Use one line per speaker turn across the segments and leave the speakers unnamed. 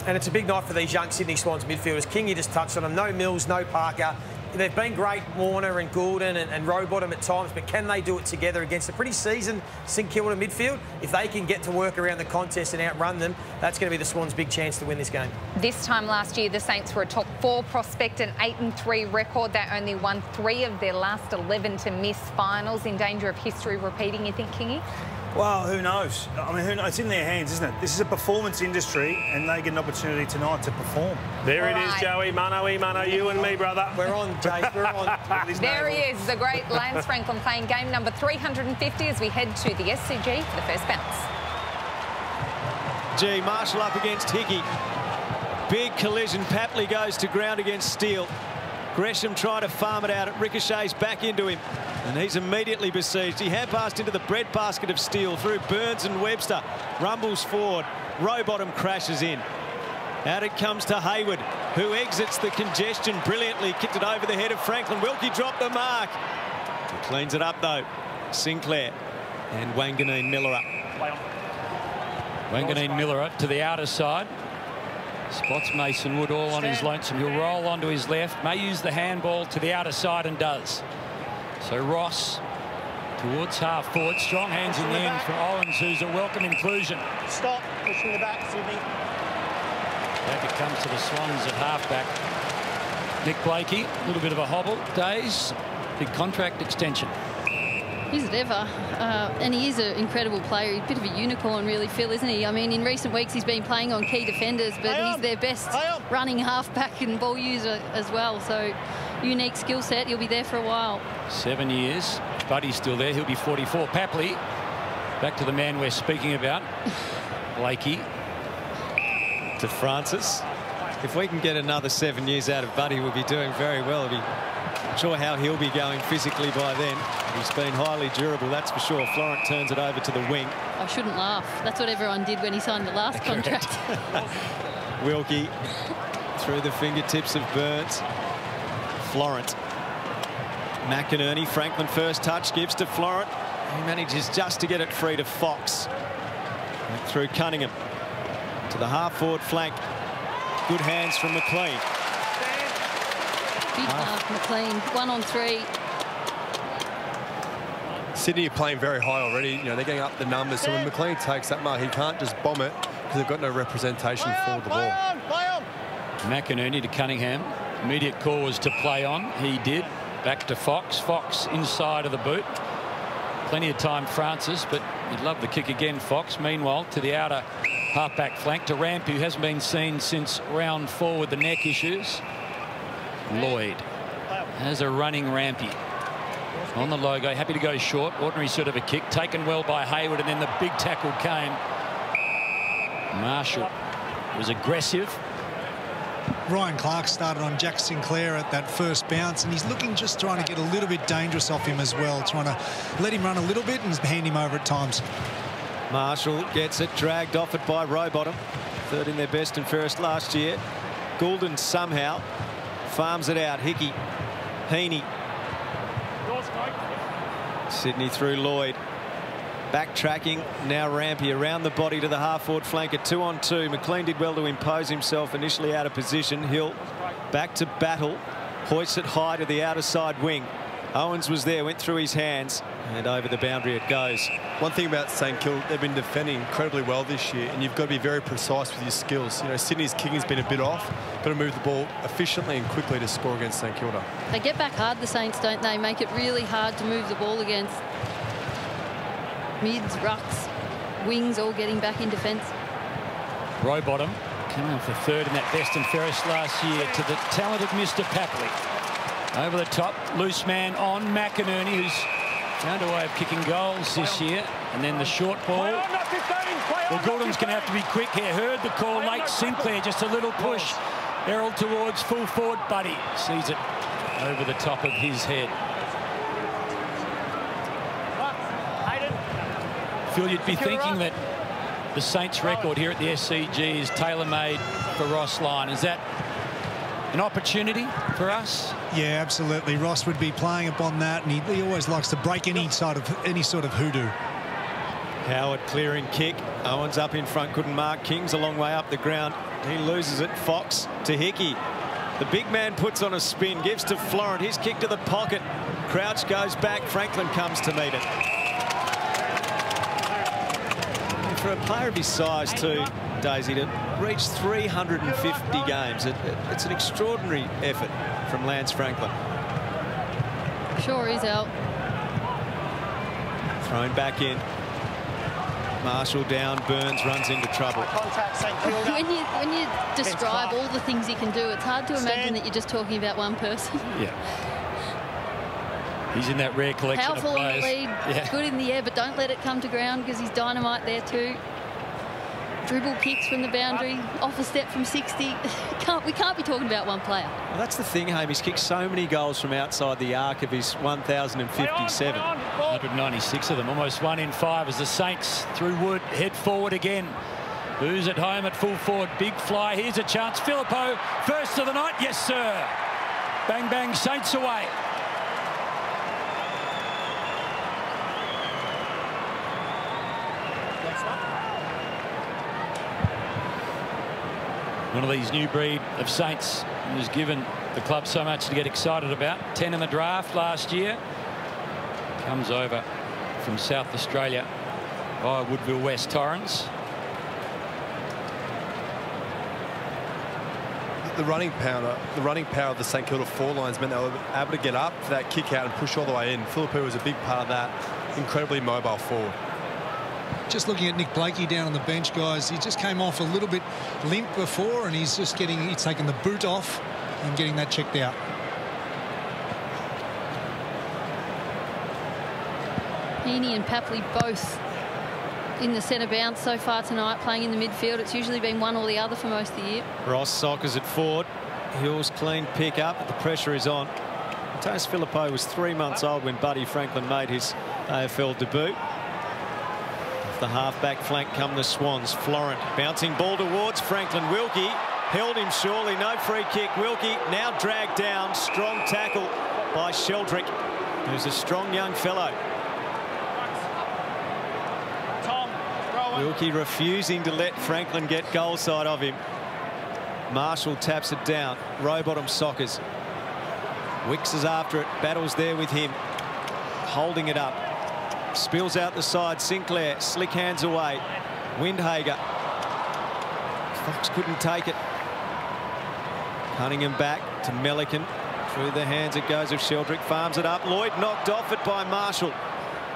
And it's a big night for these young Sydney Swans midfielders. King, you just touched on them. No Mills, no Parker. They've been great, Warner and Goulden and Rowbottom at times, but can they do it together against a pretty seasoned St Kilda midfield? If they can get to work around the contest and outrun them, that's going to be the Swans' big chance to win this game.
This time last year, the Saints were a top 4 prospect, an 8-3 record. They only won 3 of their last 11 to miss finals. In danger of history repeating, you think, Kingy?
Well, who knows? I mean, who knows? It's in their hands, isn't it? This is a performance industry, and they get an opportunity tonight to perform.
There it is, Joey. Mano, you and me, brother.
We're on, Jace. We're on.
There he is, the great Lance Franklin, playing game number 350 as we head to the SCG for the first bounce.
G. Marshall up against Hickey. Big collision. Papley goes to ground against Steele. Gresham trying to farm it out. It ricochets back into him. And he's immediately besieged. He had passed into the breadbasket of Steele through Burns and Webster. Rumbles forward. Rowbottom crashes in. Out it comes to Hayward, who exits the congestion brilliantly. Kicked it over the head of Franklin. Wilkie dropped the mark. He cleans it up, though. Sinclair and Wanganeen Miller up.
Wanganeen Miller up to the outer side. Spots Mason Wood all on his lonesome. He'll roll onto his left. May use the handball to the outer side and does. So Ross towards half forward. Strong hands in the end for Owens, who's a welcome inclusion.
Stop pushing the back, Sydney.
Back it comes to the Swans at halfback. Nick Blakey, a little bit of a hobble. Days, big contract extension.
Is it ever? And he is an incredible player. He's a bit of a unicorn, really, Phil, isn't he? I mean, in recent weeks he's been playing on key defenders, but he's their best running halfback and ball user as well. So, unique skill set. He'll be there for a while. 7 years. Buddy's still there. He'll be 44. Papley, back to the man we're speaking about. Blakey.
To Francis. If we can get another 7 years out of Buddy, we'll be doing very well. Not sure how he'll be going physically by then. He's been highly durable, that's for sure. Florent turns it over to the wing.
I shouldn't laugh. That's what everyone did when he signed the last contract.
Wilkie through the fingertips of Burns. Florent. McInerney. Franklin first touch gives to Florent. He manages just to get it free to Fox. Back through Cunningham. To the half-forward flank. Good hands from McLean.
Big mark, McLean. 1 on 3.
Sydney are playing very high already. You know, they're getting up the numbers. So when McLean takes that mark, he can't just bomb it because they've got no representation for the ball.
McInerney to Cunningham. Immediate call was to play on. He did. Back to Fox. Fox inside of the boot. Plenty of time, Francis, but he'd love the kick again, Fox. Meanwhile, to the outer halfback flank to Ramp, who hasn't been seen since round 4 with the neck issues. Lloyd has a running Rampy on the logo, happy to go short. Ordinary sort of a kick, taken well by Hayward, and then the big tackle came. Marshall was aggressive.
Ryan Clark started on Jack Sinclair at that first bounce, and he's looking, just trying to get a little bit dangerous off him as well, trying to let him run a little bit and hand him over at times.
Marshall gets it, dragged off it by Rowbottom. Third in their best and fairest last year. Goulden somehow farms it out. Hickey, Heaney. Sydney through Lloyd. Backtracking, now Rampy around the body to the half-forward flank at 2 on 2. McLean did well to impose himself, initially out of position. Hill back to Battle. Hoists it high to the outer side wing. Owens was there, went through his hands, and over the boundary it goes.
One thing about St Kilda, they've been defending incredibly well this year, and you've got to be very precise with your skills. You know, Sydney's kicking's been a bit off. Got to move the ball efficiently and quickly to score against St Kilda.
They get back hard, the Saints, don't they? Make it really hard to move the ball against. Mids, rucks, wings, all getting back in defence.
Rowbottom coming off the third in that best and fairest last year to the talented Mr. Papley. Over the top, loose man on McInerney, who's found a way of kicking goals this year. And then the short ball. Well, Goulden's going to have to be quick here. Heard the call late. Sinclair, just a little push. Errol towards full forward. Buddy sees it over the top of his head. Phil, you'd be thinking that the Saints' record here at the SCG is tailor-made for Ross Lyon. Is that an opportunity for us?
Yeah, absolutely. Ross would be playing upon that, and he always likes to break any sort of hoodoo.
Howard clearing kick. Owens up in front, couldn't mark. King's a long way up the ground. He loses it. Fox to Hickey. The big man puts on a spin, gives to Florent. His kick to the pocket. Crouch goes back. Franklin comes to meet it. And for a player of his size too, Daisy, to reach 350 games, it's an extraordinary effort from Lance Franklin.
Sure is, Al.
Thrown back in. Marshall down, Burns runs into trouble.
When you describe all the things he can do, it's hard to imagine that you're just talking about one person.
Yeah. He's in that rare collection
Powerful
of players.
on the lead,
Yeah.
good in the air, but don't let it come to ground because he's dynamite there too. Dribble kicks from the boundary, off a step from 60. We can't be talking about one player.
Well, that's the thing, Hamish. He's kicked so many goals from outside the arc of his 1,057.
196 of them, almost 1 in 5 as the Saints through Wood head forward again. Who's at home at full forward? Big fly. Here's a chance. Phillipou, first of the night. Yes, sir. Bang, bang, Saints away. One of these new breed of Saints who's given the club so much to get excited about. 10 in the draft last year. Comes over from South Australia via Woodville West Torrens.
The running power of the St Kilda four lines meant they were able to get up for that kick out and push all the way in. Phillipou was a big part of that. Incredibly mobile forward.
Just looking at Nick Blakey down on the bench, guys, he just came off a little bit limp before, and he's taken the boot off and getting that checked out.
Heaney and Papley both in the centre bounce so far tonight, playing in the midfield. It's usually been one or the other for most of the year.
Ross Sockers at forward. Hills clean pick up. The pressure is on. Matheus Phillipou was 3 months old when Buddy Franklin made his AFL debut. Off the half-back flank come the Swans. Florent bouncing ball towards Franklin. Wilkie held him surely. No free kick. Wilkie now dragged down. Strong tackle by Sheldrick, who's a strong young fellow. Wilkie refusing to let Franklin get goal side of him. Marshall taps it down. Rowbottom Sockers. Wicks is after it. Battles there with him. Holding it up. Spills out the side. Sinclair. Slick hands away. Windhager. Fox couldn't take it. Cunningham back to Melican. Through the hands it goes of Sheldrick. Farms it up. Lloyd knocked off it by Marshall.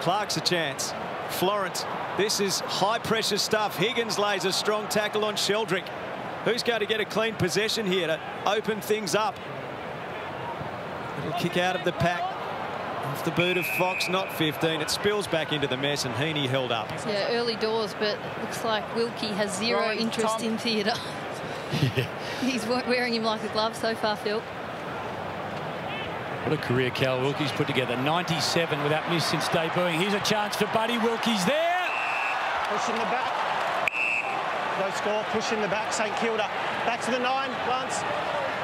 Clark's a chance. Florence. This is high-pressure stuff. Higgins lays a strong tackle on Sheldrick. Who's going to get a clean possession here to open things up? Little kick out of the pack. Off the boot of Fox, not 15. It spills back into the mess, and Heaney held up.
Yeah, early doors, but looks like Wilkie has zero interest in theatre.
Yeah.
He's wearing him like a glove so far, Phil.
What a career Cal Wilkie's put together. 97 without miss since debuting. Here's a chance for Buddy. Wilkie's there.
Push in the back. No score. Push in the back. St Kilda. Back to the 9 once.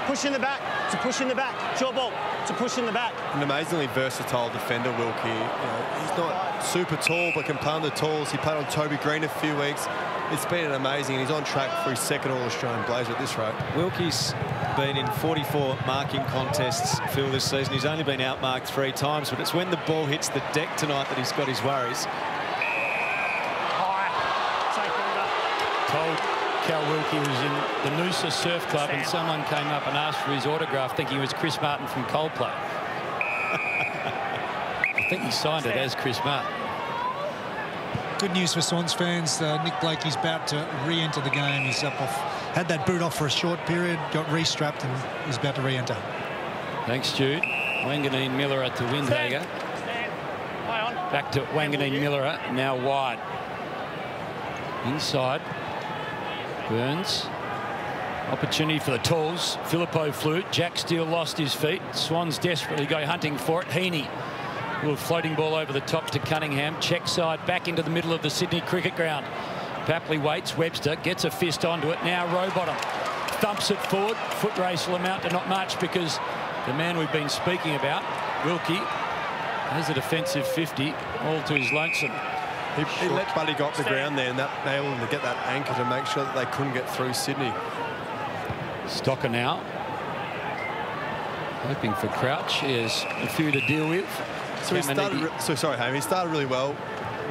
Push in the back. To push in the back. Short ball. To push in the back.
An amazingly versatile defender, Wilkie. He's not super tall, but can play on the tools. He played on Toby Green a few weeks. It's been amazing, and he's on track for his second All-Australian blazer at this rate.
Wilkie's been in 44 marking contests, Phil, this season. He's only been outmarked 3 times, but it's when the ball hits the deck tonight that he's got his worries.
Told Cal Wilkie was in the Noosa Surf Club and someone came up and asked for his autograph thinking it was Chris Martin from Coldplay. I think he signed it as Chris Martin.
Good news for Swans fans. Nick Blakey's about to re-enter the game. He's up off, had that boot off for a short period, got re-strapped, and he's about to re-enter.
Thanks, Jude. Wanganeen Miller to Windhager. Back to Wanganeen Miller, now wide. Inside. Burns. Opportunity for the Tools. Phillipou flew. Jack Steele lost his feet. Swans desperately go hunting for it. Heaney. Little floating ball over the top to Cunningham. Check side back into the middle of the Sydney cricket ground. Papley waits. Webster gets a fist onto it. Now Rowbottom thumps it forward. Foot race will amount to not much because the man we've been speaking about, Wilkie, has a defensive 50 all to his lonesome.
He let Buddy go up the ground there, and that enabled him to get that anchor to make sure that they couldn't get through Sydney.
Stocker now. Hoping for Crouch. He has a few to deal with.
So he started really well,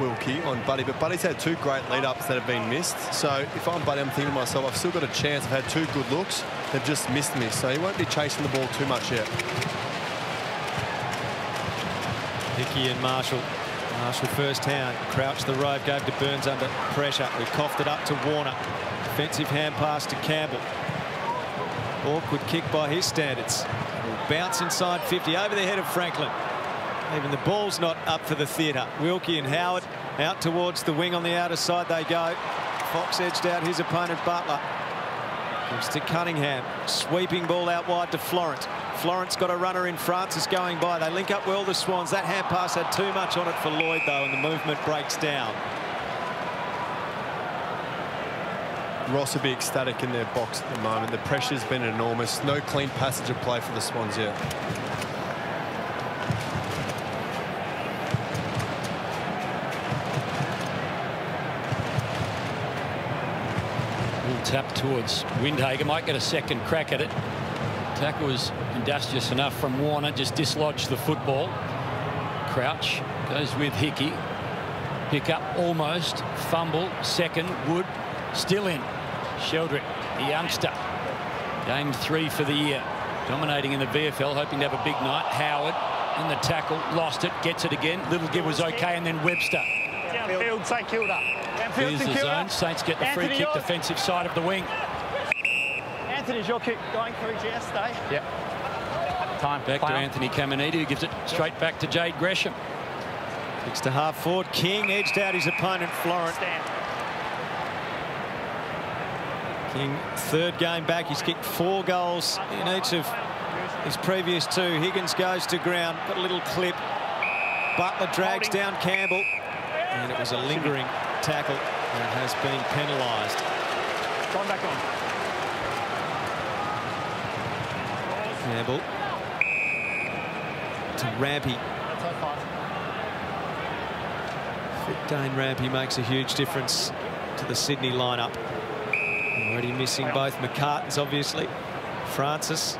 Wilkie, on Buddy, but Buddy's had 2 great lead-ups that have been missed. So if I'm Buddy, I'm thinking to myself, I've still got a chance. I've had 2 good looks. They've just missed me, so he won't be chasing the ball too much yet.
Hickey and Marshall. Marshall first hand. Crouch the Rove, gave to Burns under pressure. We coughed it up to Warner. Defensive hand pass to Campbell. Awkward kick by his standards. Will bounce inside 50 over the head of Franklin. Even the ball's not up for the theatre. Wilkie and Howard out towards the wing on the outer side they go. Fox edged out his opponent Butler. Gives to Cunningham. Sweeping ball out wide to Florent. Florent's got a runner in Francis going by. They link up well, the Swans. That hand pass had too much on it for Lloyd, though, and the movement breaks down.
Ross will be ecstatic in their box at the moment. The pressure's been enormous. No clean passage of play for the Swans yet.
Tap towards Windhager, might get a second crack at it. Tackle was industrious enough from Warner, just dislodged the football. Crouch goes with Hickey. Pick up almost, fumble, second, Wood, still in. Sheldrick, the youngster, game 3 for the year. Dominating in the VFL, hoping to have a big night. Howard in the tackle, lost it, gets it again. Little give was okay, and then Webster.
Downfield, St Kilda.
Here's the zone. Saints get the free kick, defensive side of the wing.
Anthony's your kick going through Jess, eh?
Yep. Time. Back to Anthony Caminiti, who gives it straight back to Jade Gresham.
Kicks to half forward. King edged out his opponent, Florent. King, 3rd game back. He's kicked 4 goals in each of his previous 2. Higgins goes to ground. Got a little clip. Butler drags down Campbell. And it was a lingering tackle and has been penalised.
Going back on.
Campbell to Rampy. Fit Dane Rampy makes a huge difference to the Sydney lineup. Already missing both McCartans, obviously. Francis,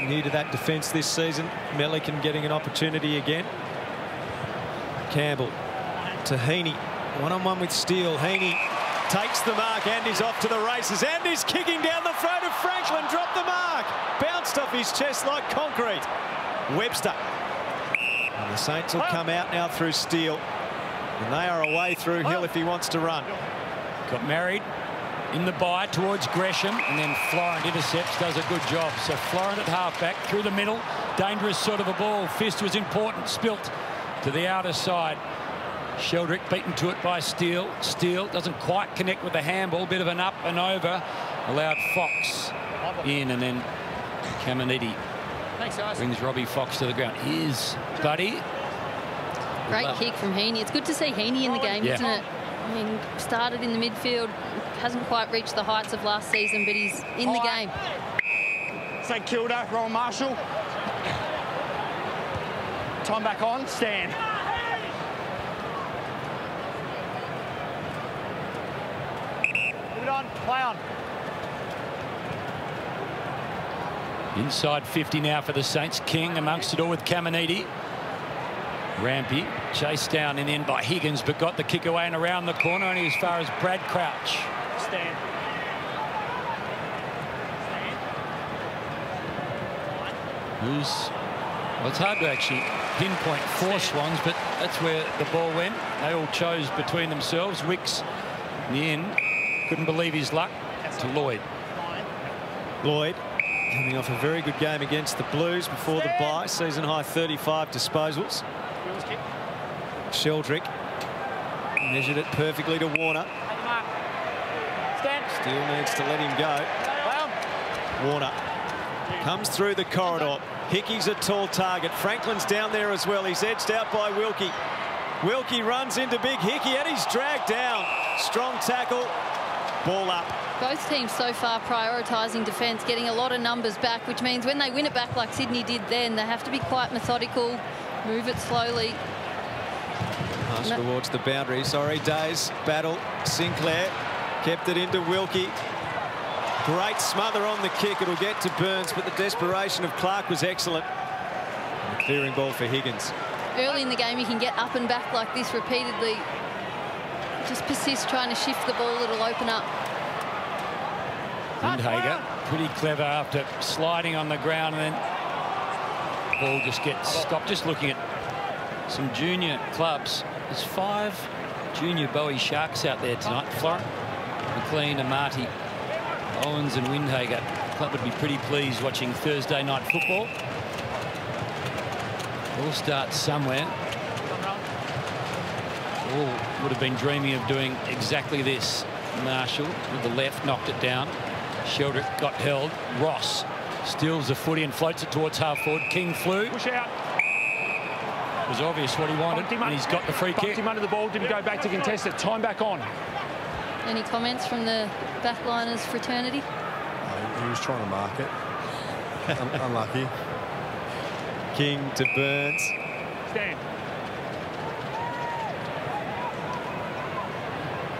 new to that defence this season. Melican getting an opportunity again. Campbell to Heaney. One-on-one with Steele. Heaney takes the mark and is off to the races. And is kicking down the throat of Franklin. Dropped the mark. Bounced off his chest like concrete. Webster. And the Saints will come out now through Steele. And they are away through Hill if he wants to run.
Got married in the bye towards Gresham, and then Florent intercepts, does a good job. So Florent at halfback through the middle. Dangerous sort of a ball. Fist was important. Spilt to the outer side. Sheldrick beaten to it by Steele. Steele doesn't quite connect with the handball. Bit of an up and over. Allowed Fox in, and then Caminiti brings Robbie Fox to the ground. Here's Buddy.
Great kick from Heaney. It's good to see Heaney in the game, isn't it? I mean, started in the midfield, hasn't quite reached the heights of last season, but he's in the game.
St Kilda, Rowan Marshall. Time back on, stand. Move it on, play on.
Inside 50 now for the Saints. King amongst it all with Caminiti. Rampy chased down and in by Higgins, but got the kick away and around the corner, only as far as Brad Crouch.
Stand.
Well, it's hard to actually pinpoint 4 Swans, but that's where the ball went. They all chose between themselves. Wicks in the end couldn't believe his luck to Lloyd.
Lloyd coming off a very good game against the Blues before the bye. Season high 35 disposals. Sheldrick measured it perfectly to Warner. Steele needs to let him go. Warner comes through the corridor. Hickey's a tall target. Franklin's down there as well. He's edged out by Wilkie. Wilkie runs into big Hickey and he's dragged down. Strong tackle. Ball up.
Both teams so far prioritising defence, getting a lot of numbers back, which means when they win it back like Sydney did then, they have to be quite methodical, move it slowly.
Pass towards the boundary. Sorry, Days. Battle. Sinclair kept it into Wilkie. Great smother on the kick. It'll get to Burns, but the desperation of Clark was excellent. And a clearing ball for Higgins.
Early in the game, you can get up and back like this repeatedly. Just persist trying to shift the ball. It'll open up.
Windhager, pretty clever after sliding on the ground, and then the ball just gets stopped. Just looking at some junior clubs. There's 5 junior Bowie Sharks out there tonight. Florent, McLean, Amati, Owens and Windhager. The club would be pretty pleased watching Thursday night football. All starts somewhere. All would have been dreaming of doing exactly this. Marshall with the left knocked it down. Sheldrick got held. Ross steals the footy and floats it towards half forward. King flew.
Push out.
It was obvious what he wanted, and he's got the free kick.
Him under the ball, didn't go back to contest it. Time back on.
Any comments from the backliners fraternity?
He was trying to mark it. Unlucky.
King to Burns.
Stand.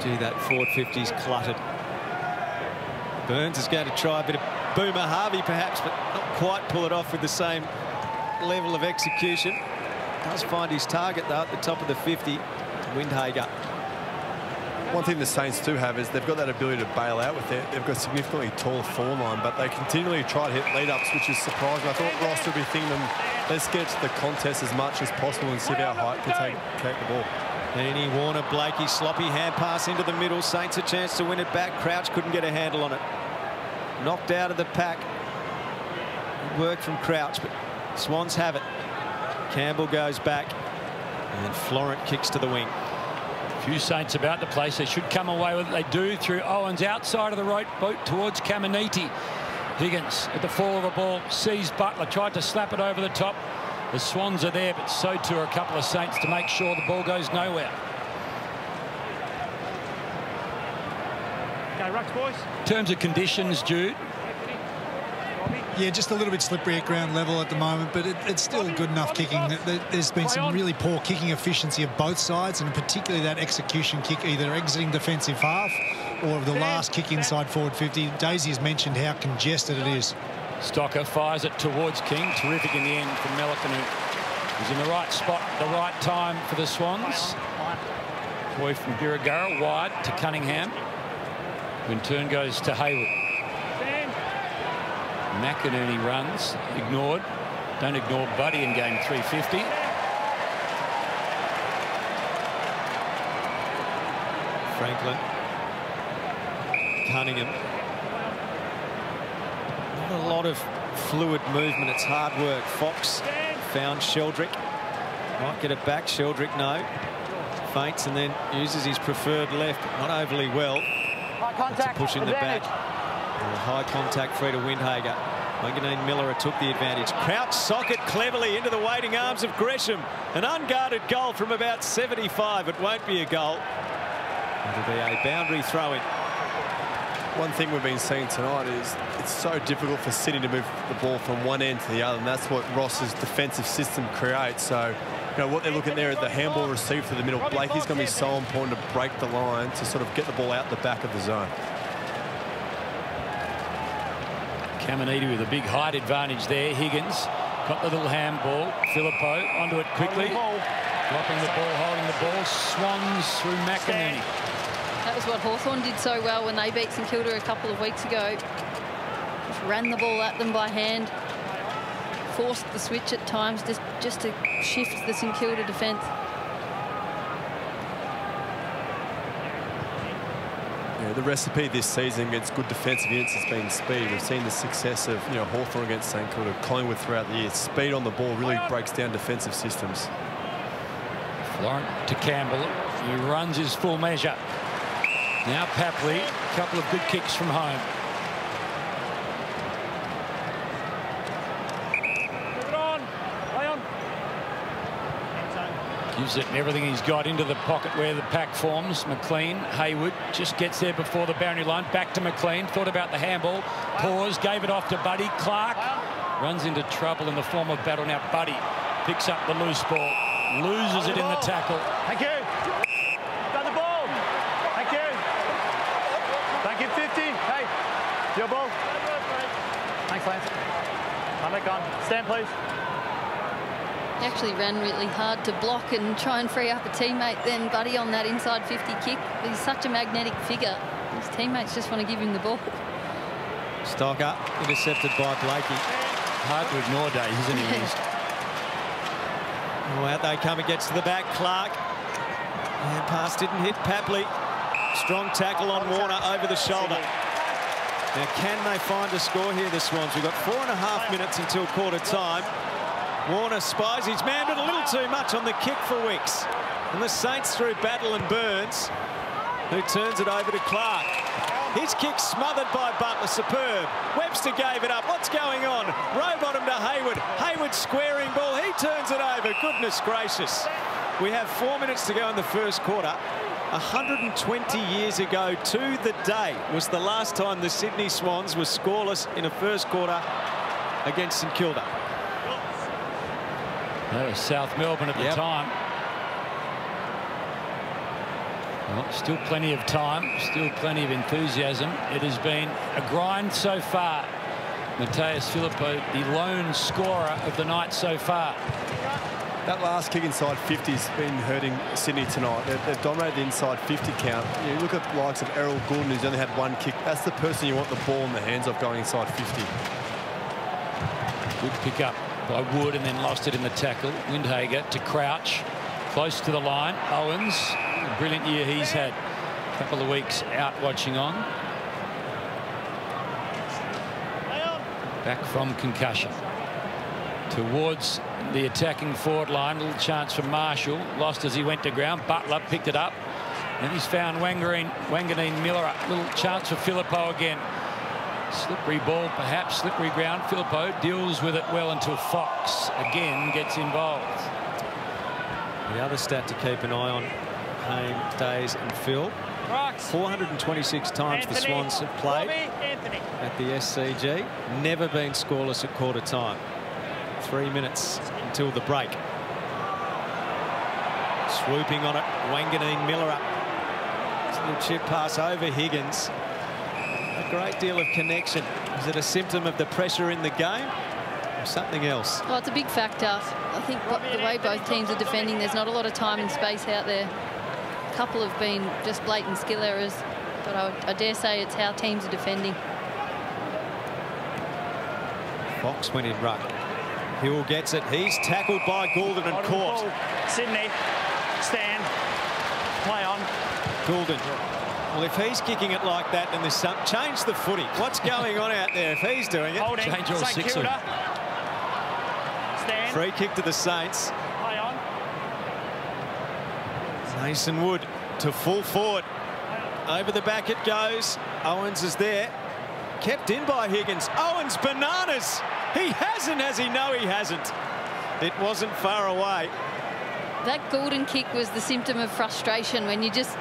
Gee, that forward 50's cluttered. Burns is going to try a bit of Boomer Harvey perhaps, but not quite pull it off with the same level of execution. Does find his target though at the top of the 50. Windhager.
One thing the Saints do have is they've got that ability to bail out with it. They've got significantly taller forward line, but they continually try to hit lead-ups, which is surprising. I thought Ross would be thinking them, let's get to the contest as much as possible and see if our height can take the ball.
Annie Warner, Blakey, sloppy hand pass into the middle. Saints a chance to win it back. Crouch couldn't get a handle on it. Knocked out of the pack. Good work from Crouch, but Swans have it. Campbell goes back, and Florent kicks to the wing.
Few Saints about the place. They should come away with it. They do through Owens outside of the right boot towards Caminiti. Higgins at the fall of the ball sees Butler, tried to slap it over the top. The Swans are there, but so too are a couple of Saints to make sure the ball goes nowhere.
Okay, rucks, boys.
In terms of conditions, Jude.
Yeah, just a little bit slippery at ground level at the moment, but it's still good enough kicking. There's been some really poor kicking efficiency of both sides, and particularly that execution kick, either exiting defensive half or the last kick inside forward 50. Daisy has mentioned how congested it is.
Stocker fires it towards King. Terrific in the end from Melikanu. He's in the right spot at the right time for the Swans. Boy from Birregurra wide to Cunningham. When turn goes to Hayward. McInerney runs, ignored. Don't ignore Buddy in game 350.
Franklin. Cunningham. Not a lot of fluid movement. It's hard work. Fox found Sheldrick. Might get it back. Sheldrick, no. Feints and then uses his preferred left, but not overly well.
High contact.
Push in the back. High contact free to Windhager. Manganine Miller took the advantage. Crouch socket cleverly into the waiting arms of Gresham. An unguarded goal from about 75. It won't be a goal. It'll be a boundary throw-in.
One thing we've been seeing tonight is it's so difficult for Sydney to move the ball from one end to the other, and that's what Ross's defensive system creates. So, you know, what they're looking there at the handball received to the middle. Blakey's going to be so important to break the line to sort of get the ball out the back of the zone.
Caminiti with a big height advantage there. Higgins got the little handball. Filippo onto it quickly. Dropping the ball, holding the ball. Swans through McInerney.
That was what Hawthorn did so well when they beat St Kilda a couple of weeks ago. Just ran the ball at them by hand. Forced the switch at times just to shift the St Kilda defence.
Yeah, the recipe this season against good defensive units has been speed. We've seen the success of Hawthorn against St Kilda, Collingwood throughout the year. Speed on the ball really breaks down defensive systems.
Florent to Campbell. He runs his full measure. Now Papley, a couple of good kicks from home.
Move it on. Play on.
Gives it everything he's got into the pocket where the pack forms. McLean, Hayward just gets there before the boundary line. Back to McLean. Thought about the handball. Paused, gave it off to Buddy. Clark runs into trouble in the form of battle. Now Buddy picks up the loose ball. Loses it in the tackle.
Thank you. Got the ball. Thank you. Thank you, 50. Hey, your ball. Thanks, Lance. I'm back on. Stand, please.
He actually ran really hard to block and try and free up a teammate then, Buddy, on that inside 50 kick. He's such a magnetic figure. His teammates just want to give him the ball.
Stocker intercepted by Blakey.
Hard to ignore, Dave, isn't he?
Oh, out they come, it gets to the back. Clark. And pass didn't hit Papley. Strong tackle on Warner over the shoulder. Now, can they find a score here, the Swans? We've got 4.5 minutes until quarter time. Warner spies his man, but a little too much on the kick for Wicks. And the Saints through Battle and Burns, who turns it over to Clark. His kick smothered by Butler, superb. Webster gave it up. What's going on? Rowbottom to Hayward. Hayward squaring ball. He turns it over. Goodness gracious. We have 4 minutes to go in the first quarter. 120 years ago to the day was the last time the Sydney Swans were scoreless in a first quarter against St Kilda.
That was South Melbourne at the time. Well, still plenty of time, still plenty of enthusiasm. It has been a grind so far. Mattaes Phillipou, the lone scorer of the night so far.
That last kick inside 50 has been hurting Sydney tonight. They've dominated the inside 50 count. You look at the likes of Errol Goulden, who's only had one kick. That's the person you want the ball in the hands of going inside 50.
Good pick up by Wood and then lost it in the tackle. Windhager to Crouch, close to the line. Owens, a brilliant year he's had. A couple of weeks out watching on. Back from concussion. Towards the attacking forward line. Little chance for Marshall. Lost as he went to ground. Butler picked it up. And he's found Wanganeen Miller. Little chance for Phillipou again. Slippery ball, perhaps slippery ground. Phillipou deals with it well until Fox again gets involved.
The other stat to keep an eye on, Hayne, Days and Phil. 426 times the Swans have played at the SCG. Never been scoreless at quarter time. 3 minutes until the break. Swooping on it, Wanganeen Miller up. Little chip pass over Higgins. A great deal of connection. Is it a symptom of the pressure in the game or something else?
Well, it's a big factor. I think the way both teams are defending, there's not a lot of time and space out there. A couple have been just blatant skill errors, but I dare say it's how teams are defending.
Fox went in ruck. Hill gets it. He's tackled by Goulden and caught.
Sydney, stand, play on.
Goulden. Well, if he's kicking it like that, then there's some change the footy. What's going on out there if he's doing it?
Holding.
Change all six.
Stand.
Free kick to the Saints.
Play on.
Mason Wood to full forward. Over the back it goes. Owens is there. Kept in by Higgins. Owens, bananas. He hasn't, has he? No, he hasn't. It wasn't far away.
That Goulden kick was the symptom of frustration when you just,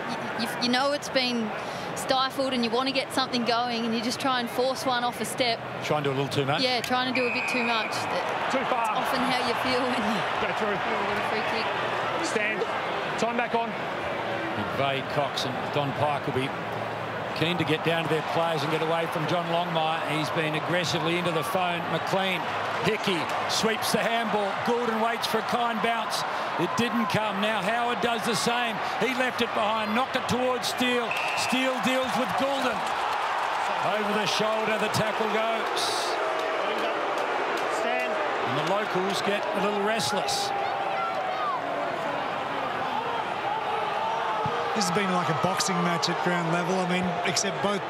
you know it's been stifled and you want to get something going and you just try and force one off a step.
Try and do a little too much?
Yeah, trying to do a bit too much.
Too far.
It's often how you feel when you
go through.
Get a free kick.
Stand. Time back on.
McVeigh, Cox and Don Pike will be keen to get down to their players and get away from John Longmire. He's been aggressively into the phone. McLean, Hickey sweeps the handball. Goulden waits for a kind bounce. It didn't come. Now Howard does the same. He left it behind, knocked it towards Steele. Steele deals with Goulden. Over the shoulder, the tackle goes.
Stand.
And the locals get a little restless.
This has been like a boxing match at ground level. I mean, except both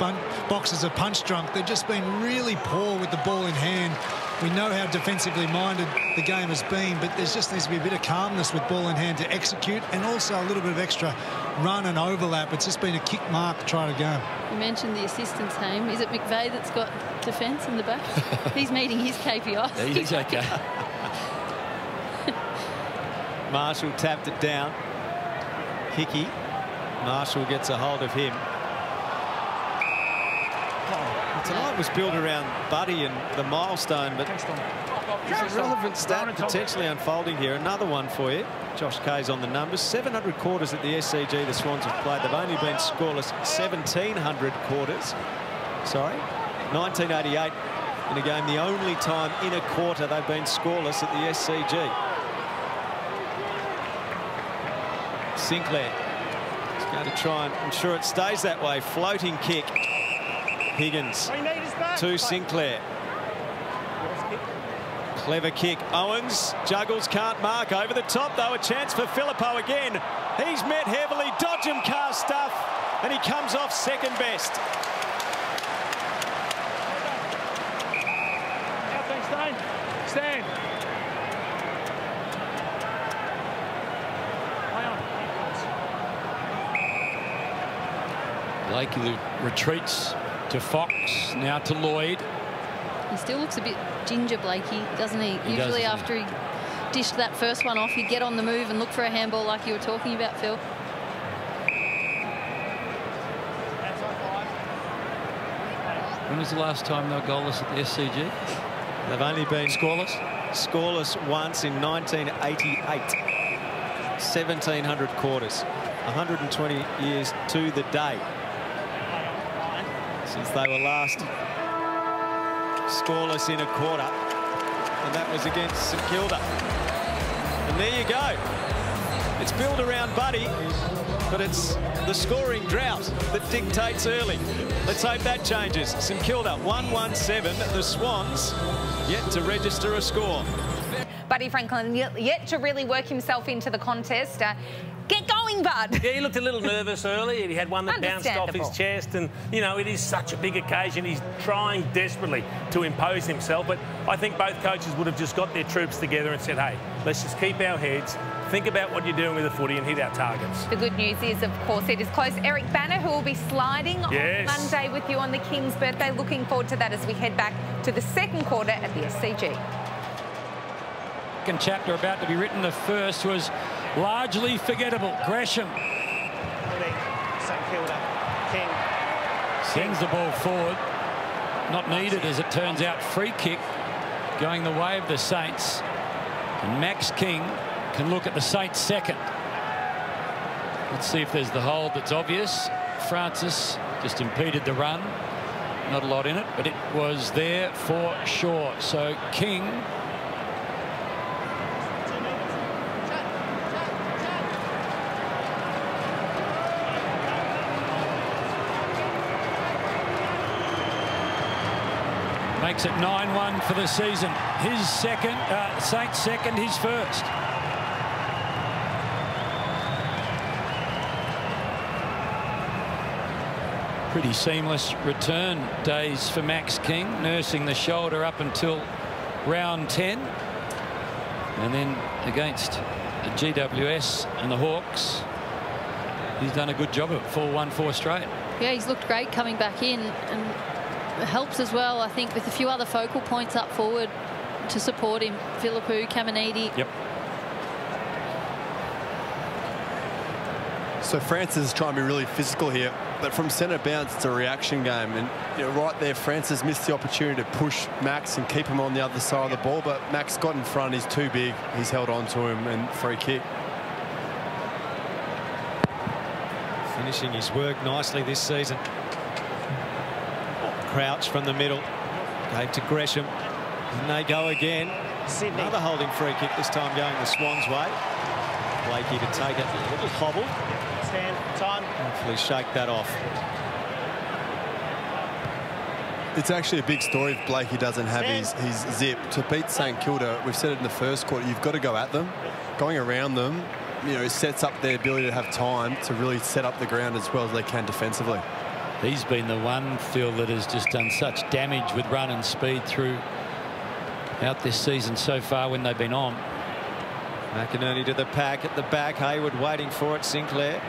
boxers are punch drunk. They've just been really poor with the ball in hand. We know how defensively minded the game has been, but there just needs to be a bit of calmness with ball in hand to execute, and also a little bit of extra run and overlap. It's just been a kick mark to try to go.
You mentioned the assistant's name. Is it McVeigh that's got defence in the back? He's meeting his KPIs.
Yeah, he's okay.
Marshall tapped it down. Hickey. Marshall gets a hold of him. Tonight was built around Buddy and the milestone, but there's a relevant stat potentially unfolding here. Another one for you. Josh Kay's on the numbers. 700 quarters at the SCG the Swans have played. They've only been scoreless 1,700 quarters. Sorry. 1988 in a game the only time in a quarter they've been scoreless at the SCG. Sinclair is going to try and ensure it stays that way. Floating kick. Higgins to Sinclair. Clever kick. Owens juggles, can't mark. Over the top, though, a chance for Filippo again. He's met heavily. Dodgem car stuff, and he comes off second best.
Stand.
Blakey retreats to Fox, now to Lloyd.
He still looks a bit ginger, Blakey, doesn't he?
He
Usually
does,
after he dished that first one off, he'd get on the move and look for a handball like you were talking about, Phil.
When was the last time they were goalless at the SCG?
They've only been scoreless once in 1988. 1,700 quarters. 120 years to the day since they were last scoreless in a quarter, and that was against St Kilda. And there you go. It's built around Buddy, but it's the scoring drought that dictates early. Let's hope that changes. St Kilda 1-1-7. The Swans yet to register a score.
Buddy Franklin yet to really work himself into the contest. Get going, Bud.
Yeah, he looked a little nervous early. He had one that bounced off his chest. And, you know, it is such a big occasion. He's trying desperately to impose himself. But I think both coaches would have just got their troops together and said, hey, let's just keep our heads, think about what you're doing with the footy and hit our targets.
The good news is, of course, it is close. Eric Banner, who will be sliding on Monday with you on the King's birthday. Looking forward to that as we head back to the second quarter at the SCG.
Second chapter about to be written. The first was largely forgettable. Gresham
St Kilda. King
sends the ball forward. Not needed, as it turns out. Free kick going the way of the Saints. And Max King can look at the Saints second. Let's see if there's the hold that's obvious. Francis just impeded the run. Not a lot in it, but it was there for sure. So King makes it 9-1 for the season. His second, Saints second, his first. Pretty seamless return days for Max King, nursing the shoulder up until round 10. And then against the GWS and the Hawks, he's done a good job of it, 4-1-4 straight.
Yeah, he's looked great coming back in, and it helps as well, I think, with a few other focal points up forward to support him. Philippou, Caminiti.
Yep.
So Francis is trying to be really physical here, but from centre bounce, it's a reaction game. And you know, right there, Francis missed the opportunity to push Max and keep him on the other side of the ball, but Max got in front. He's too big. He's held on to him, and free kick.
Finishing his work nicely this season. Crouch from the middle, gave to Gresham, and they go again.
Sydney.
Another holding free kick, this time going the Swans' way. Blakey to take it, a little hobble.
Stand, time.
Hopefully shake that off.
It's actually a big story if Blakey doesn't have his zip. To beat St Kilda, we've said it in the first quarter, you've got to go at them. Going around them, you know, sets up their ability to have time to really set up the ground as well as they can defensively.
He's been the one, Phil, that has just done such damage with run and speed throughout this season so far when they've been on.
McInerney to the pack at the back. Hayward waiting for it. Sinclair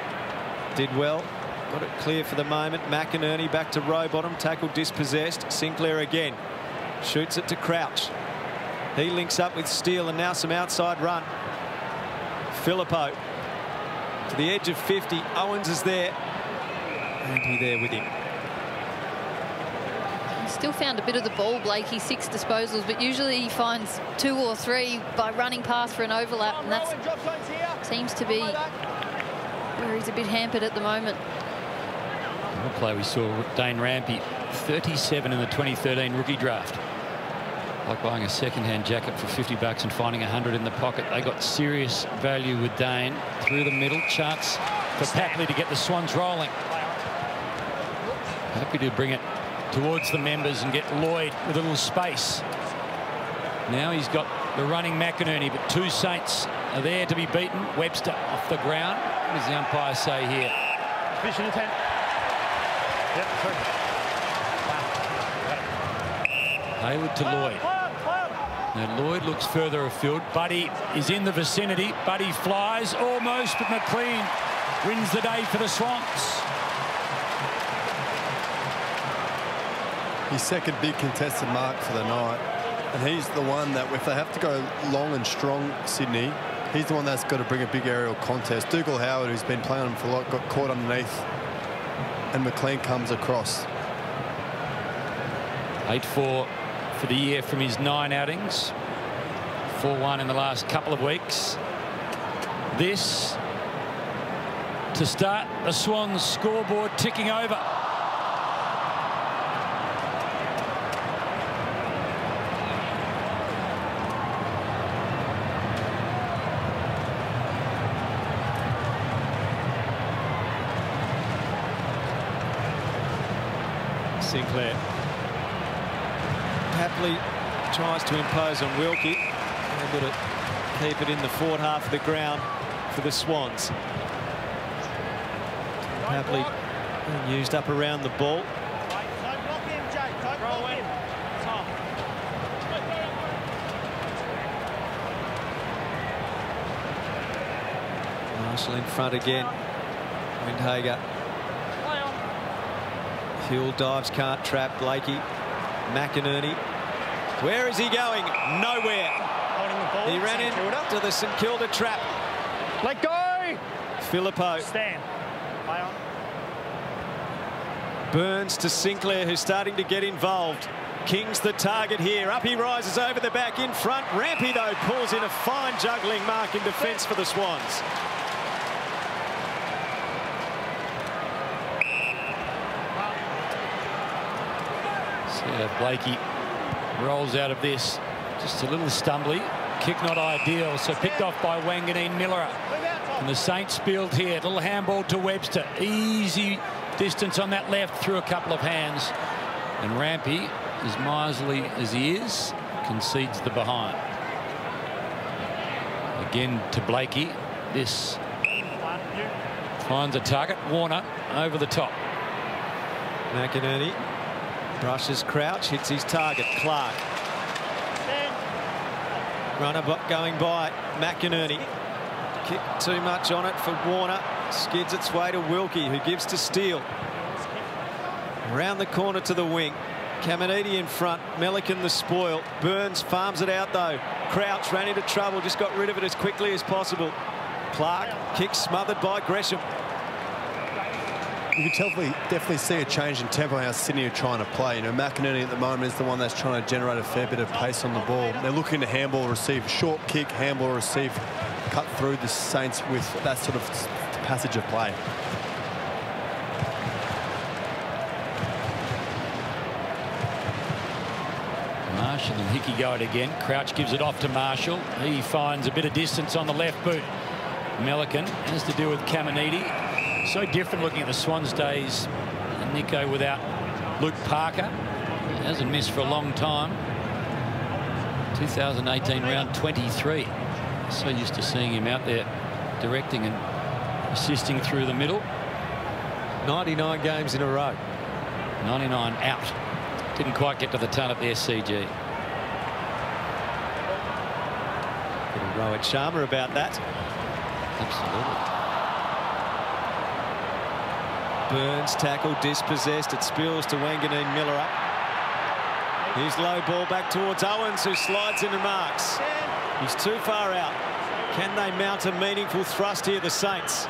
did well. Got it clear for the moment. McInerney back to Rowbottom. Tackle dispossessed. Sinclair again. Shoots it to Crouch. He links up with Steele, and now some outside run. Filippo to the edge of 50. Owens is there. And he there with him.
Still found a bit of the ball, Blakey, 6 disposals, but usually he finds 2 or 3 by running past for an overlap, and that seems to be where he's a bit hampered at the moment.
One play we saw, Dane Rampy, 37 in the 2013 rookie draft. Like buying a second-hand jacket for 50 bucks and finding 100 in the pocket. They got serious value with Dane. Through the middle, chance for Papley to get the Swans rolling. Happy to bring it towards the members and get Lloyd with a little space. Now he's got the running McInerney, but two Saints are there to be beaten. Webster off the ground. What does the umpire say here?
Vision intent. Yep,
Hayward to Lloyd. Now Lloyd looks further afield. Buddy is in the vicinity. Buddy flies almost, but McLean wins the day for the Swans.
His second big contested mark for the night. And he's the one that, if they have to go long and strong, Sydney, he's the one that's got to bring a big aerial contest. Dougal Howard, who's been playing him for a lot, got caught underneath, and McLean comes across.
8-4 for the year from his 9 outings. 4-1 in the last couple of weeks. This to start the Swans scoreboard ticking over.
Sinclair. Papley tries to impose on Wilkie. Able to keep it in the forward half of the ground for the Swans. Papley used up around the ball.
Don't block him, Jake. Don't block him. Tom.
Marshall in front again. Windhager. Hill dives, can't trap. Blakey. McInerney. Where is he going? Nowhere.
Holding the ball.
He ran into the St Kilda trap.
Let go.
Phillippo.
Stand. Play on.
Burns to Sinclair, who's starting to get involved. King's the target here. Up he rises over the back in front. Rampy, though, pulls in a fine juggling mark in defence for the Swans.
Blakey rolls out of this. Just a little stumbly. Kick not ideal, so picked off by Wanganeen Miller. And the Saints field here. Little handball to Webster. Easy distance on that left through a couple of hands. And Rampy, as miserly as he is, concedes the behind. Again to Blakey. This finds a target. Warner over the top.
McInerney brushes Crouch, hits his target. Clark. Runner going by. McInerney. Kick too much on it for Warner. Skids its way to Wilkie, who gives to Steele. Round the corner to the wing. Caminiti in front. Melican the spoil. Burns farms it out, though. Crouch ran into trouble, just got rid of it as quickly as possible. Clark, kick smothered by Gresham.
You can definitely see a change in tempo how Sydney are trying to play. You know, McInerney at the moment is the one that's trying to generate a fair bit of pace on the ball. They're looking to handball receive, short kick, handball receive, cut through the Saints with that sort of passage of play.
Marshall and Hickey go it again. Crouch gives it off to Marshall. He finds a bit of distance on the left boot. Melican has to do with Caminiti. So different looking at the Swans days. And Nico without Luke Parker. He hasn't missed for a long time. 2018 round 23. So used to seeing him out there directing and assisting through the middle.
99 games in a row.
99 out. Didn't quite get to the ton at the SCG.
Little Rohit Sharma about that.
Absolutely.
Burns tackle, dispossessed. It spills to Wanganeen Miller. Here's low ball back towards Owens, who slides into marks. He's too far out. Can they mount a meaningful thrust here, the Saints?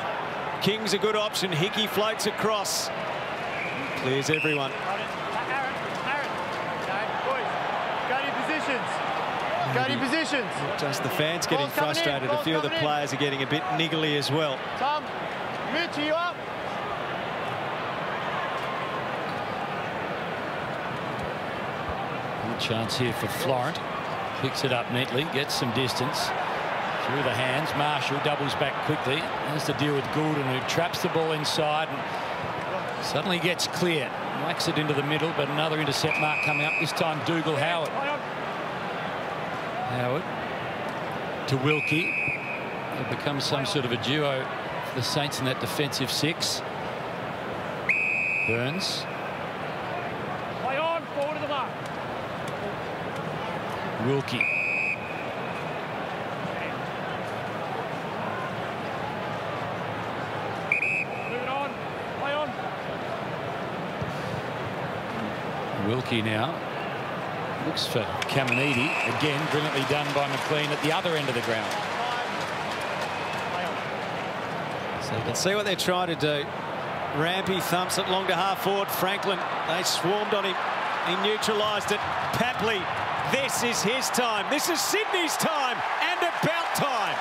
King's a good option. Hickey floats across. Clears everyone.
Go to your positions. Go to your positions.
Just the fans getting frustrated. A few of the players are getting a bit niggly as well.
Tom, Mitch, are you up?
chance here for Florent. Picks it up neatly, gets some distance. Through the hands, Marshall doubles back quickly. Has to deal with Goulden, who traps the ball inside and suddenly gets clear. Whacks it into the middle, but another intercept mark coming up. This time Dougal Howard. Howard to Wilkie. It becomes some sort of a duo for the Saints in that defensive 6. Burns.
Play on, forward of the mark.
Wilkie. Wilkie now looks for Caminiti. Again, brilliantly done by McLean at the other end of the ground.
So you can see what they're trying to do. Rampy thumps it long to half forward. Franklin, they swarmed on him. He neutralised it. Papley, this is his time. This is Sydney's time, and about time.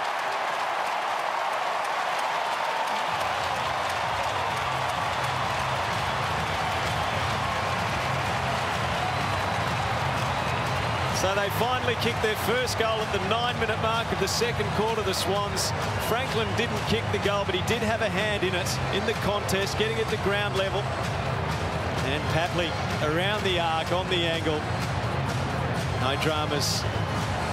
So they finally kicked their first goal at the 9-minute mark of the second quarter, the Swans. Franklin didn't kick the goal, but he did have a hand in it in the contest, getting it to ground level. And Papley around the arc, on the angle. No dramas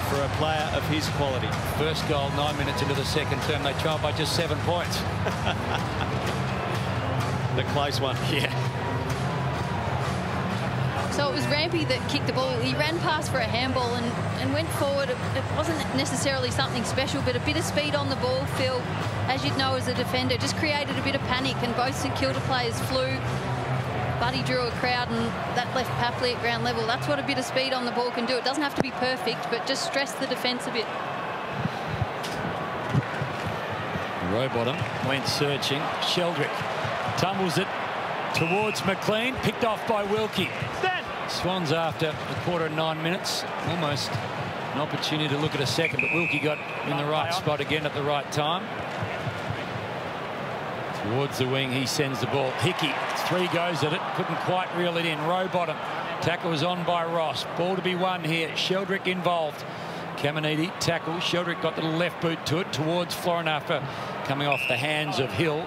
for a player of his quality.
First goal 9 minutes into the second term. They trailed by just 7 points.
The close one.
Yeah.
So it was Rampy that kicked the ball. He ran past for a handball and went forward. It wasn't necessarily something special, but a bit of speed on the ball, Phil, as you'd know as a defender, just created a bit of panic, and both St Kilda players flew. Buddy drew a crowd, and that left Papley at ground level. That's what a bit of speed on the ball can do. It doesn't have to be perfect, but just stress the defence a bit.
Rowbottom went searching. Sheldrick tumbles it towards McLean, picked off by Wilkie. Swans after a quarter and 9 minutes. Almost an opportunity to look at a second, but Wilkie got in the right spot again at the right time. Towards the wing, he sends the ball. Hickey, 3 goes at it, couldn't quite reel it in. Rowbottom, tackle was on by Ross. Ball to be won here. Sheldrick involved. Caminiti tackle. Sheldrick got the left boot to it towards Florent after coming off the hands of Hill.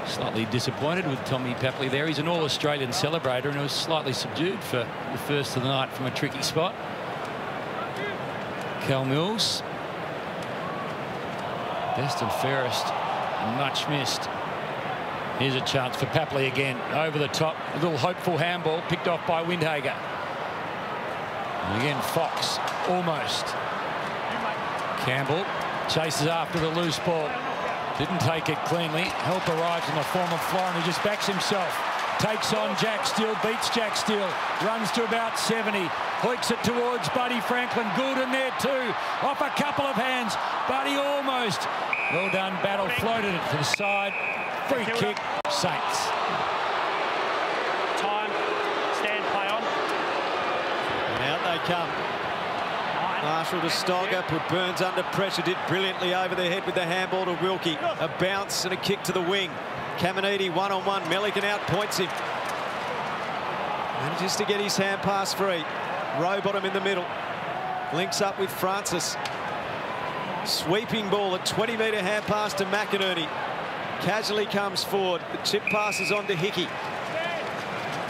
Slightly disappointed with Tommy Papley there. He's an All-Australian celebrator, and it was slightly subdued for the first of the night from a tricky spot. Cal Mills. Best and fairest. Much missed. Here's a chance for Papley again. Over the top. A little hopeful handball picked off by Windhager. And again, Fox. Almost. Campbell chases after the loose ball. Didn't take it cleanly. Help arrives in the form of Florent, who just backs himself. Takes on Jack Steele, beats Jack Steele. Runs to about 70. Hoiks it towards Buddy Franklin. Goulden there too. Off a couple of hands. Buddy almost. Well done, battle. Floated it to the side. Free kick, Saints.
Time. Stand, play on.
And out they come. Marshall to Stogger, put Burns under pressure, did brilliantly over the head with the handball to Wilkie. A bounce and a kick to the wing. Caminiti one-on-one. Melican outpoints him. Manages to get his hand pass free. Rowbottom in the middle. Links up with Francis. Sweeping ball, a 20-metre hand pass to McInerney. Casually comes forward. The chip passes on to Hickey.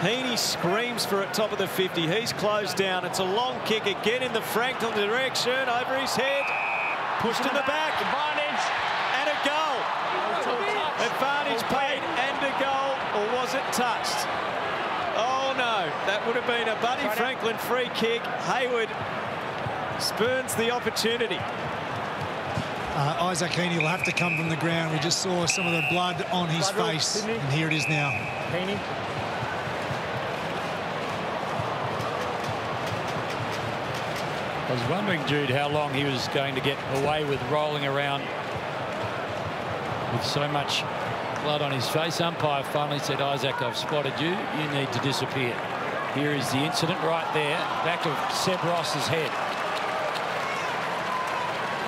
Heaney screams for it, top of the 50. He's closed down. It's a long kick again in the Franklin direction. Over his head. Pushed in the back.
Advantage.
And a goal. Advantage paid and a goal. Or was it touched? Oh, no. That would have been a Buddy Franklin free kick. Hayward spurns the opportunity.
Isaac Heaney will have to come from the ground. We just saw some of the blood on his face. And here it is now.
Heaney.
I was wondering, Jude, how long he was going to get away with rolling around with so much blood on his face. Umpire finally said, Isaac, I've spotted you. You need to disappear. Here is the incident right there, back of Seb Ross's head.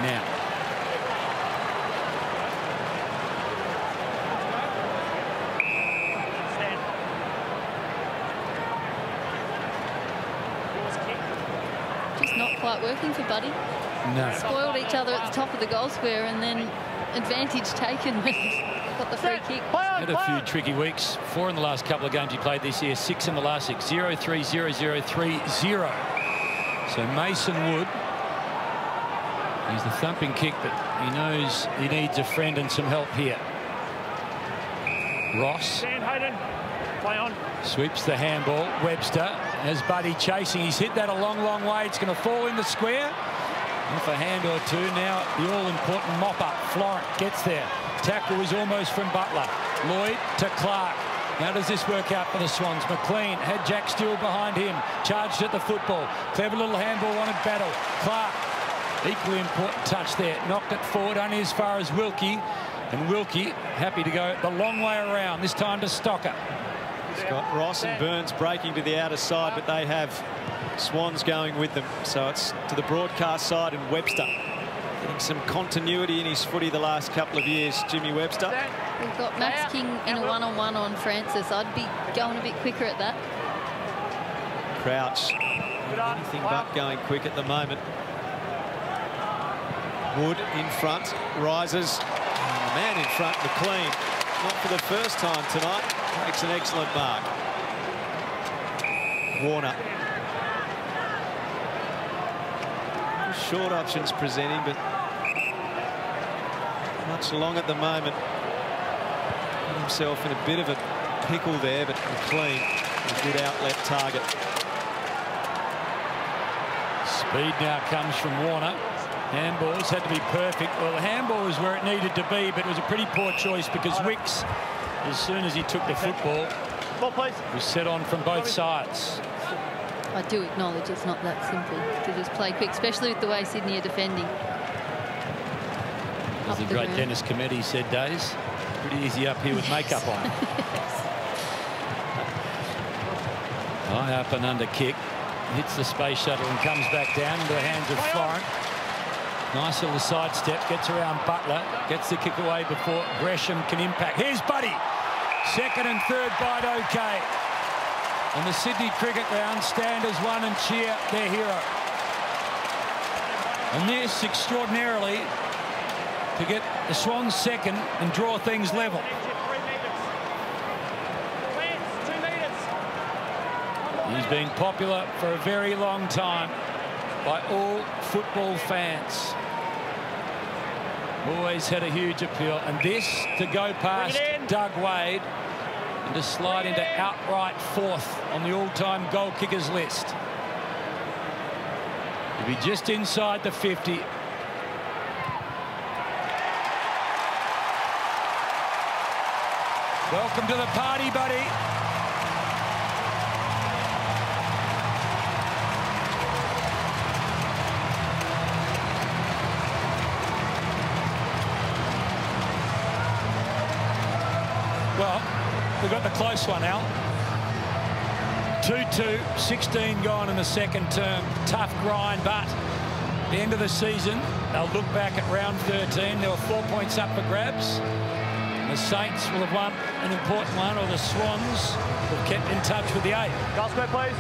Now.
quite working for Buddy.
No.
Spoiled each other at the top of the goal square and then advantage taken when got the free kick.
Had a few tricky weeks. 4 in the last couple of games he played this year, 6 in the last 6. 0-3, 0-0, 3-0. So Mason Wood, he's the thumping kick, but he knows he needs a friend and some help here. Ross
play on.
Sweeps the handball. Webster has Buddy chasing. He's hit that a long, long way. It's going to fall in the square. Off a hand or two. Now the all-important mop-up. Florent gets there. Tackle is almost from Butler. Lloyd to Clark. How does this work out for the Swans? McLean had Jack Steele behind him. Charged at the football. Clever little handball, wanted battle. Clark, equally important touch there. Knocked it forward only as far as Wilkie. And Wilkie happy to go the long way around, this time to Stocker.
Scott Ross and Burns breaking to the outer side, but they have Swans going with them. So it's to the broadcast side, and Webster getting some continuity in his footy the last couple of years. Jimmy Webster.
We've got Max King in a one-on-one on Francis. I'd be going a bit quicker at that.
Crouch, anything but going quick at the moment. Wood in front, rises. And the man in front, McLean, not for the first time tonight, makes an excellent mark. Warner. Short options presenting, but much long at the moment. Got himself in a bit of a pickle there, but McLean, a good outlet target.
Speed now comes from Warner. Handballs had to be perfect. Well, the handball was where it needed to be, but it was a pretty poor choice because Wicks, as soon as he took the football, was set on from both sides.
I do acknowledge it's not that simple to just play quick, especially with the way Sydney are defending.
As the great Dennis Cometti said, Days, pretty easy up here with makeup on. High up and under kick. Hits the space shuttle and comes back down into the hands of Florent. Nice little sidestep, gets around Butler, gets the kick away before Gresham can impact. Here's Buddy. Second and third bite okay. And the Sydney Cricket Ground stand as one and cheer their hero. And this extraordinarily to get the Swans second and draw things level. He's been popular for a very long time by all football fans. Always had a huge appeal. And this to go past Doug Wade and to slide into outright fourth on the all-time goal kickers list. To be just inside the 50. Welcome to the party, buddy. Well, we've got the close one, Al. 2-2, 16 gone in the second term. Tough grind, but at the end of the season, they'll look back at round 13. There were 4 points up for grabs. The Saints will have won an important one, or the Swans have kept in touch with the 8.
Goal square, please.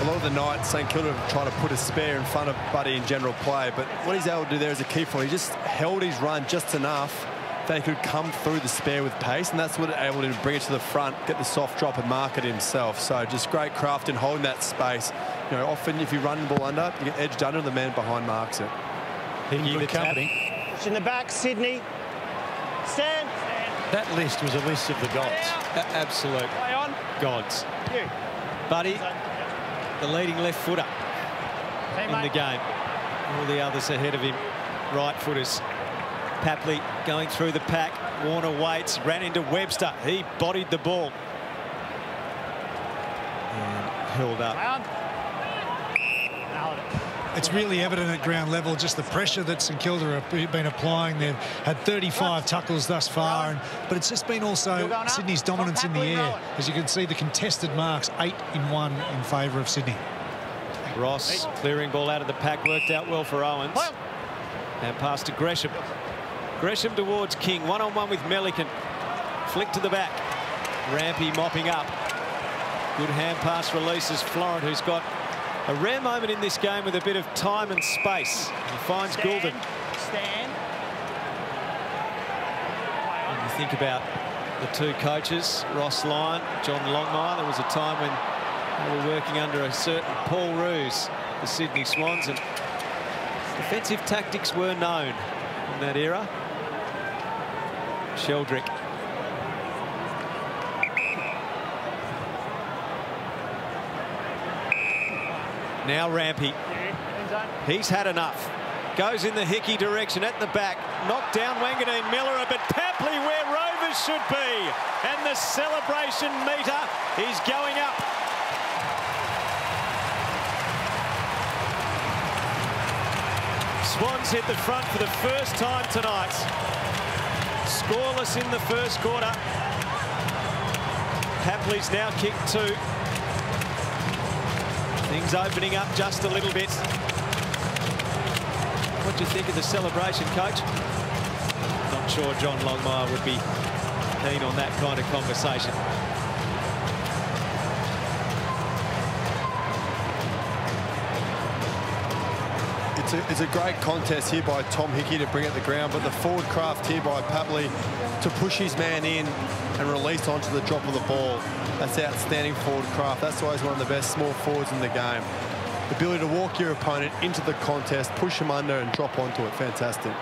A lot of the night, St Kilda have tried to put a spare in front of Buddy in general play, but what he's able to do there is a key for him. He just held his run just enough that he could come through the spare with pace, and that's what able to bring it to the front, get the soft drop and mark it himself. So just great craft in holding that space. You know, often if you run the ball under, you get edged under and the man behind marks it.
Good company.
Push in the back, Sydney. Stand.
That list was a list of the gods. Absolute gods. Buddy, the leading left footer in the game. All the others ahead of him, right footers. Papley going through the pack. Warner waits, ran into Webster. He bodied the ball. And held up.
It's really evident at ground level, just the pressure that St Kilda have been applying. They've had 35 tackles thus far, but it's just been also Sydney's dominance in the air. As you can see, the contested marks, 8-1 in favour of Sydney.
Ross clearing ball out of the pack, worked out well for Owens. And pass to Gresham. Gresham towards King, one-on-one with Melican. Flick to the back. Rampy mopping up. Good hand pass releases Florent, who's got A rare moment in this game with a bit of time and space. He finds Gulden.
Stand.
When you think about the two coaches, Ross Lyon, John Longmire, there was a time when they were working under a certain Paul Roos, the Sydney Swans, and defensive tactics were known in that era. Sheldrick. Now Rampy. He's had enough. Goes in the Hickey direction at the back. Knocked down Wanganeen Miller, but Papley where Rovers should be. And the celebration meter is going up. Swans hit the front for the first time tonight. Scoreless in the first quarter. Papley's now kicked 2. Things opening up just a little bit. What do you think of the celebration, Coach? Not sure John Longmire would be keen on that kind of conversation.
It's a great contest here by Tom Hickey to bring it to the ground, but the forward craft here by Papley to push his man in and release onto the drop of the ball. That's outstanding forward craft. That's always one of the best small forwards in the game. The ability to walk your opponent into the contest, push him under and drop onto it. Fantastic.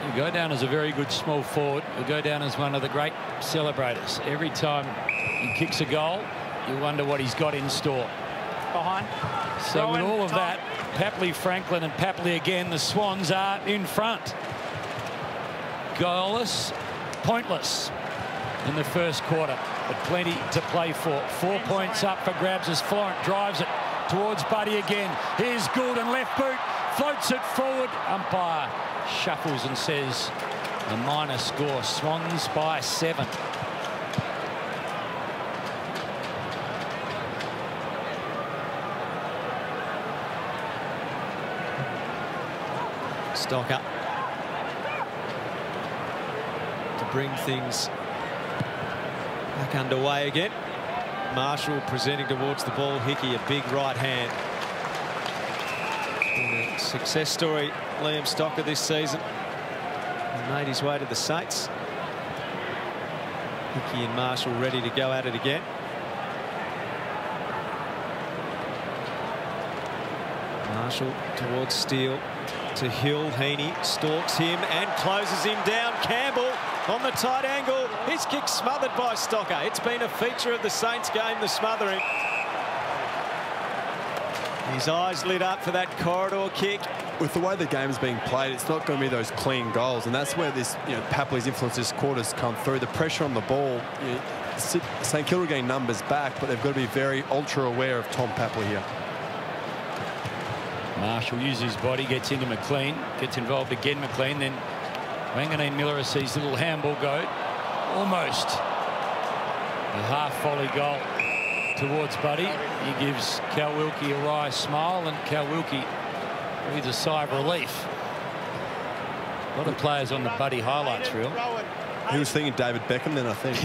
You go down as a very good small forward. You go down as one of the great celebrators. Every time he kicks a goal, you wonder what he's got in store.
Behind.
So with all of that, Papley, Franklin and Papley again, the Swans are in front. Goalless, pointless in the first quarter, but plenty to play for. 4 points up for grabs as Florent drives it towards Buddy again. Here's Gulden, left boot, floats it forward. Umpire shuffles and says a minor score. Swans by 7.
Stocker to bring things back underway again. Marshall presenting towards the ball. Hickey a big right hand. And a success story, Liam Stocker this season. He made his way to the Saints. Hickey and Marshall ready to go at it again. Marshall towards Steele. To Hill. Heaney stalks him and closes him down. Campbell on the tight angle. His kick smothered by Stocker. It's been a feature of the Saints game, the smothering. His eyes lit up for that corridor kick.
With the way the game's being played, it's not going to be those clean goals, and that's where this, Papley's influence this quarter's come through. The pressure on the ball. St Kilda getting numbers back, but they've got to be very ultra aware of Tom Papley here.
Marshall uses his body, gets into McLean, gets involved again, McLean, then Wanganeen Miller sees the little handball go. Almost a half volley goal towards Buddy. He gives Cal Wilkie a wry smile, and Cal Wilkie breathes a sigh of relief. A lot of players on the Buddy highlights reel.
He was thinking David Beckham then, I think.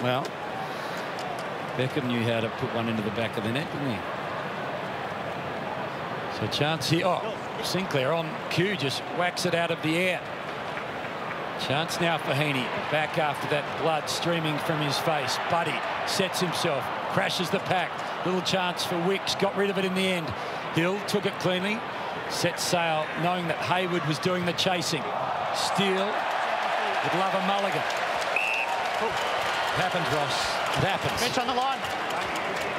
Well, Beckham knew how to put one into the back of the net, didn't he? So chance here. Oh, Sinclair on cue just whacks it out of the air. Chance now for Heaney. Back after that blood streaming from his face. Buddy sets himself, crashes the pack. Little chance for Wicks. Got rid of it in the end. Hill took it cleanly. Set sail, knowing that Hayward was doing the chasing. Steele would love a mulligan. It happens, Ross. It happens.
Bench on the line.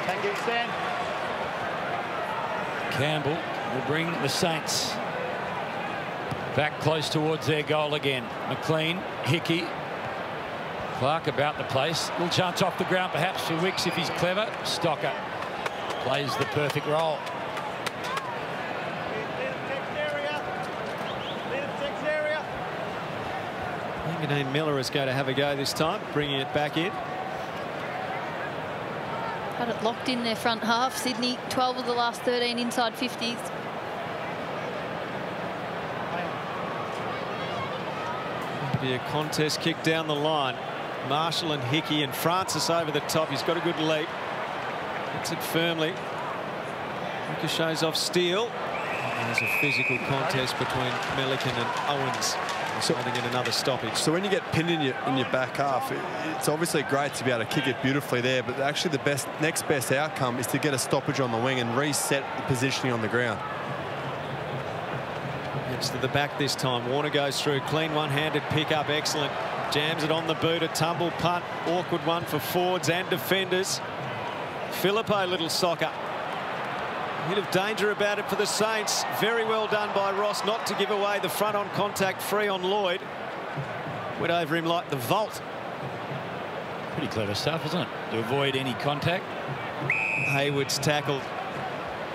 Thank you, Stan.
Campbell will bring the Saints back close towards their goal again. McLean, Hickey, Clark about the place. Little chance off the ground perhaps for Wicks if he's clever. Stocker plays the perfect role.
Wanganeen Miller is going to have a go this time, bringing it back in.
Had it locked in their front half. Sydney, 12 of the last 13 inside 50s.
It'll be a contest kick down the line. Marshall and Hickey and Francis over the top. He's got a good leap. Hits it firmly. Ricochets off Steele. There's a physical contest between Melican and Owens, resulting in another stoppage.
So when you get pinned in your back half, it's obviously great to be able to kick it beautifully there, but actually the next best outcome is to get a stoppage on the wing and reset the positioning on the ground.
It's to the back this time. Warner goes through. Clean one-handed pick-up. Excellent. Jams it on the boot. A tumble punt. Awkward one for forwards and defenders. Philippe, little soccer. A bit of danger about it for the Saints. Very well done by Ross not to give away the front-on contact free on Lloyd. Went over him like the vault.
Pretty clever stuff, isn't it? To avoid any contact.
Hayward's tackled.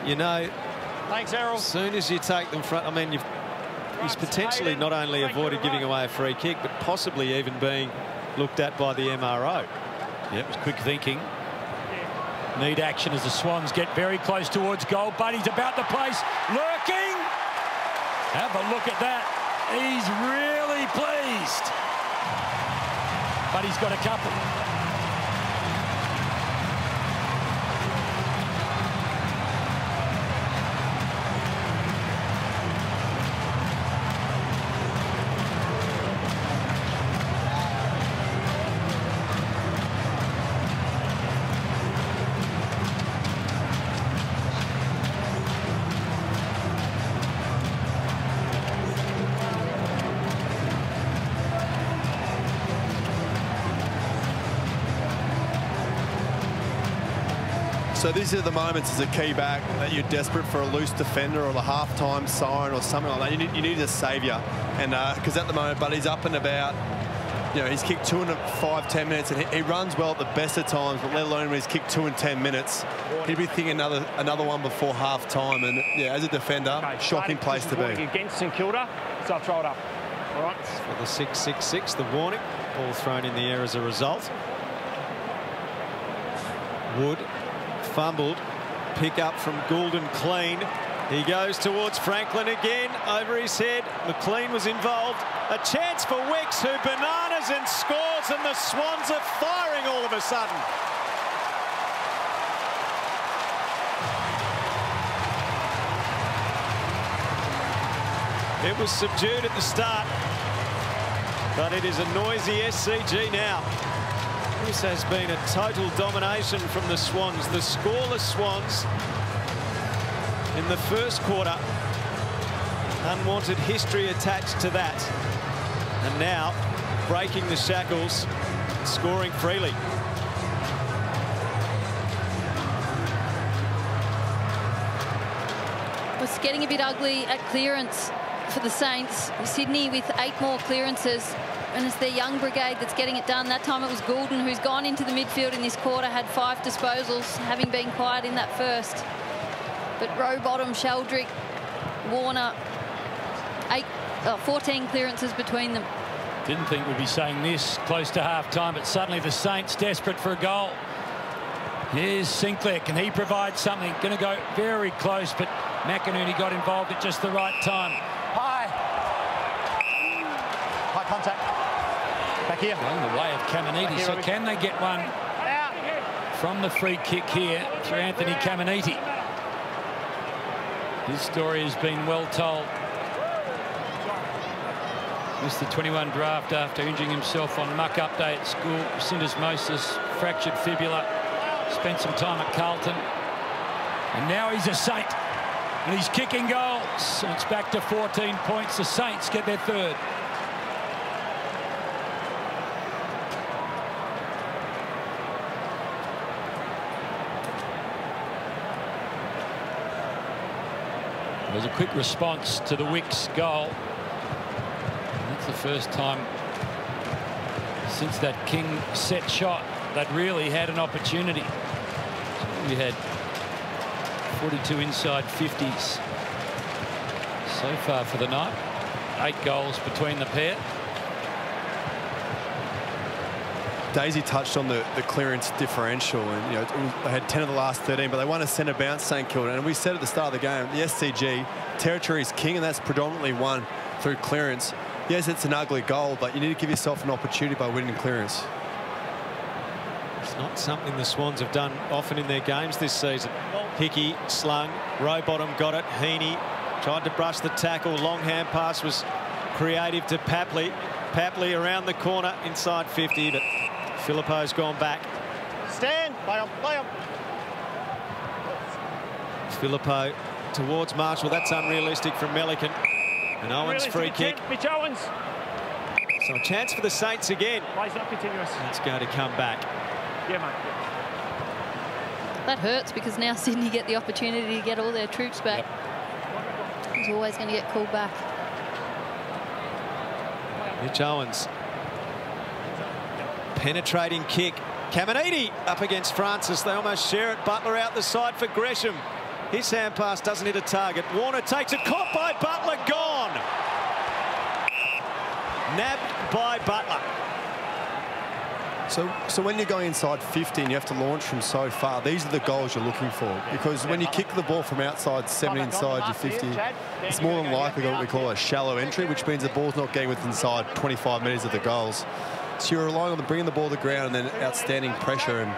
You know,
thanks, Errol.
As soon as you take them front, I mean, he's potentially not only avoided giving away a free kick, but possibly even being looked at by the MRO.
Yeah, it was quick thinking. Need action as the Swans get very close towards goal. Buddy's about the place, lurking. Have a look at that. He's really pleased. Buddy's got a couple.
So these are the moments as a key back that you're desperate for a loose defender or the half-time siren or something like that. You need a saviour. And because at the moment, Buddy's up and about. You know, he's kicked 2 in 5-10 minutes, and he runs well at the best of times, but let alone when he's kicked 2 in 10 minutes. He'd be thinking another one before half-time. And yeah, as a defender, shocking place to be.
Against St Kilda, so I'll throw it up. All right.
For the 6-6-6, the warning. Ball thrown in the air as a result. Wood fumbled. Pick up from Goulden clean. He goes towards Franklin again. Over his head. McLean was involved. A chance for Wicks, who bananas and scores, and the Swans are firing all of a sudden. It was subdued at the start, but it is a noisy SCG now. This has been a total domination from the Swans. The scoreless Swans in the first quarter. Unwanted history attached to that. And now breaking the shackles, scoring freely.
It's getting a bit ugly at clearance for the Saints. Sydney with 8 more clearances. And it's their young brigade that's getting it done. That time it was Goulden, who's gone into the midfield in this quarter, had 5 disposals, having been quiet in that first. But Rowbottom, Sheldrick, Warner, 14 clearances between them.
Didn't think we'd be saying this close to half-time, but suddenly the Saints desperate for a goal. Here's Sinclair. Can he provide something? Going to go very close, but McInerney got involved at just the right time.
High contact. Back here.
Going the way of Caminiti. So can they get one from the free kick here through Anthony Caminiti? His story has been well told. Missed the 21 draft after injuring himself on muck up day at school. Syndesmosis, fractured fibula. Spent some time at Carlton. And now he's a Saint. And he's kicking goals. And it's back to 14 points. The Saints get their third. There's a quick response to the Wicks goal. And that's the first time since that King set shot that really had an opportunity. So we had 42 inside 50s so far for the night. 8 goals between the pair.
Daisy touched on the clearance differential, and they had 10 of the last 13, but they won a centre bounce, St Kilda. And we said at the start of the game, the SCG territory is king, and that's predominantly won through clearance. Yes, it's an ugly goal, but you need to give yourself an opportunity by winning clearance.
Not something the Swans have done often in their games this season. Hickey slung, Rowbottom got it. Heaney tried to brush the tackle. Long hand pass was creative to Papley. Papley around the corner inside 50, but Phillippo's gone back.
Stand, play on.
Phillippo towards Marshall. That's unrealistic from Melican. And Owens free kick.
Mitch Owens.
So a chance for the Saints again.
Play's not continuous.
It's going to come back.
Yeah, mate.
That hurts because now Sydney get the opportunity to get all their troops back. Yep. He's always going to get called back.
Mitch Owens. Penetrating kick. Caminiti up against Francis. They almost share it. Butler out the side for Gresham. His hand pass doesn't hit a target. Warner takes it. Caught by Butler. Gone. Nabbed by Butler.
So when you're going inside 50 and you have to launch from so far, these are the goals you're looking for. Because when you kick the ball from outside 7 inside your 50, it's more than likely what we call a shallow entry, which means the ball's not getting within inside 25 metres of the goals. So you're relying on bringing the ball to the ground and then outstanding pressure, and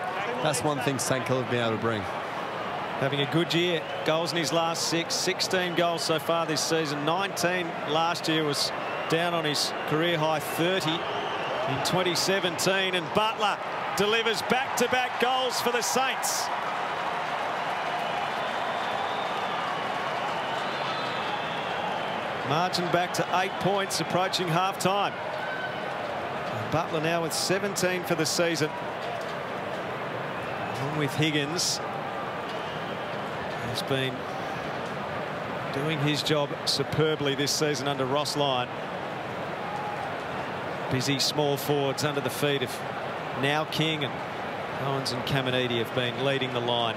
that's one thing St Kilda have been able to bring.
Having a good year. Goals in his last 6, 16 goals so far this season. 19 last year, was down on his career high 30 in 2017, and Butler delivers back-to-back goals for the Saints. Margin back to 8 points, approaching half-time. Butler now with 17 for the season. Along with Higgins, has been doing his job superbly this season under Ross Lyon. Busy small forwards under the feet of now King, and Owens and Caminiti have been leading the line.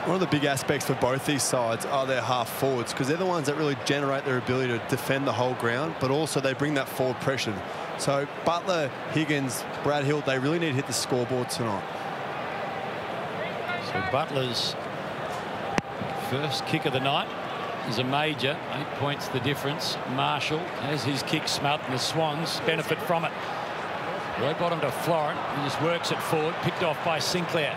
One of the big aspects for both these sides are their half forwards, because they're the ones that really generate their ability to defend the whole ground, but also they bring that forward pressure. So Butler, Higgins, Brad Hill, they really need to hit the scoreboard tonight.
So Butler's first kick of the night is a major. 8 points the difference. Marshall has his kick smelt, and the Swans benefit from it. Rowbottom to Florent, who just works it forward, picked off by Sinclair.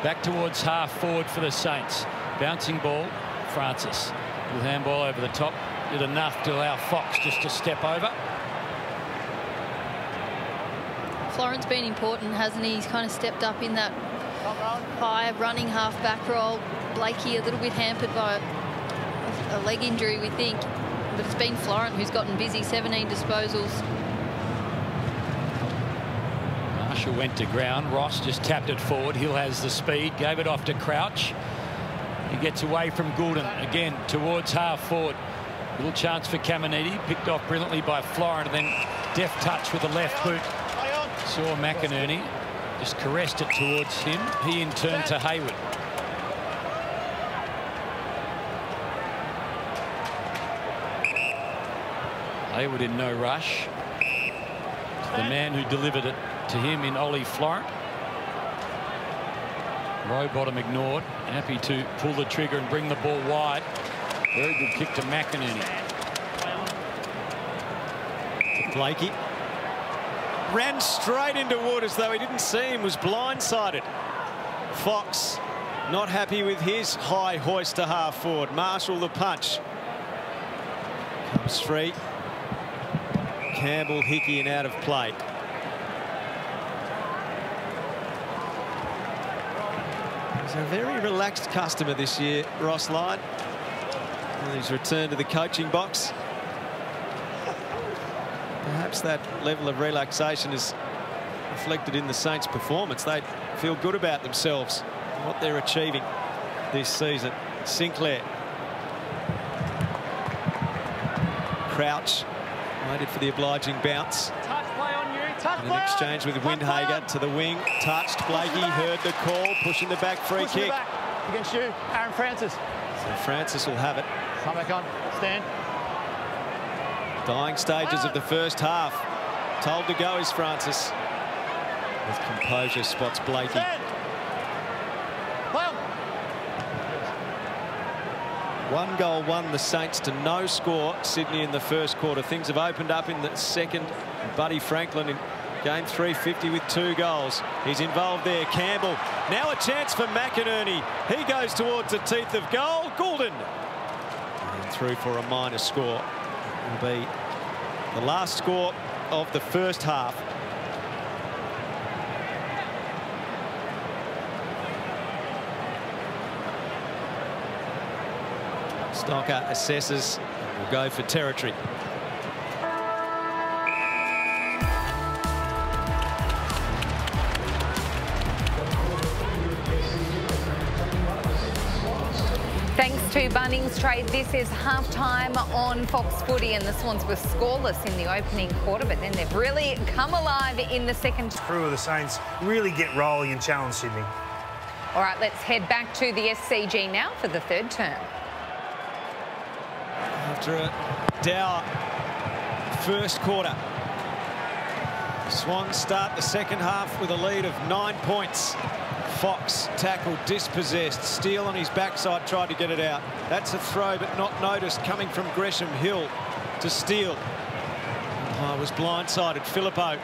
Back towards half forward for the Saints. Bouncing ball, Francis. With handball over the top. Did enough to allow Fox just to step over.
Florent's been important, hasn't he? He's kind of stepped up in that high running half-back role. Blakey a little bit hampered by a leg injury, we think. But it's been Florent who's gotten busy, 17 disposals.
Marshall went to ground. Ross just tapped it forward. Hill has the speed. Gave it off to Crouch. He gets away from Goulden again towards half forward. Little chance for Caminiti. Picked off brilliantly by Florent, and then deft touch with the left boot. Saw McInerney. Just caressed it towards him. He in turn to Hayward. Hayward in no rush. The man who delivered it to him in Ollie Florent. Rowbottom ignored. Happy to pull the trigger and bring the ball wide. Very good kick to McInerney.
To Blakey. Ran straight into Wood as though he didn't see him, was blindsided. Fox not happy with his high hoist to half forward. Marshall the punch. Comes free. Campbell, Hickey, and out of play. He's a very relaxed customer this year, Ross Lyon. And he's returned to the coaching box. Perhaps that level of relaxation is reflected in the Saints' performance. They feel good about themselves and what they're achieving this season. Sinclair. Crouch waited for the obliging bounce.
Touch play on you. Touch
and an exchange with Windhager to the wing. Touched. Blakey heard the call, pushing the back, free kick.
Back against you, Aaron Francis.
So Francis will have it.
Come back on. Stand.
Dying stages of the first half. Told to go is Francis. With composure spots Blakey. 1 goal won the Saints to no score. Sydney in the first quarter. Things have opened up in the second. Buddy Franklin in game 350 with 2 goals. He's involved there. Campbell. Now a chance for McInerney. He goes towards the teeth of goal. Goulden. And through for a minor score. Will be the last score of the first half. Stocker assesses, will go for territory.
Thanks to Bunnings Trade, this is half-time on Fox Footy, and the Swans were scoreless in the opening quarter, but then they've really come alive in the second.
Crew of the Saints really get rolling and challenge Sydney.
All right, let's head back to the SCG now for the third term.
After a dour first quarter, Swans start the second half with a lead of 9 points. Fox tackled, dispossessed. Steele on his backside tried to get it out. That's a throw, but not noticed, coming from Gresham. Hill to Steele. Was blindsided. Phillippo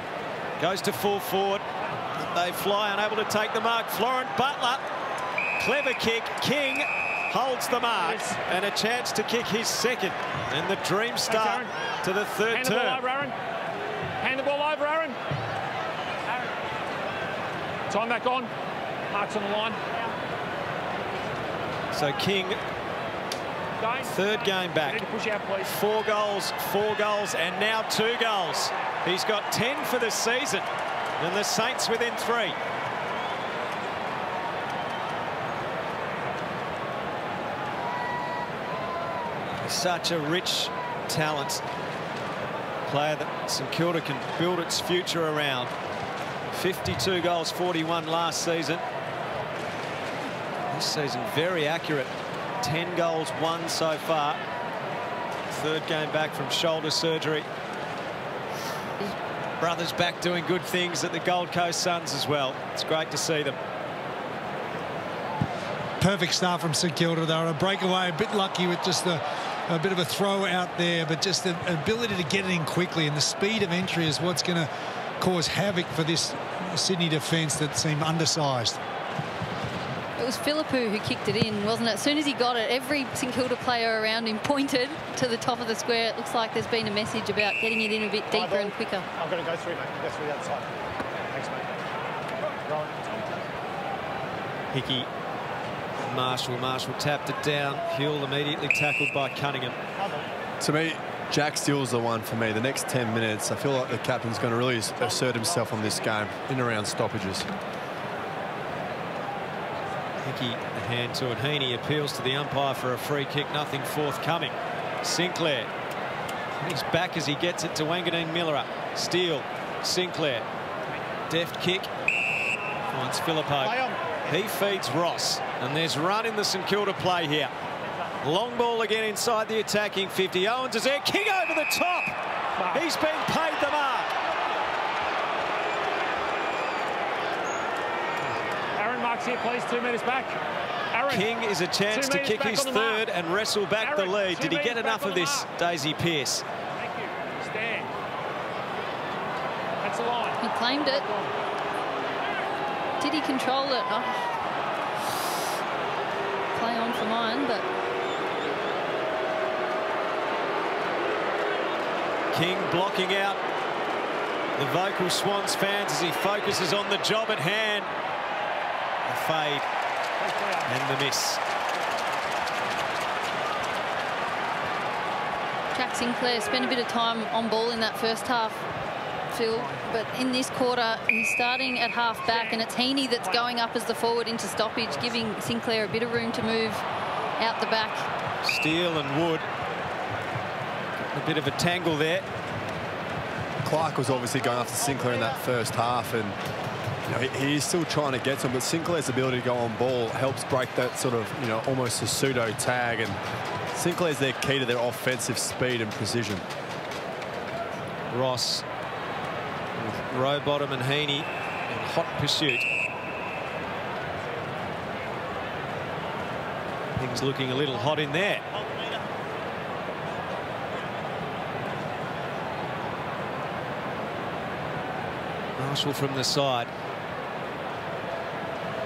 goes to full forward. They fly, unable to take the mark. Florent Butler, clever kick. King holds the mark, and a chance to kick his second. And the dream start to the third term.
Hand the ball over, Aaron. Hand the ball over, Aaron. Time back on. Mark's on the line.
So King, third game back. 4 goals, and now 2 goals. He's got 10 for the season, and the Saints within 3. Such a rich talent player that St Kilda can build its future around. 52 goals, 41 last season. This season very accurate. 10 goals, 1 so far. Third game back from shoulder surgery. His brother's back doing good things at the Gold Coast Suns as well. It's great to see them.
Perfect start from St Kilda. They were a breakaway, a bit lucky with just a bit of a throw out there, but just the ability to get it in quickly, and the speed of entry is what's going to cause havoc for this Sydney defence that seemed undersized.
It was Phillipou who kicked it in, wasn't it? As soon as he got it, every St Kilda player around him pointed to the top of the square. It looks like there's been a message about getting it in a bit deeper and quicker.
I'm going to go through, mate. Go through the other side. Thanks, mate.
Hickey, Marshall tapped it down. Hill immediately tackled by Cunningham.
To me, Jack Steele's the one for me. The next 10 minutes, I feel like the captain's going to really assert himself on this game in and around stoppages.
Hickey, a hand to it. Heaney appeals to the umpire for a free kick. Nothing forthcoming. Sinclair. He's back as he gets it to Wanganeen Miller. Steele, Sinclair. Deft kick. Finds Phillippo. He feeds Ross. And there's run in the St Kilda play here. Long ball again inside the attacking 50. Owens is there. King over the top. He's been paid the mark.
Aaron, marks here, please. 2 metres back. Aaron,
King is a chance to kick his third and wrestle back the lead. Did he get enough of this, Daisy Pearce?
Thank you. Stand. That's the line.
He claimed it. Did he control it? Oh. Play on for mine, but
King blocking out the vocal Swans fans as he focuses on the job at hand. The fade and the miss.
Jack Sinclair spent a bit of time on ball in that first half, Phil, but in this quarter he's starting at half back, and it's Heaney that's going up as the forward into stoppage, giving Sinclair a bit of room to move out the back.
Steele and Wood, a bit of a tangle there.
Clark was obviously going after Sinclair in that first half, and you know, he's still trying to get to him, but Sinclair's ability to go on ball helps break that sort of, you know, almost a pseudo tag, and Sinclair's their key to their offensive speed and precision.
Ross with Rowbottom and Heaney in hot pursuit. Things looking a little hot in there. Marshall from the side.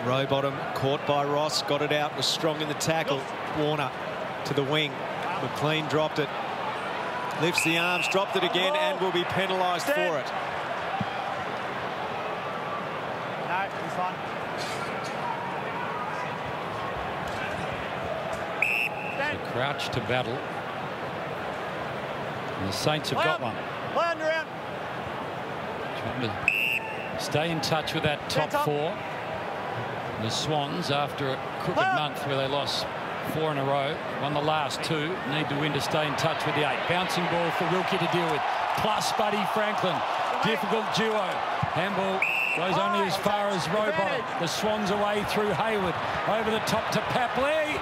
Rowbottom caught by Ross, got it out, was strong in the tackle. Warner to the wing. McLean dropped it. Lifts the arms, dropped it again, and will be penalised for it.
No, he's fine.
So Crouch to battle. And the Saints have got one.
Play under out.
Trying to stay in touch with that top four. The Swans, after a crooked month where they lost 4 in a row, won the last 2, need to win to stay in touch with the 8. Bouncing ball for Wilkie to deal with. Plus Buddy Franklin. Difficult duo. Handball goes only as far as Rowbottom. The Swans away through Hayward. Over the top to Papley.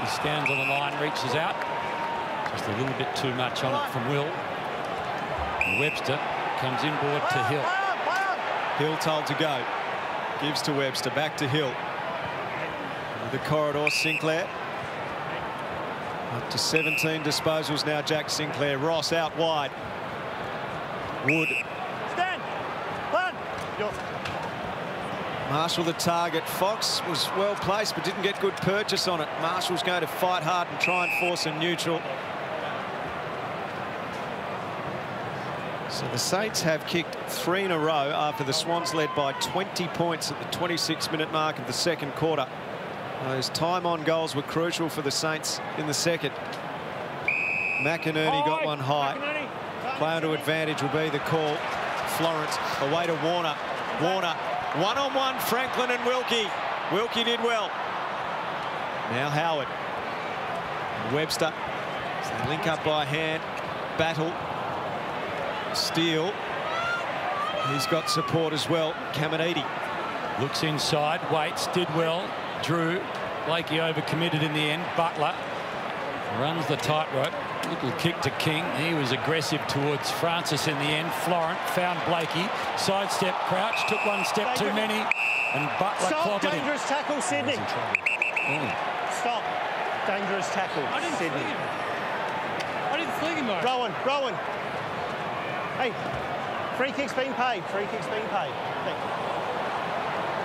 He stands on the line, reaches out. Just a little bit too much on it from Will. And Webster comes inboard to Hill.
Hill told to go. Gives to Webster, back to Hill. With the corridor, Sinclair. Up to 17 disposals now, Jack Sinclair. Ross out wide. Wood.
Stand. Run.
Marshall the target. Fox was well placed but didn't get good purchase on it. Marshall's going to fight hard and try and force a neutral. So the Saints have kicked 3 in a row after the Swans led by 20 points at the 26-minute mark of the second quarter. Those time-on goals were crucial for the Saints in the second. McInerney got one high. Player to advantage will be the call. Florence away to Warner. Warner, one-on-one, Franklin and Wilkie. Wilkie did well. Now Howard. Webster. So they link up by hand. Battle. Steele. He's got support as well. Caminiti.
Looks inside, waits, did well. Drew. Blakey overcommitted in the end. Butler runs the tightrope. Little kick to King. He was aggressive towards Francis in the end. Florent found Blakey. Sidestep, Crouch. Took one step too many. And Butler clobbered him.
Dangerous tackle, Sydney. Stop. Dangerous tackle, Sydney.
I didn't fling him, though.
Rowan. Hey, free kick's been paid. Free kick's been paid.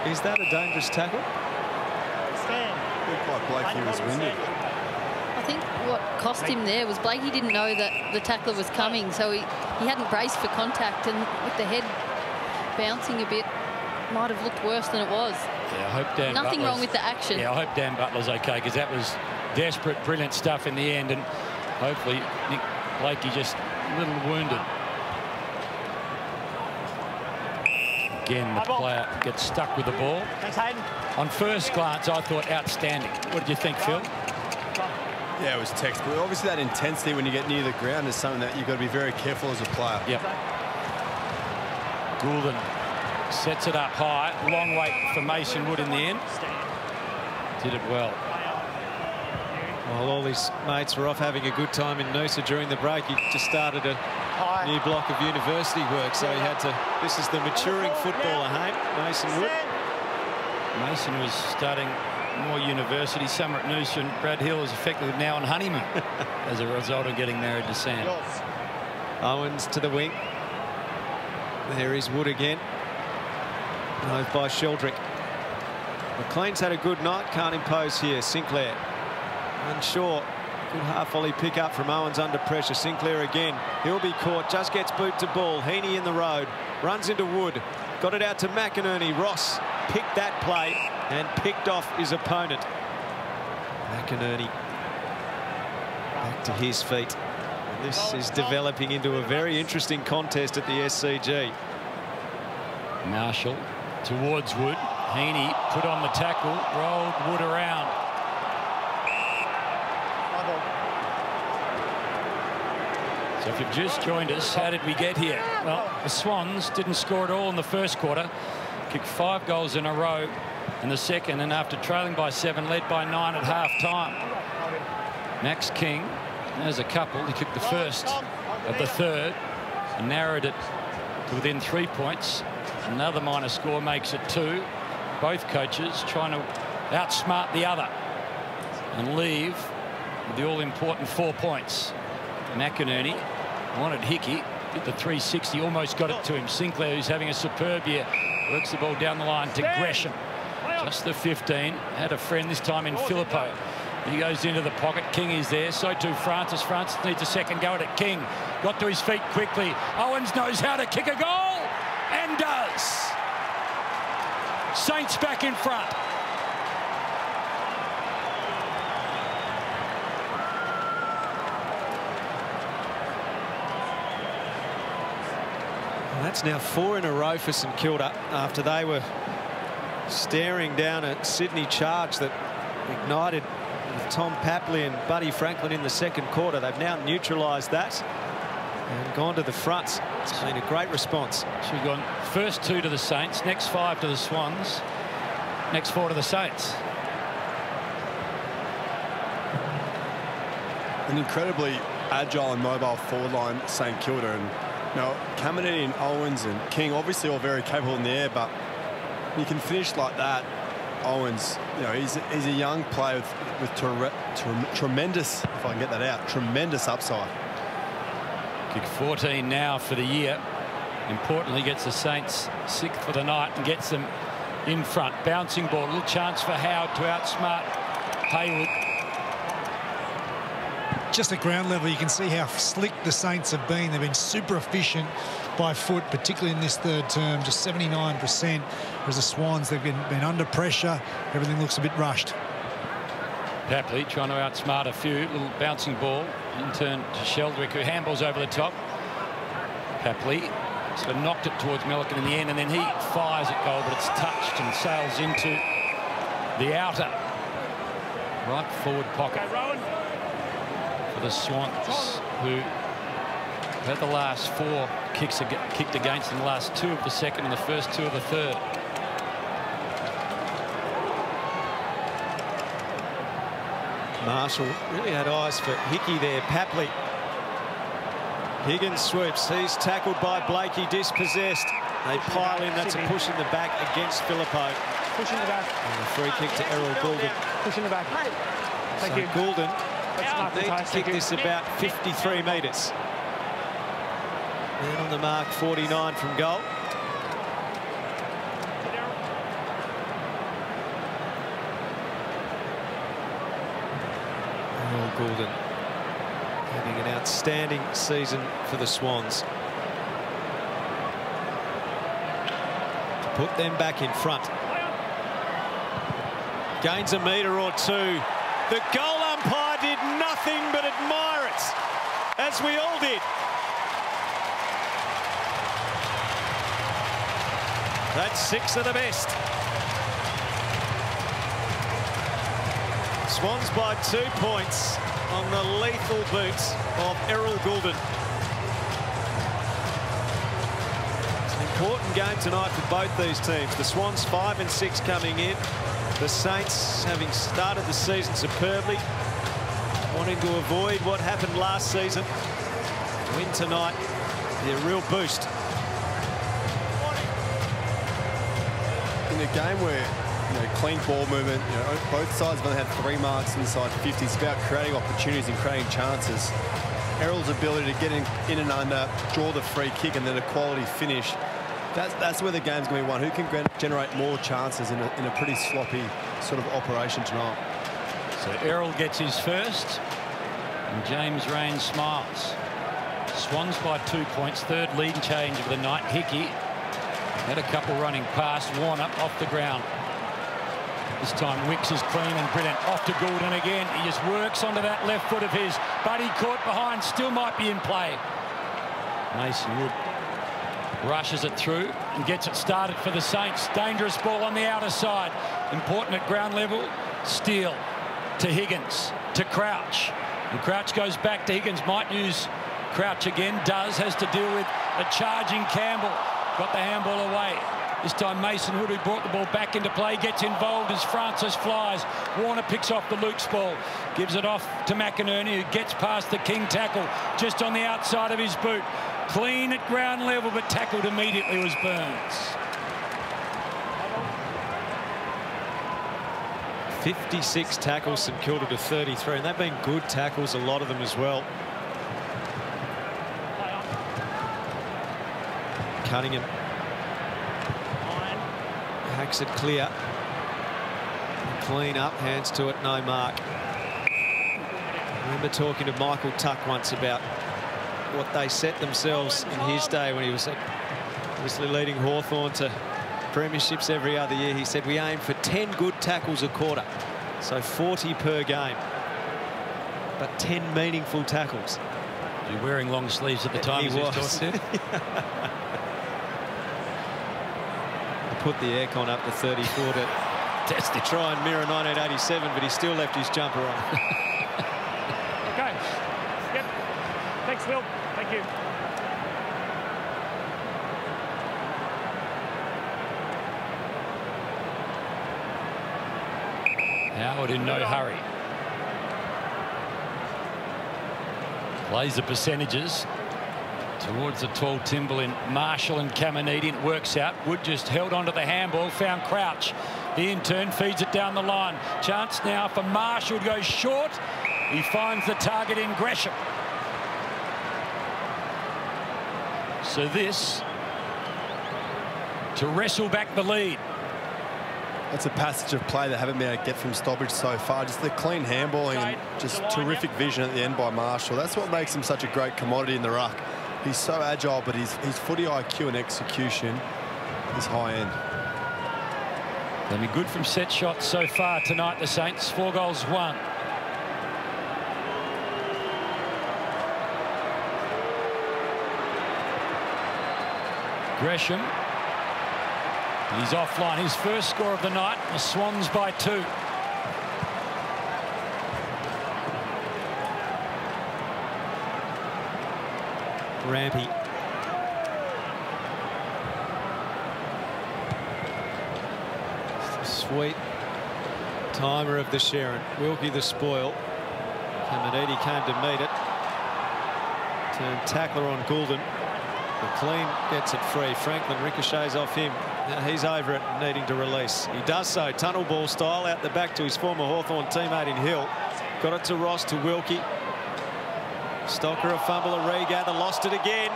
Is that a dangerous tackle?
Stand.
Looked like Blakey was winded.
I think what cost him there was Blakey didn't know that the tackler was coming, so he hadn't braced for contact, and with the head bouncing a bit, might have looked worse than it was.
Yeah, I hope Dan
Nothing wrong with the action.
Yeah, I hope Dan Butler's okay, because that was desperate, brilliant stuff in the end, and hopefully Nick Blakey just a little wounded. Again, the player gets stuck with the ball.
Thanks, Hayden.
On first glance, I thought outstanding. What did you think, Phil?
Yeah, it was textbook. Obviously, that intensity when you get near the ground is something that you've got to be very careful as a player.
Yep. Goulden sets it up high. Long wait for Mason Wood in the end. Did it well.
While all his mates were off having a good time in Noosa during the break, he just started a new block of university work, so he had to. This is the maturing footballer, Mason Wood.
Mason was starting more university summer at Noosa, and Brad Hill is effectively now on honeymoon as a result of getting married to Sam.
Owens to the wing. There is Wood again. Over by Sheldrick. McLean's had a good night, can't impose here. Sinclair. Unsure. Good half-volley pick up from Owens under pressure. Sinclair again. He'll be caught. Just gets boot to ball. Heaney in the road. Runs into Wood. Got it out to McInerney. Ross picked that play and picked off his opponent. McInerney back to his feet. And this is developing into a very interesting contest at the SCG.
Marshall towards Wood. Heaney put on the tackle. Rolled Wood around. So if you've just joined us, how did we get here? Well, the Swans didn't score at all in the first quarter. Kicked 5 goals in a row in the second, and after trailing by 7, led by 9 at half-time. Max King, there's a couple. He kicked the first of the third and narrowed it to within 3 points. Another minor score makes it 2. Both coaches trying to outsmart the other. and leave with the all-important 4 points. McInerney wanted Hickey, did the 360, almost got it to him. Sinclair, who's having a superb year, works the ball down the line to Gresham. Just the 15, had a friend this time in Filippo. He goes into the pocket. King is there. So too Francis. Francis needs a second go at it. King got to his feet quickly. Owens knows how to kick a goal and does. Saints back in front.
Well, that's now 4 in a row for St Kilda after they were staring down a Sydney charge that ignited with Tom Papley and Buddy Franklin in the second quarter. They've now neutralised that and gone to the front. It's been a great response.
She's gone first 2 to the Saints, next 5 to the Swans, next 4 to the Saints.
An incredibly agile and mobile forward line, St Kilda. And now Caminiti and Owens and King obviously all very capable in the air, but you can finish like that. Owens, you know, he's a young player with tremendous, if I can get that out, tremendous upside.
Kick 14 now for the year. Importantly, gets the Saints 6th for the night and gets them in front. Bouncing ball, little chance for Howard to outsmart Hayward.
Just at ground level, you can see how slick the Saints have been. They've been super efficient by foot, particularly in this third term, just 79%. Whereas the Swans, they've been under pressure. Everything looks a bit rushed.
Papley trying to outsmart a few. Little bouncing ball. In turn to Sheldrick, who handballs over the top. Papley sort of knocked it towards Milliken in the end, and then he fires at goal, but it's touched and sails into the outer right forward pocket for the Swans, who had the last 4 kicks kicked against them, the last 2 of the second and the first 2 of the third.
Marshall really had eyes for Hickey there. Papley. Higgins swoops. He's tackled by Blakey, dispossessed. They pile in. That's a push in the back against Filippo.
Push in the back.
And a free kick to Errol Goulden.
Push in the back. Thank you.
Goulden need to kick this about 53 metres. Man on the mark, 49 from goal. Errol Goulden having an outstanding season for the Swans. To put them back in front. Gains a metre or 2. The goal umpire did nothing but admire it, as we all did. That's 6 of the best. Swans by 2 points on the lethal boots of Errol Goulden. It's an important game tonight for both these teams. The Swans 5 and 6 coming in. The Saints, having started the season superbly, wanting to avoid what happened last season. Win tonight, be a real boost.
In a game where, you know, clean ball movement, you know, both sides have only had 3 marks inside 50. It's about creating opportunities and creating chances. Errol's ability to get in and under, draw the free kick, and then a quality finish. That's where the game's going to be won. Who can generate more chances in a pretty sloppy sort of operation tonight?
So Errol gets his first, and James Raines smiles. Swans by 2 points, third lead change of the night. Hickey had a couple running past Warner off the ground. This time Wicks is clean and brilliant. Off to Goulden again. He just works onto that left foot of his. Buddy caught behind, still might be in play. Mason Wood rushes it through and gets it started for the Saints. Dangerous ball on the outer side. Important at ground level. Steele to Higgins, to Crouch. And Crouch goes back to Higgins. Might use Crouch again. Does. Has to deal with a charging Campbell. Got the handball away. This time Mason Wood, who brought the ball back into play, gets involved as Francis flies. Warner picks off the Luke's ball. Gives it off to McInerney, who gets past the King tackle just on the outside of his boot. Clean at ground level, but tackled immediately was Burns.
56 tackles, St Kilda to 33, and they've been good tackles, a lot of them as well. Cunningham hacks it clear. Clean up, hands to it, no mark. I remember talking to Michael Tuck once about what they set themselves in his day when he was obviously leading Hawthorn to premierships every other year. He said we aim for 10 good tackles a quarter, so 40 per game, but 10 meaningful tackles.
You're wearing long sleeves at the time.
He was. Put the aircon up to 34 to try and mirror 1987, but he still left his jumper on.
Okay. Yep. Thanks, Will. Thank you.
Howard in no hurry. Plays the percentages towards the tall Timberlin. Marshall and Caminiti. It works out. Wood just held onto the handball, found Crouch. The in-turn feeds it down the line. Chance now for Marshall to go short. He finds the target in Gresham. So this to wrestle back the lead.
That's a passage of play they haven't been able to get from Stobbridge so far. Just the clean handballing and just terrific vision at the end by Marshall. That's what makes him such a great commodity in the ruck. He's so agile, but his footy IQ and execution is high end.
They've been good from set shots so far tonight, the Saints. 4 goals, 1. Gresham. He's offline. His first score of the night. The Swans by 2.
Rampy. Sweet timer of the Sharon. Wilkie the spoil. Caminiti came to meet it. Turned tackler on Goulden. McLean gets it free. Franklin ricochets off him. Now he's over it, needing to release. He does so, tunnel ball style, out the back to his former Hawthorn teammate in Hill. Got it to Ross, to Wilkie. Stocker a fumble, a regather, lost it again.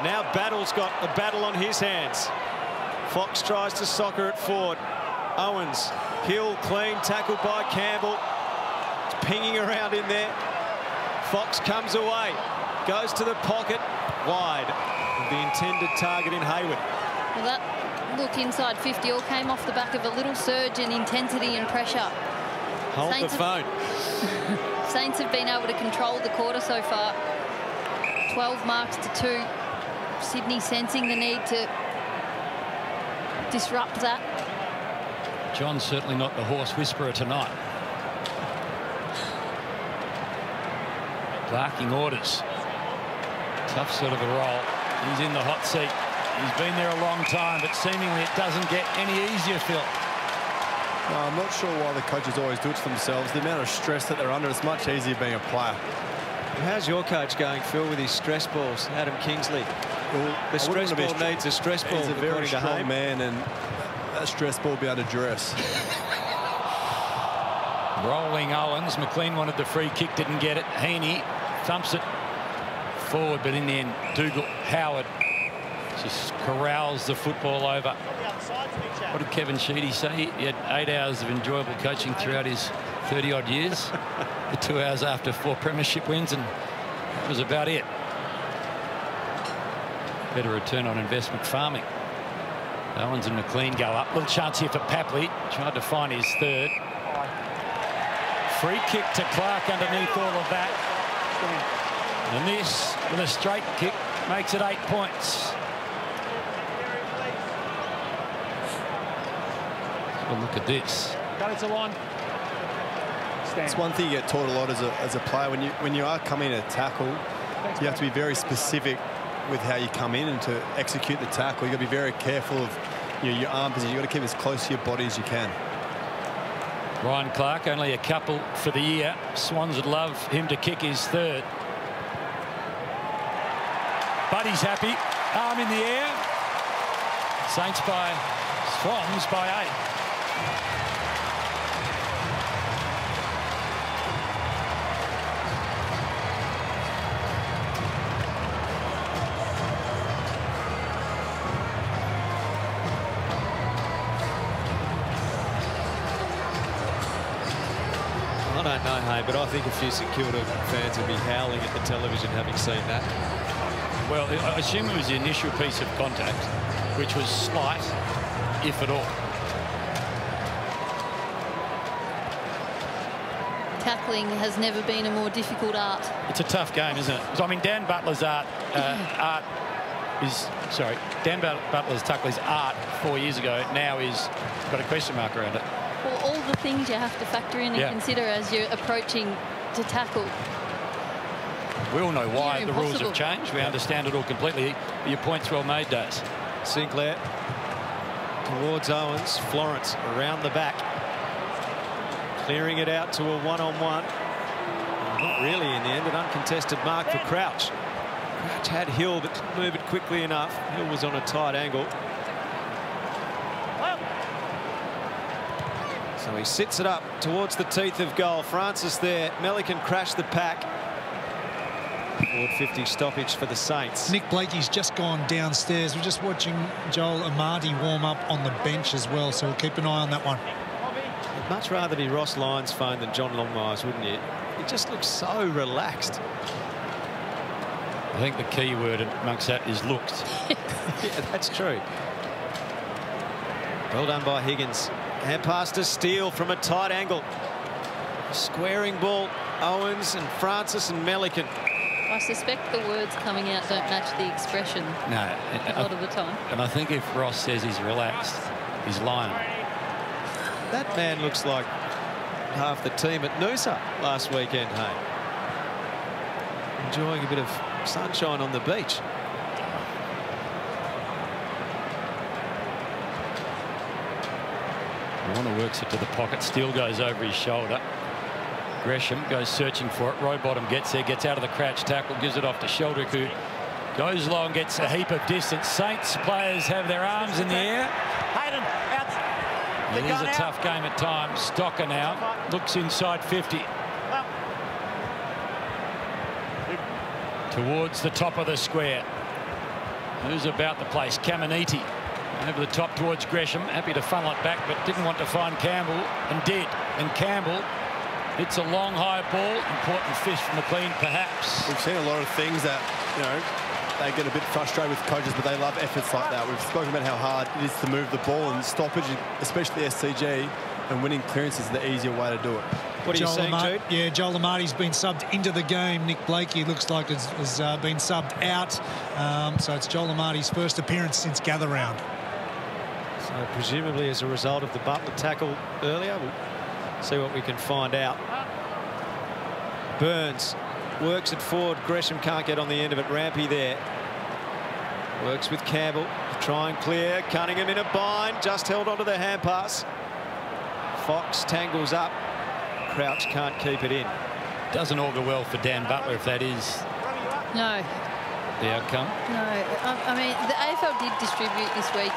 Now Battle's got a battle on his hands. Fox tries to soccer it forward. Owens, Hill, clean, tackled by Campbell. It's pinging around in there. Fox comes away, goes to the pocket, wide. The intended target in Hayward.
Well, that look inside 50 all came off the back of a little surge in intensity and pressure.
Hold the phone.
Saints have been able to control the quarter so far. 12 marks to 2. Sydney sensing the need to disrupt that.
John's certainly not the horse whisperer tonight. Barking orders. Tough sort of a role. He's in the hot seat. He's been there a long time, but seemingly it doesn't get any easier, Phil.
No, I'm not sure why the coaches always do it to themselves. The amount of stress that they're under, it's much easier being a player.
How's your coach going, Phil, with his stress balls? Adam Kingsley. Well, the stress ball needs a stress ball.
He's a very strong man, and that stress ball will be under duress.
Rolling Owens. McLean wanted the free kick, didn't get it. Heaney thumps it forward, but in the end, Dougal, Howard just corrals the football over. What did Kevin Sheedy say? He had 8 hours of enjoyable coaching throughout his 30-odd years. The 2 hours after 4 premiership wins, and that was about it. Better return on investment farming. Owens and McLean go up. Little chance here for Papley. Tried to find his 3rd. Free kick to Clark underneath all of that. And this, with a straight kick, makes it 8 points. Well, look at this.
Got it to line.
It's one thing you get taught a lot as a player. When you are coming to tackle, you have to be very specific with how you come in and to execute the tackle. You've got to be very careful of your arm position. You've got to keep as close to your body as you can.
Ryan Clark, only a couple for the year. Swans would love him to kick his 3rd. Buddy's happy. Arm in the air. Saints by Swans by 8.
I don't know, hey, but I think a few St Kilda fans will be howling at the television having seen that.
Well, I assume it was the initial piece of contact, which was slight, if at all.
Tackling has never been a more difficult art.
It's a tough game, isn't it? So, I mean, Dan Butler's Dan Butler's tackler's art 4 years ago now is got a question mark around it.
Well, all the things you have to factor in and consider as you're approaching to tackle.
We all know why the rules have changed. We understand it all completely. Your point's well made, Daz.
Sinclair towards Owens. Florence around the back. Clearing it out to a one-on-one. Not really in the end. An uncontested mark for Crouch. Crouch had Hill, but didn't move it quickly enough. Hill was on a tight angle. So he sits it up towards the teeth of goal. Francis there. Melican crashed the pack. Forward 50 stoppage for the Saints.
Nick Blakey's just gone downstairs. We're just watching Joel Amati warm up on the bench as well, so we'll keep an eye on that one.
I'd much rather be Ross Lyons' phone than John Longmire's, wouldn't you? He just looks so relaxed.
I think the key word amongst that is looked.
Yeah, that's true. Well done by Higgins. And pass to Steele from a tight angle. Squaring ball. Owens and Francis and Melican.
I suspect the words coming out don't match the expression a lot of the time.
And I think if Ross says he's relaxed, he's lying.
That man looks like half the team at Noosa last weekend, hey? Enjoying a bit of sunshine on the beach.
Warner works it to the pocket. Steele goes over his shoulder. Gresham goes searching for it. Rowbottom gets there, gets out of the crouch tackle, gives it off to Sheldrick, who goes low and gets a heap of distance. Saints players have their arms in the air.
Hayden, out.
It is a tough game at times. Stocker now looks inside 50. Towards the top of the square. Who's about the place? Caminiti over the top towards Gresham. Happy to funnel it back, but didn't want to find Campbell, and did. And Campbell hits a long, high ball. Important fish from McLean, perhaps.
We've seen a lot of things that, you know, they get a bit frustrated with coaches, but they love efforts like that. We've spoken about how hard it is to move the ball, and stoppage, especially SCG, and winning clearance is the easier way to do it.
What are you saying, Jude?
Yeah, Joel Amati's been subbed into the game. Nick Blakey looks like has been subbed out. So it's Joel Amati's first appearance since gather round.
So presumably as a result of the Butler tackle earlier. We'll see what we can find out. Burns works it forward. Gresham can't get on the end of it. Rampy there. Works with Campbell. Try and clear. Cunningham in a bind. Just held onto the hand pass. Fox tangles up. Crouch can't keep it in.
Doesn't augur well for Dan Butler if that is
No.
the outcome.
No. I mean, the AFL did distribute this week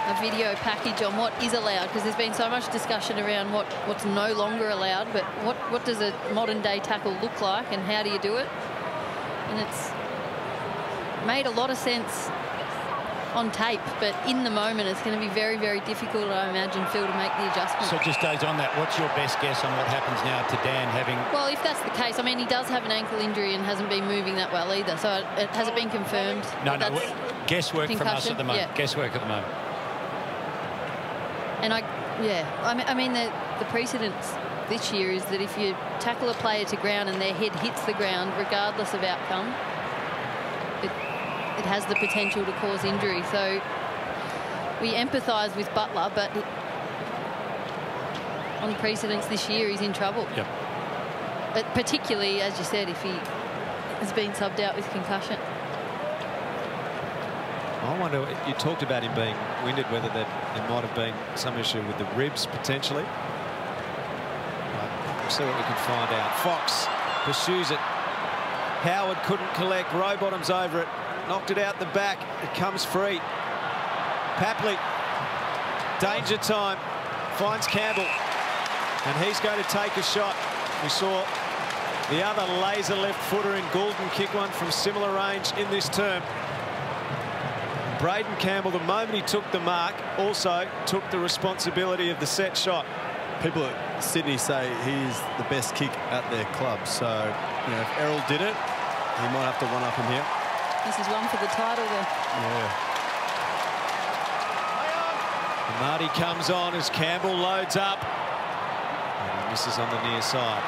a video package on what is allowed, because there's been so much discussion around what's no longer allowed, but what does a modern day tackle look like and how do you do it? And it's made a lot of sense on tape, but in the moment it's going to be very, very difficult, I imagine, Phil, to make the adjustment.
So just days on that, what's your best guess on what happens now to Dan having...
Well, if that's the case, I mean, he does have an ankle injury and hasn't been moving that well either, so has it been confirmed?
No, guesswork
concussion?
from us at the moment.
Yeah.
Guesswork at the moment.
And I mean the precedence this year is that if you tackle a player to ground and their head hits the ground, regardless of outcome, it has the potential to cause injury. So we empathise with Butler, but on precedence this year, he's in trouble.
Yep.
But particularly, as you said, if he has been subbed out with concussion.
I wonder, you talked about him being winded, whether there might have been some issue with the ribs potentially. We'll see what we can find out. Fox pursues it. Howard couldn't collect. Rowbottom's over it. Knocked it out the back. It comes free. Papley. Danger time. Finds Campbell. And he's going to take a shot. We saw the other laser left footer in Goulden kick one from similar range in this term. Braden Campbell, the moment he took the mark, also took the responsibility of the set shot.
people at Sydney say he's the best kick at their club. So, you know, if Errol did it, he might have to one-up him here.
This is one for the title then.
Yeah.
Marty comes on as Campbell loads up. And he misses on the near side.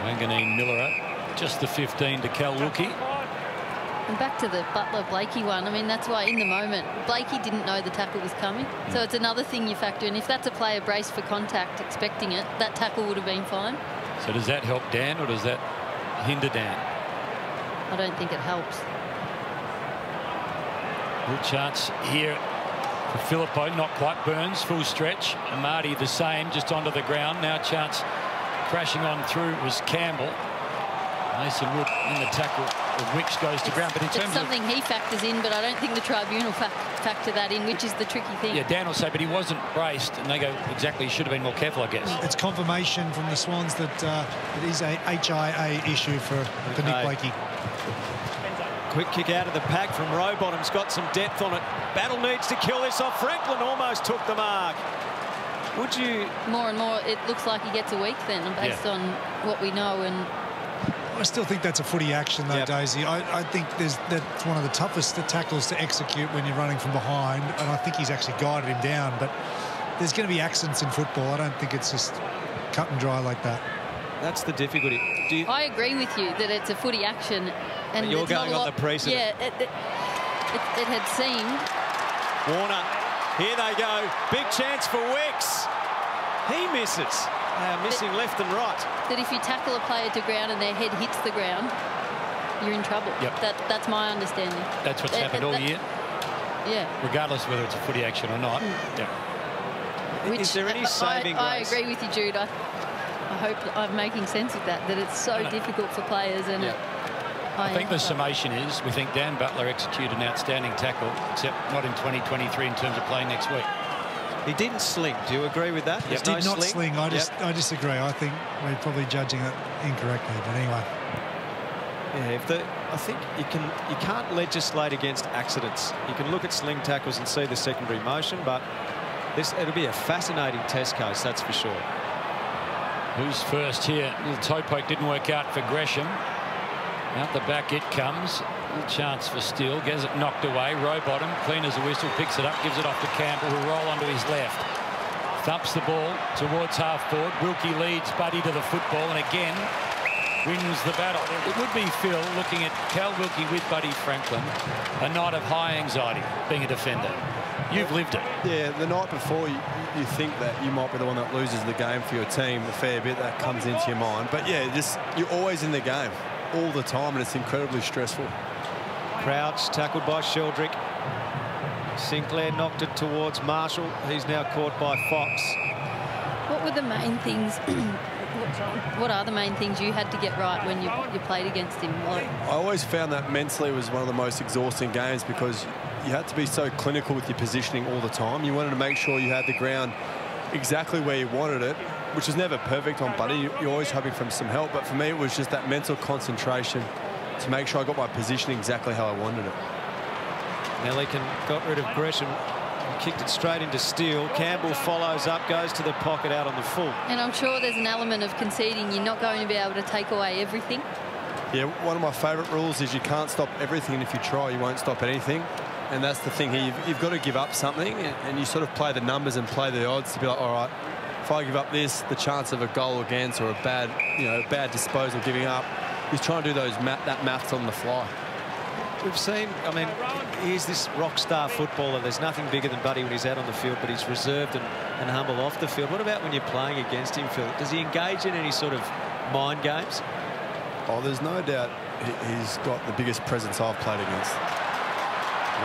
Wanganeen Miller, just the 15 to Cal Wilkie.
And back to the Butler-Blakey one. I mean, that's why in the moment, Blakey didn't know the tackle was coming. So it's another thing you factor in. If that's a player braced for contact, expecting it, that tackle would have been fine.
So does that help Dan or does that hinder Dan?
I don't think it helps.
Good chance here for Phillipou, not quite Burns, full stretch. And Marty the same, just onto the ground. Now chance crashing on through was Campbell. Mason Wood in the tackle. Wicks goes to ground, but in terms
of something he factors in, but I don't think the tribunal factor that in, which is the tricky thing.
Yeah, Dan will say, but he wasn't braced, and they go exactly. He should have been more careful, I guess.
It's confirmation from the Swans that it is a HIA issue for Nick Blakey.
Quick kick out of the pack from Rowbottom's got some depth on it. Battle needs to kill this off. Franklin almost took the mark. Would you?
More and more, it looks like he gets a week then, based on what we know. And
I still think that's a footy action, though, Daisy. I think that's one of the toughest tackles to execute when you're running from behind, and I think he's actually guided him down. But there's going to be accidents in football. I don't think it's just cut and dry like that.
That's the difficulty.
I agree with you that it's a footy action. And
you're going on the precedent.
Yeah, it had seemed.
Warner, here they go. Big chance for Wicks. He misses. They are missing left and right.
That if you tackle a player to ground and their head hits the ground, you're in trouble.
Yep.
That's my understanding.
That's what's happened all year.
Yeah.
Regardless of whether it's a footy action or not.
Yeah.
Is there any saving grace?
I agree with you, Jude. I hope I'm making sense of that it's so difficult for players. And
I think the summation is we think Dan Butler executed an outstanding tackle, except not in 2023 in terms of playing next week.
He didn't sling. Do you agree with that?
He did not sling. I disagree. I think we're probably judging it incorrectly. But anyway.
Yeah, I think you can't legislate against accidents. You can look at sling tackles and see the secondary motion, but it'll be a fascinating test case, that's for sure.
Who's first here? Little toe poke didn't work out for Gresham. Out the back it comes. Little chance for Steele. Gets it knocked away. Rowbottom, clean as a whistle, picks it up, gives it off to Campbell, who roll onto his left. Thumps the ball towards half forward. Wilkie leads Buddy to the football and again wins the battle. It would be, Phil, looking at Cal Wilkie with Buddy Franklin, a night of high anxiety being a defender. You've lived it.
Yeah, the night before you think that you might be the one that loses the game for your team a fair bit. That comes into your mind. But yeah, you're always in the game all the time, and it's incredibly stressful.
Crouch tackled by Sheldrick. Sinclair knocked it towards Marshall. He's now caught by Fox.
What were the main things? What are the main things you had to get right when you played against him?
I always found that mentally was one of the most exhausting games because you had to be so clinical with your positioning all the time. You wanted to make sure you had the ground exactly where you wanted it, which is never perfect on Buddy. You're always hoping for some help, but for me it was just that mental concentration to make sure I got my position exactly how I wanted it.
Melican got rid of Gresham and kicked it straight into Steele. Campbell follows up, goes to the pocket out on the full.
And I'm sure there's an element of conceding. You're not going to be able to take away everything.
Yeah, one of my favourite rules is you can't stop everything, and if you try, you won't stop anything. And that's the thing here. You've got to give up something, and you sort of play the numbers and play the odds to be like, all right, if I give up this, the chance of a goal against or a bad disposal giving up. He's trying to do that maths on the fly.
We've seen, I mean, he's this rock star footballer. There's nothing bigger than Buddy when he's out on the field, but he's reserved and humble off the field. What about when you're playing against him, Phil? Does he engage in any sort of mind games?
Oh, there's no doubt he's got the biggest presence I've played against.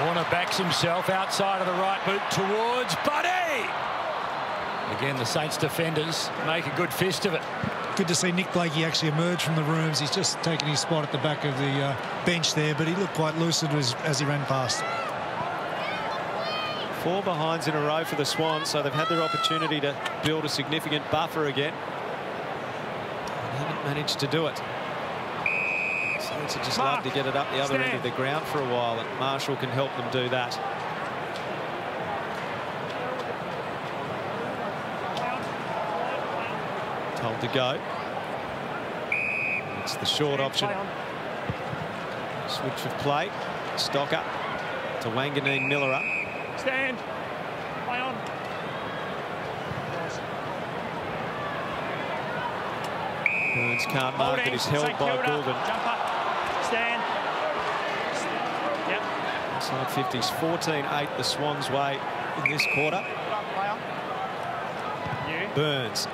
Warner backs himself outside of the right boot towards Buddy. Again, the Saints defenders make a good fist of it.
Good to see Nick Blakey actually emerge from the rooms. He's just taken his spot at the back of the bench there, but he looked quite lucid as he ran past.
4 behinds in a row for the Swans, so they've had their opportunity to build a significant buffer again. They haven't managed to do it. So Swans would just love to get it up the other end of the ground for a while, and Marshall can help them do that. Told to go. It's the short option. Switch of play. Stocker to Wanganeen Miller.
Stand. Play on.
Burns can't mark it. He's held by Goulden.
Jump up. Stand. Yep.
Inside 50s. 14-8 the Swans' way in this quarter. Burns.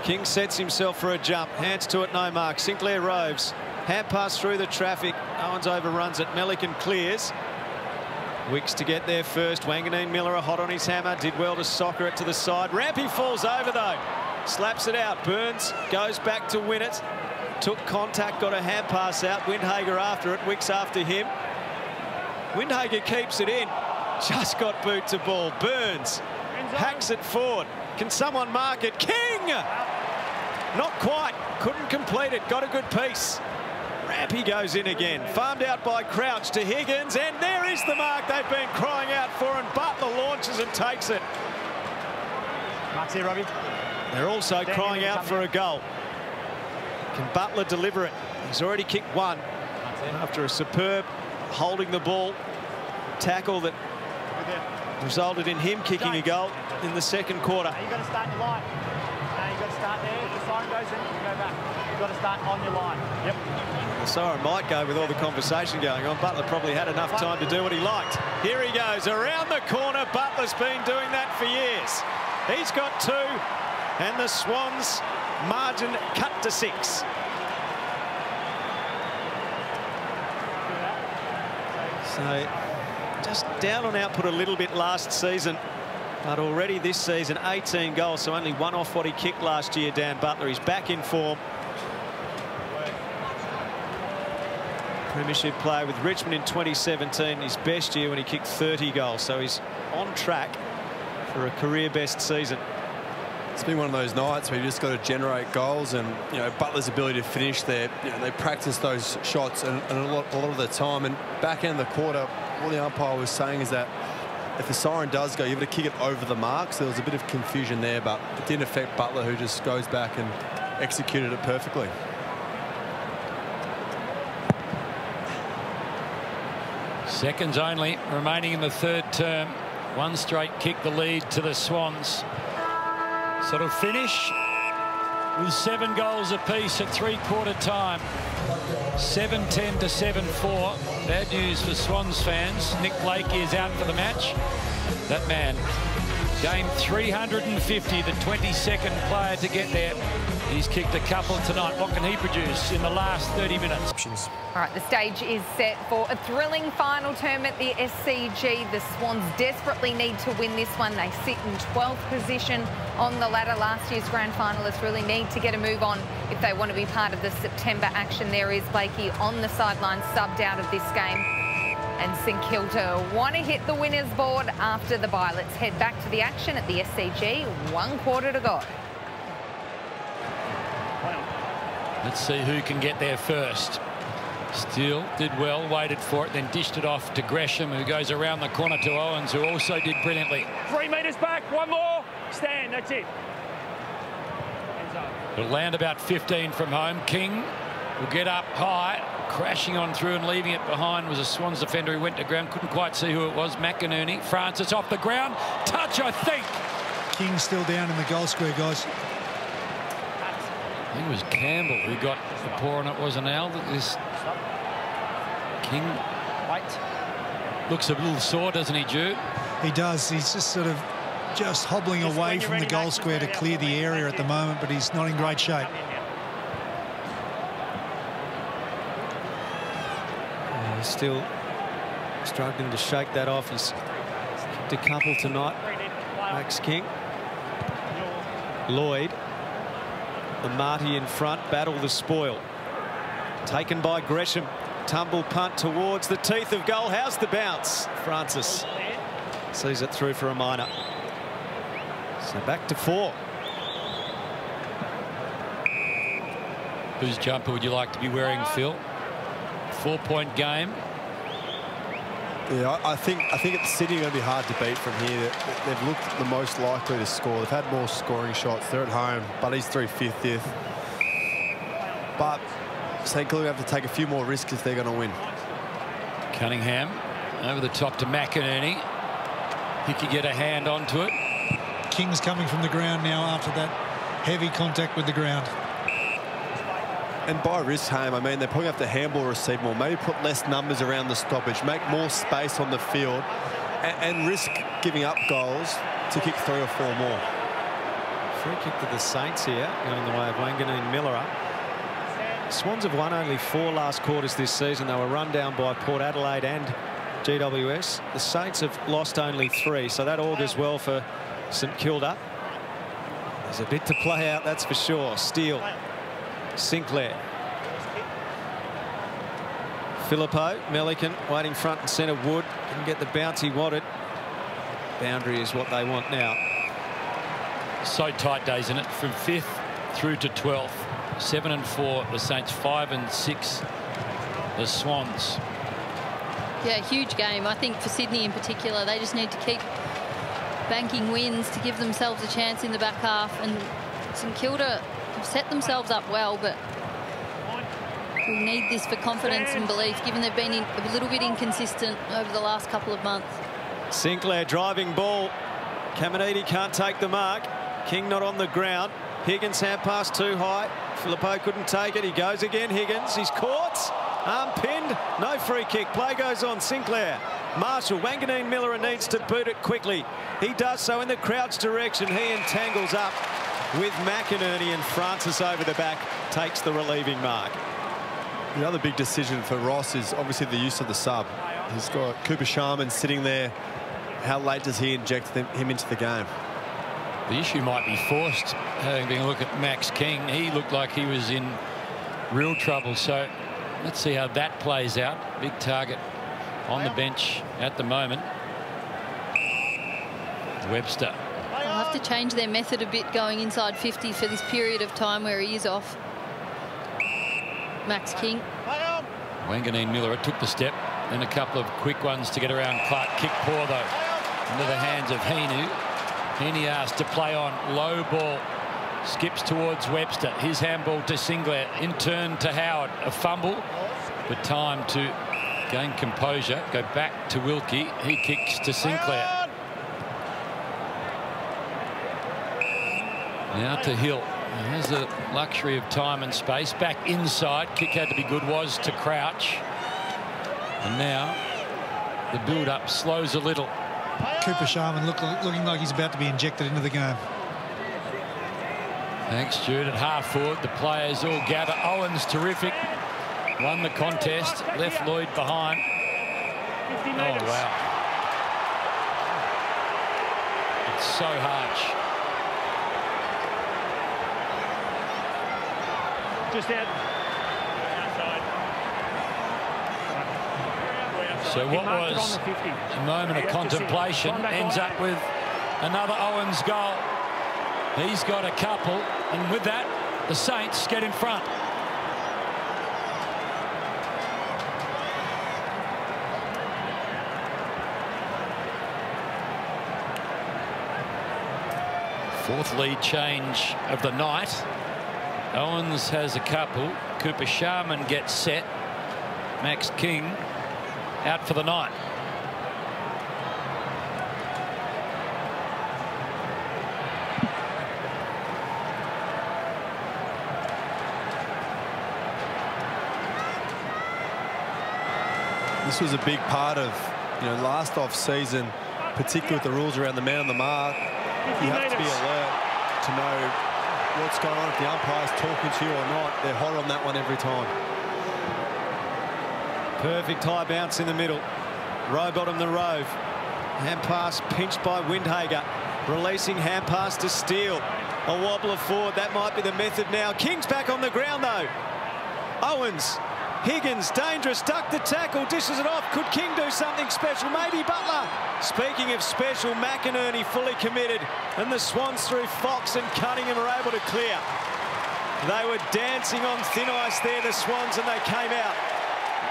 King sets himself for a jump. Hands to it, no mark. Sinclair roves. Hand pass through the traffic. Owens overruns it. Melican clears. Wicks to get there first. Wanganeen Miller hot on his hammer. Did well to soccer it to the side. Rampy falls over though. Slaps it out. Burns goes back to win it. Took contact, got a hand pass out. Windhager after it. Wicks after him. Windhager keeps it in. Just got boot to ball. Burns hacks it forward. Can someone mark it? King! Not quite. Couldn't complete it. Got a good piece. Rampy goes in again. Farmed out by Crouch to Higgins. And there is the mark they've been crying out for. And Butler launches and takes it.
Mark's here, Robbie.
They're also crying out for a goal. Can Butler deliver it? He's already kicked one. After a superb holding the ball tackle that resulted in him kicking a goal in the second quarter.
You've got to start your line. You've got to start there. The siren goes in, you go back. You've got to start on your line. Yep.
The siren might go with all the conversation going on. Butler probably had enough time to do what he liked. Here he goes around the corner. Butler's been doing that for years. He's got two, and the Swans margin cut to 6. So just down on output a little bit last season, but already this season 18 goals, so only one off what he kicked last year. Dan Butler, he's back in form. Premiership player with Richmond in 2017, his best year when he kicked 30 goals, so he's on track for a career best season.
It's been one of those nights where you just got to generate goals, and Butler's ability to finish there. They practice those shots and a lot of the time. And back end of the quarter, all the umpire was saying is that if the siren does go, you've got to kick it over the mark. So there was a bit of confusion there, but it didn't affect Butler, who just goes back and executed it perfectly.
Seconds only remaining in the third term. One straight kick the lead to the Swans. Sort of finish with 7 goals apiece at three-quarter time. 7-10 to 7-4. Bad news for Swans fans. Nick Blakey is out for the match. That man gained 350, the 22nd player to get there. He's kicked a couple tonight. What can he produce in the last 30 minutes?
All right, the stage is set for a thrilling final term at the SCG. The Swans desperately need to win this one. They sit in 12th position on the ladder. Last year's grand finalists really need to get a move on if they want to be part of the September action. There is Blakey on the sideline, subbed out of this game. And St Kilda want to hit the winners board after the bye. Let's head back to the action at the SCG. 1 quarter to go.
Let's see who can get there first. Steele did well, waited for it, then dished it off to Gresham, who goes around the corner to Owens, who also did brilliantly.
3 metres back, one more. Stand, that's it.
It'll land about 15 from home. King will get up high, crashing on through and leaving it behind was a Swans defender who went to ground. Couldn't quite see who it was. McInerney. Francis off the ground. Touch, I think.
King still down in the goal square, guys.
I think it was Campbell who got the paw on it, wasn't Al? This King looks a little sore, doesn't he, Jude?
He does. He's just sort of hobbling away from the goal square to clear the area at the moment, but he's not in great shape.
He's still struggling to shake that off. He's kicked a couple tonight. Max King. Lloyd. The Marty in front, battle the spoil. Taken by Gresham. Tumble punt towards the teeth of goal. How's the bounce? Francis sees it through for a minor. So back to 4.
Whose jumper would you like to be wearing, Phil? 4-point game.
Yeah, I think Sydney are going to be hard to beat from here. They've looked the most likely to score. They've had more scoring shots. They're at home. Buddy's through 50th. But St Kilda have to take a few more risks if they're going to win.
Cunningham over the top to McInerney. He could get a hand onto it.
King's coming from the ground now after that heavy contact with the ground.
And by risk, Haim, I mean, they probably have to handball receive more, maybe put less numbers around the stoppage, make more space on the field, and risk giving up goals to kick 3 or 4 more.
Free kick to the Saints here, going the way of Wanganeen Miller. Swans have won only 4 last quarters this season. They were run down by Port Adelaide and GWS. The Saints have lost only 3, so that augurs well for St Kilda. There's a bit to play out, that's for sure. Steele. Sinclair. Phillippo, Melican waiting front and centre. Wood didn't get the bounce he wanted. Boundary is what they want now.
So tight days, isn't it? From 5th through to 12th. 7 and 4 the Saints, 5 and 6 the Swans.
Yeah, huge game. I think for Sydney in particular, they just need to keep banking wins to give themselves a chance in the back half. And St Kilda have set themselves up well, but we need this for confidence and belief, given they've been a little bit inconsistent over the last couple of months.
Sinclair driving ball. Caminiti can't take the mark. King not on the ground. Higgins hand pass too high. Phillippo couldn't take it. He goes again. Higgins, he's caught. Arm pinned. No free kick. Play goes on. Sinclair. Marshall. Wanganeen Miller needs to boot it quickly. He does so in the crowd's direction. He entangles up with McInerney, and Francis over the back takes the relieving mark.
The other big decision for Ross is obviously the use of the sub. He's got Cooper Sharman sitting there. How late does he inject him into the game?
The issue might be forced. Having a look at Max King, he looked like he was in real trouble. So let's see how that plays out. Big target on the bench at the moment. Webster.
They'll have to change their method a bit going inside 50 for this period of time where he is off. Max King.
Wanganeen Miller took the step, then a couple of quick ones to get around Clark. Kick poor though into the hands of Heaney. Heaney asked to play on. Low ball. Skips towards Webster. His handball to Sinclair. In turn to Howard. A fumble. But time to gain composure. Go back to Wilkie. He kicks to Sinclair. Now to Hill. He has the luxury of time and space. Back inside. Kick had to be good. Was to Crouch. And now the build-up slows a little.
Cooper Sharman looking like he's about to be injected into the game.
Thanks, Jude. At half forward, the players all gather. Owens, terrific. Won the contest. Left Lloyd behind. Oh, wow. It's so harsh.
Just out.
So what was a moment of contemplation ends up with another Owens goal. He's got a couple, and with that, the Saints get in front. Fourth lead change of the night. Owens has a couple. Cooper Sharman gets set. Max King out for the night.
This was a big part of, last off-season, particularly with the rules around the man on the mark. You have to be alert to know what's going on. If the umpire's talking to you or not, they're hot on that one every time.
Perfect high bounce in the middle. Rowbottom the Rove. Hand pass pinched by Windhager. Releasing hand pass to Steele. A wobbler forward. That might be the method now. King's back on the ground though. Owens. Higgins, dangerous, ducked the tackle, dishes it off. Could King do something special? Maybe Butler. Speaking of special, McInerney fully committed. And the Swans through Fox and Cunningham are able to clear. They were dancing on thin ice there, the Swans, and they came out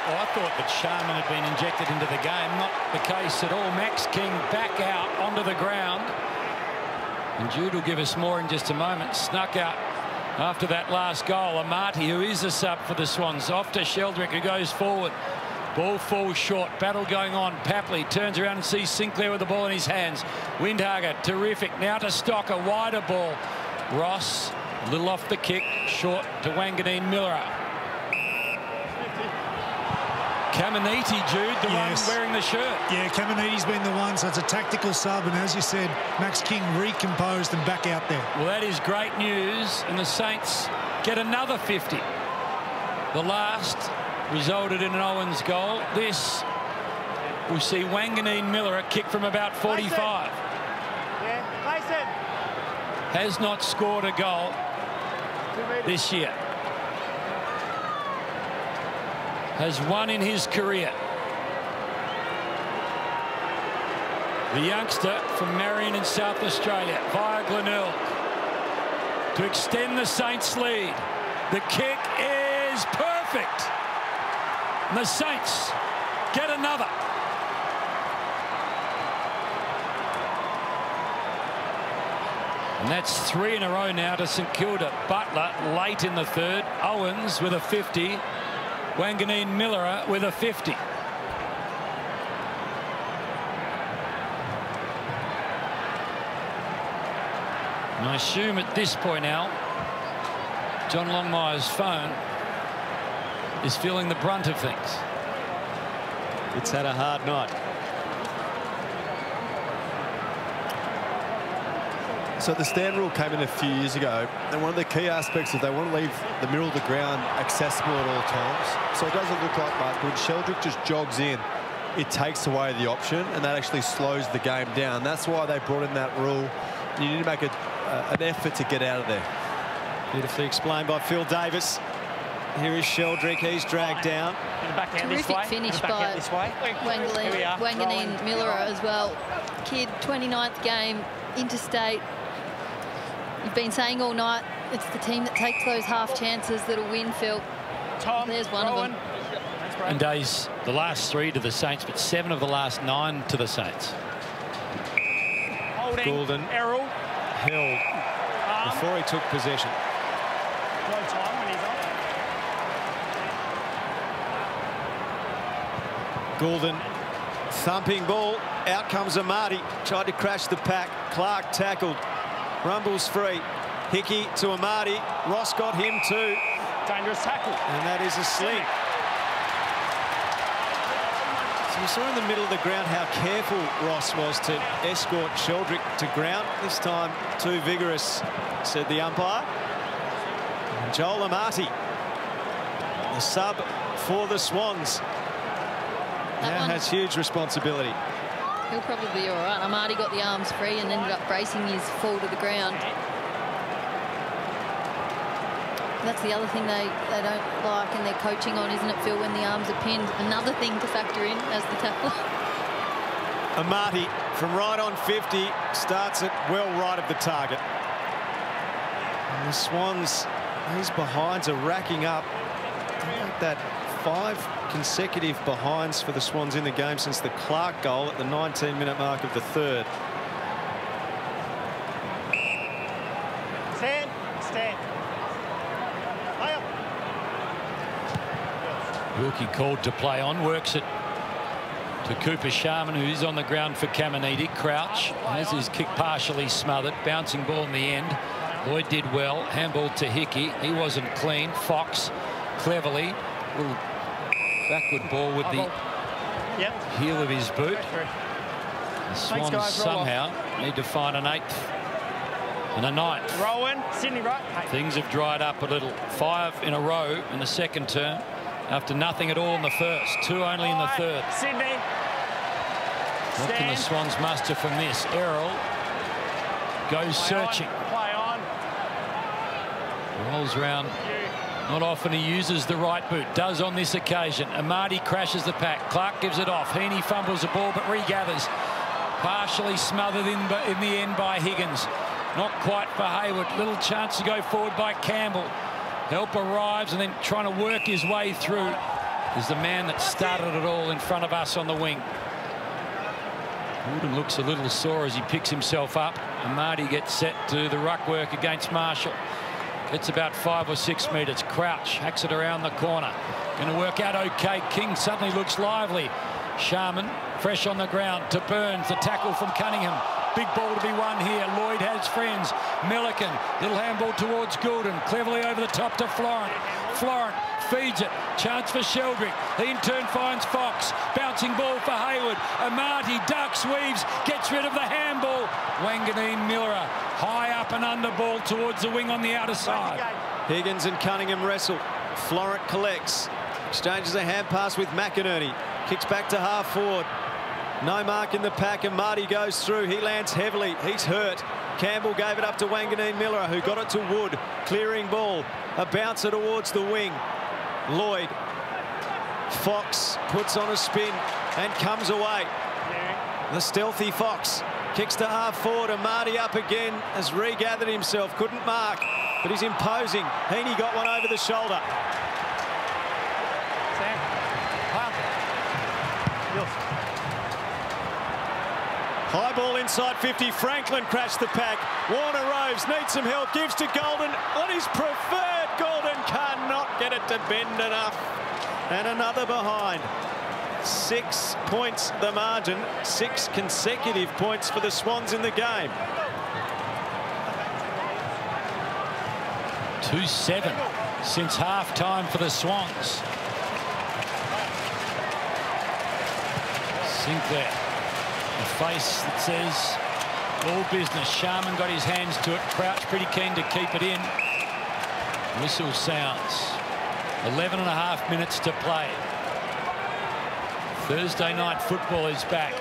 Well, I thought that Sharman had been injected into the game. Not the case at all. Max King back out onto the ground. And Jude will give us more in just a moment. Snuck out after that last goal. Amati, who is a sub for the Swans, off to Sheldrick, who goes forward. Ball falls short. Battle going on. Papley turns around and sees Sinclair with the ball in his hands. Windhager, terrific. Now to Stocker. Wider ball. Ross, a little off the kick. Short to Wanganeen Miller. Caminiti, Jude, the one wearing the shirt.
Yeah, Caminiti's been the one, so it's a tactical sub, and as you said, Max King recomposed and back out there.
Well, that is great news, and the Saints get another 50. The last resulted in an Owens goal. This, we'll see Wanganeen Miller, a kick from about 45. Has not scored a goal this year. Has one in his career. The youngster from Marion in South Australia, via Glenelg, to extend the Saints' lead. The kick is perfect. And the Saints get another. And that's 3 in a row now to St Kilda. Butler late in the third. Owens with a 50. Wanganeen Miller with a 50. And I assume at this point now, John Longmire's phone is feeling the brunt of things.
It's had a hard night.
So the stand rule came in a few years ago, and one of the key aspects is they want to leave the middle of the ground accessible at all times. So it doesn't look like much, but when Sheldrick just jogs in, it takes away the option, and that actually slows the game down. That's why they brought in that rule. You need to make an effort to get out of there.
Beautifully explained by Phil Davis. Here is Sheldrick. He's dragged down.
Terrific finish by Wanganeen Miller as well. Kid, 29th game, interstate. You've been saying all night, it's the team that takes those half chances that'll win, Phil. There's one of them.
And days, the last 3 to the Saints, but 7 of the last 9 to the Saints.
Goulden
Errol
held before he took possession.
No time when he's on.
Goulden, thumping ball. Out comes Amati. Tried to crash the pack. Clark tackled. Rumbles free. Hickey to Amati. Ross got him too.
Dangerous tackle.
And that is a sling. So we saw in the middle of the ground how careful Ross was to escort Sheldrick to ground. This time too vigorous, said the umpire. And Joel Amati, the sub for the Swans, now has huge responsibility.
He'll probably be all right. Amati got the arms free and ended up bracing his fall to the ground. That's the other thing they don't like and they're coaching on, isn't it, Phil, when the arms are pinned? Another thing to factor in as the tackler.
Amati from right on 50 starts it well right of the target. And the Swans, these behinds are racking up. That 5 consecutive behinds for the Swans in the game since the Clark goal at the 19-minute mark of the third.
Stand.
Wilkie called to play on, works it to Cooper Sharman, who is on the ground for Caminiti. Crouch has his kick partially smothered. Bouncing ball in the end. Lloyd did well. Handball to Hickey. He wasn't clean. Fox cleverly. Little backward ball with the heel of his boot. The Swans somehow need to find an 8th and a 9th.
Rowan, Sydney right.
Things have dried up a little. 5 in a row in the second term after nothing at all in the first. 2 only in the third.
Sydney.
What can the Swans muster from this? Errol goes searching.
Play on.
Rolls round. Not often he uses the right boot. Does on this occasion. Amati crashes the pack. Clark gives it off. Heaney fumbles the ball but regathers. Partially smothered in the end by Higgins. Not quite for Hayward. Little chance to go forward by Campbell. Help arrives and then trying to work his way through. is the man that started it all in front of us on the wing. Gulden looks a little sore as he picks himself up. And Marty gets set to the ruck work against Marshall. Gets about 5 or 6 metres. Crouch hacks it around the corner. Going to work out OK. King suddenly looks lively. Sharman fresh on the ground to Burns. The tackle from Cunningham. Big ball to be won here. Lloyd has friends. Milliken, little handball towards Gulden. Cleverly over the top to Florent. Florent feeds it. Chance for Sheldrick. He in turn finds Fox. Bouncing ball for Hayward. Amati ducks, weaves, gets rid of the handball. Wanganeen Miller high up and under ball towards the wing on the outer side.
Higgins and Cunningham wrestle. Florent collects. Exchanges a hand pass with McInerney. Kicks back to half forward. No mark in the pack, and Marty goes through. He lands heavily. He's hurt. Campbell gave it up to Wanganeen Miller, who got it to Wood. Clearing ball. A bouncer towards the wing. Lloyd. Fox puts on a spin and comes away. The stealthy Fox kicks to half forward, and Marty up again has regathered himself. Couldn't mark, but he's imposing. Heaney got one over the shoulder. High ball inside 50. Franklin crashed the pack. Warner Roves needs some help. Gives to Gulden on his preferred. Gulden cannot get it to bend enough. And another behind. 6 points the margin. 6 consecutive points for the Swans in the game.
2-7 since half-time for the Swans. Sinclair. A face that says all business. Sharman got his hands to it. Crouch pretty keen to keep it in. Whistle sounds. 11.5 minutes to play. Thursday night football is back.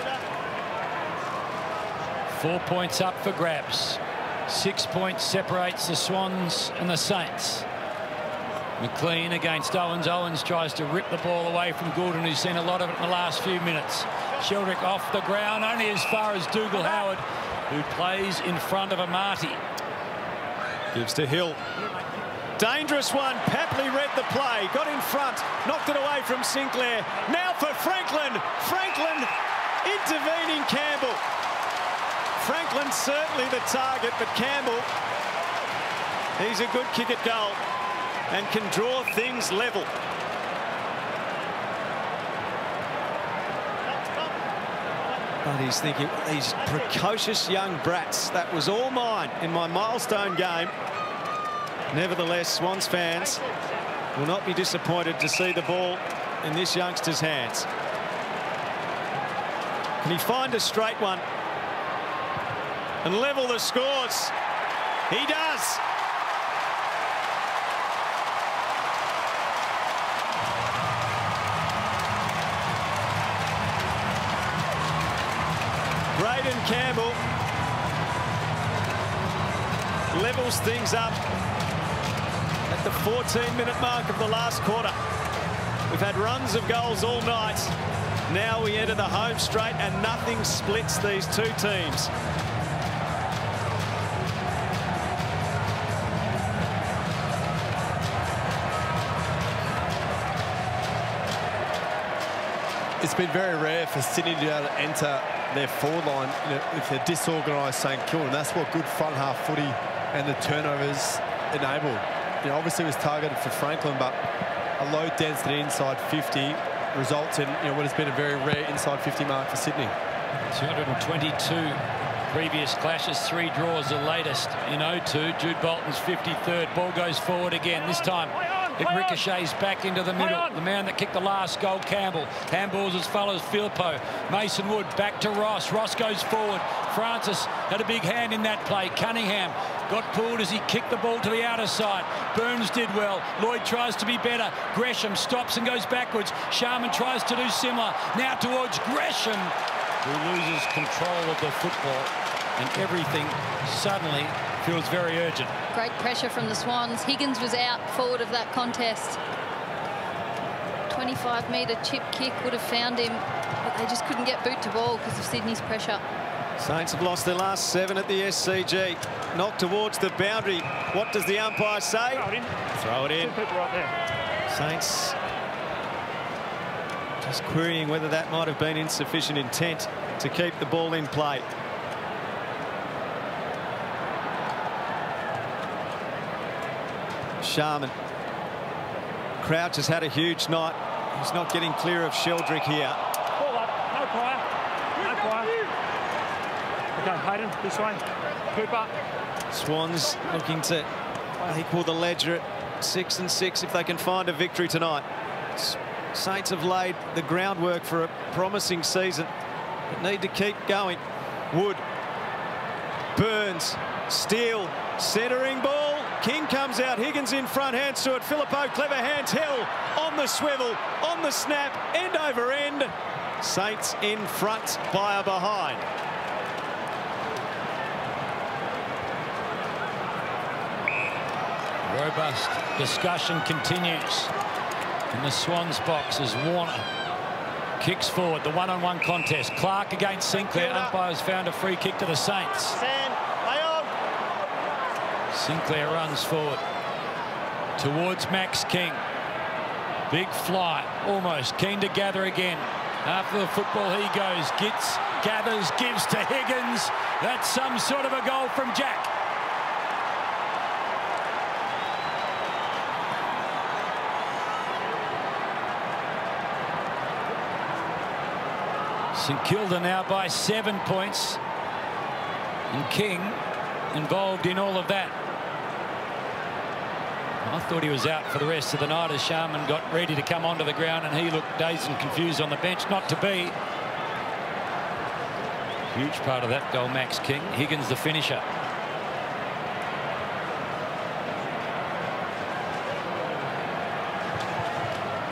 4 points up for grabs. 6 points separates the Swans and the Saints. McLean against Owens. Owens tries to rip the ball away from Gulden, who's seen a lot of it in the last few minutes. Sheldrick off the ground, only as far as Dougal Howard, who plays in front of Amati.
Gives to Hill. Dangerous one. Papley read the play, got in front, knocked it away from Sinclair. Now for Franklin. Franklin intervening Campbell. Franklin certainly the target, but Campbell, he's a good kick at goal and can draw things level. But he's thinking, these precocious young brats, that was all mine in my milestone game. Nevertheless, Swans fans will not be disappointed to see the ball in this youngster's hands. Can he find a straight one and level the scores? He does. Braden Campbell levels things up at the 14-minute mark of the last quarter. We've had runs of goals all night. Now we enter the home straight and nothing splits these two teams.
It's been very rare for Sydney to be able to enter their forward line, if they're disorganised St Kilda. That's what good front half footy and the turnovers enabled. Obviously it was targeted for Franklin, but a low density inside 50 results in what has been a very rare inside 50 mark for Sydney.
222 previous clashes, 3 draws the latest in 02. Jude Bolton's 53rd. Ball goes forward again. This time it ricochets back into the middle. The man that kicked the last goal, Campbell. Handballs as far as Philippo. Mason Wood back to Ross. Ross goes forward. Francis had a big hand in that play. Cunningham got pulled as he kicked the ball to the outer side. Burns did well. Lloyd tries to be better. Gresham stops and goes backwards. Sharman tries to do similar. Now towards Gresham, who loses control of the football, and everything suddenly feels very urgent.
Great pressure from the Swans. Higgins was out forward of that contest. 25-metre chip kick would have found him, but they just couldn't get boot to ball because of Sydney's pressure.
Saints have lost their last 7 at the SCG. Knocked towards the boundary. What does the umpire say?
Throw it in.
Throw it in.
2 people right there.
Saints Just querying whether that might have been insufficient intent to keep the ball in play. Sharman. Crouch has had a huge night. He's not getting clear of Sheldrick here.
Ball up. No prior. No prior. Okay, Hayden, this way. Cooper.
Swans looking to equal the ledger at 6-6 if they can find a victory tonight. Saints have laid the groundwork for a promising season, but need to keep going. Wood. Burns. Steele. Centering ball. King comes out. Higgins in front. Hands to it. Phillipou. Clever hands. Hill on the swivel. On the snap. End over end. Saints in front by a behind.
Robust discussion continues in the Swans box as Warner kicks forward. The one-on-one contest. Clark against Sinclair. Umpires found a free kick to the Saints. Sinclair runs forward towards Max King. Big fly, almost keen to gather again. After the football he goes, gathers, gives to Higgins. That's some sort of a goal from Jack. St Kilda now by 7 points, and King involved in all of that. I thought he was out for the rest of the night as Sharman got ready to come onto the ground, and he looked dazed and confused on the bench. Not to be. Huge part of that goal, Max King. Higgins the finisher.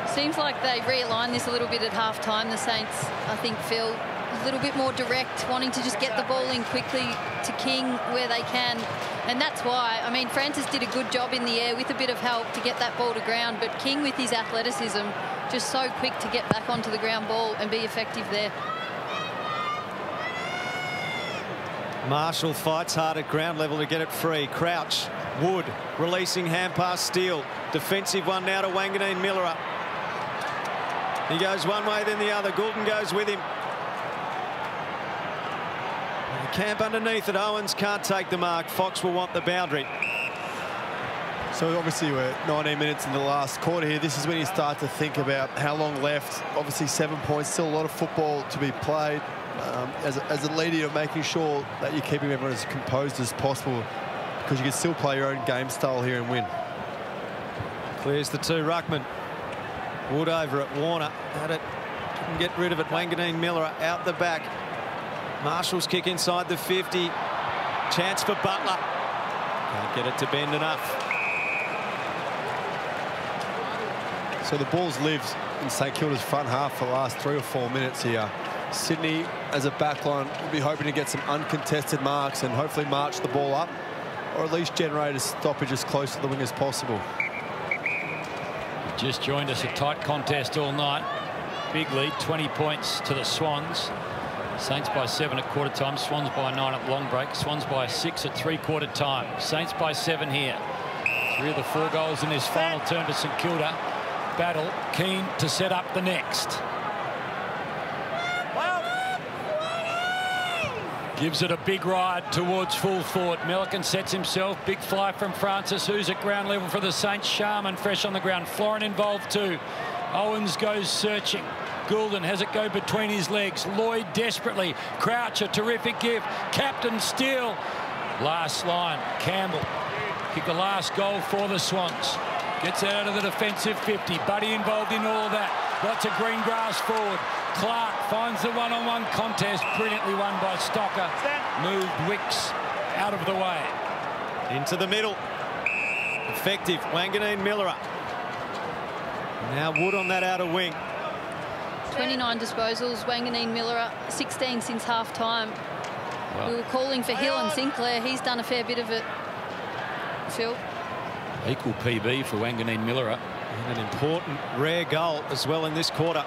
Seems like they realigned this a little bit at half-time, the Saints. I think Phil a little bit more direct, wanting to just get the ball in quickly to King where they can. And that's why, I mean, Francis did a good job in the air with a bit of help to get that ball to ground, but King with his athleticism, just so quick to get back onto the ground ball and be effective there.
Marshall fights hard at ground level to get it free. Crouch. Wood releasing hand pass Steele. Defensive one now to Wanganeen Miller. He goes one way, then the other. Goulden goes with him. The camp underneath it. Owens can't take the mark. Fox will want the boundary.
So obviously we're 19 minutes in the last quarter here. This is when you start to think about how long left. Obviously 7 points, still a lot of football to be played. As a leader, you're making sure that you're keeping everyone as composed as possible, because you can still play your own game style here and win.
Clears the two. Ruckman. Wood over at Warner. Had it. Couldn't get rid of it. Wanganeen Miller out the back. Marshall's kick inside the 50. Chance for Butler. Can't get it to bend enough.
So the ball's lived in St Kilda's front half for the last 3 or 4 minutes here. Sydney, as a backline, will be hoping to get some uncontested marks and hopefully march the ball up, or at least generate a stoppage as close to the wing as possible.
Just joined us, a tight contest all night. Big lead, 20 points to the Swans. Saints by 7 at quarter time, Swans by 9 at long break, Swans by 6 at three-quarter time. Saints by 7 here. 3 of the 4 goals in this final turn to St Kilda. Battle, keen to set up the next. Gives it a big ride towards full forward. Milliken sets himself. Big fly from Francis, who's at ground level for the Saints. Sharman fresh on the ground. Florin involved too. Owens goes searching. Goulden has it go between his legs. Lloyd desperately. Crouch, a terrific give. Captain Steele. Last line. Campbell. Kick the last goal for the Swans. Gets out of the defensive 50. Buddy involved in all of that. Lots of green grass forward. Clark finds the one-on-one contest. Brilliantly won by Stocker. Moved Wicks out of the way.
Into the middle. Effective. Wanganeen Miller. Now Wood on that outer wing.
29 disposals. Wanganeen Miller, 16 since half-time. Well, we were calling for Hill and Sinclair. He's done a fair bit of it, Phil.
Equal PB for Wanganeen Miller.
And an important rare goal as well in this quarter.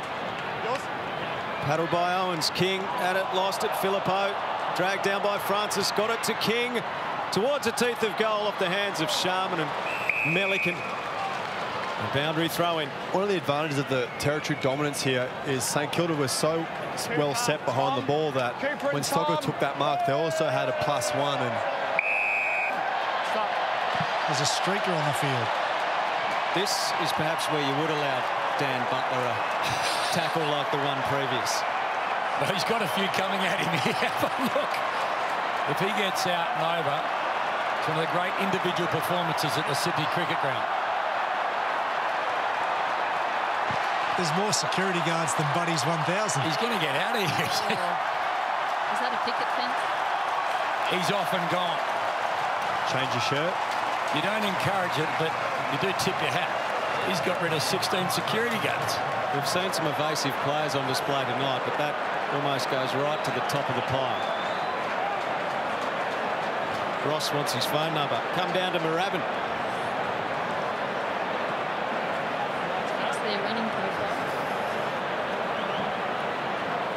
Paddled by Owens. King at it, lost it. Phillipou dragged down by Francis, got it to King towards the teeth of goal off the hands of Sharman and Melican. A boundary throw-in.
One of the advantages of the territory dominance here is St Kilda was so well set behind the ball that when Stocker took that mark, they also had a +1. And
there's a streaker on the field.
This is perhaps where you would allow Dan Butler a tackle like the one previous.
But he's got a few coming at him here. But look, if he gets out and over, it's one of the great individual performances at the Sydney Cricket Ground.
There's more security guards than Buddy's 1,000.
He's going to get out of here.
Is that a picket fence?
He's off and gone.
Change your shirt.
You don't encourage it, but you do tip your hat. He's got rid of 16 security guards.
We've seen some evasive players on display tonight, but that almost goes right to the top of the pile. Ross wants his phone number. Come down to Moorabbin.
That's their running profile.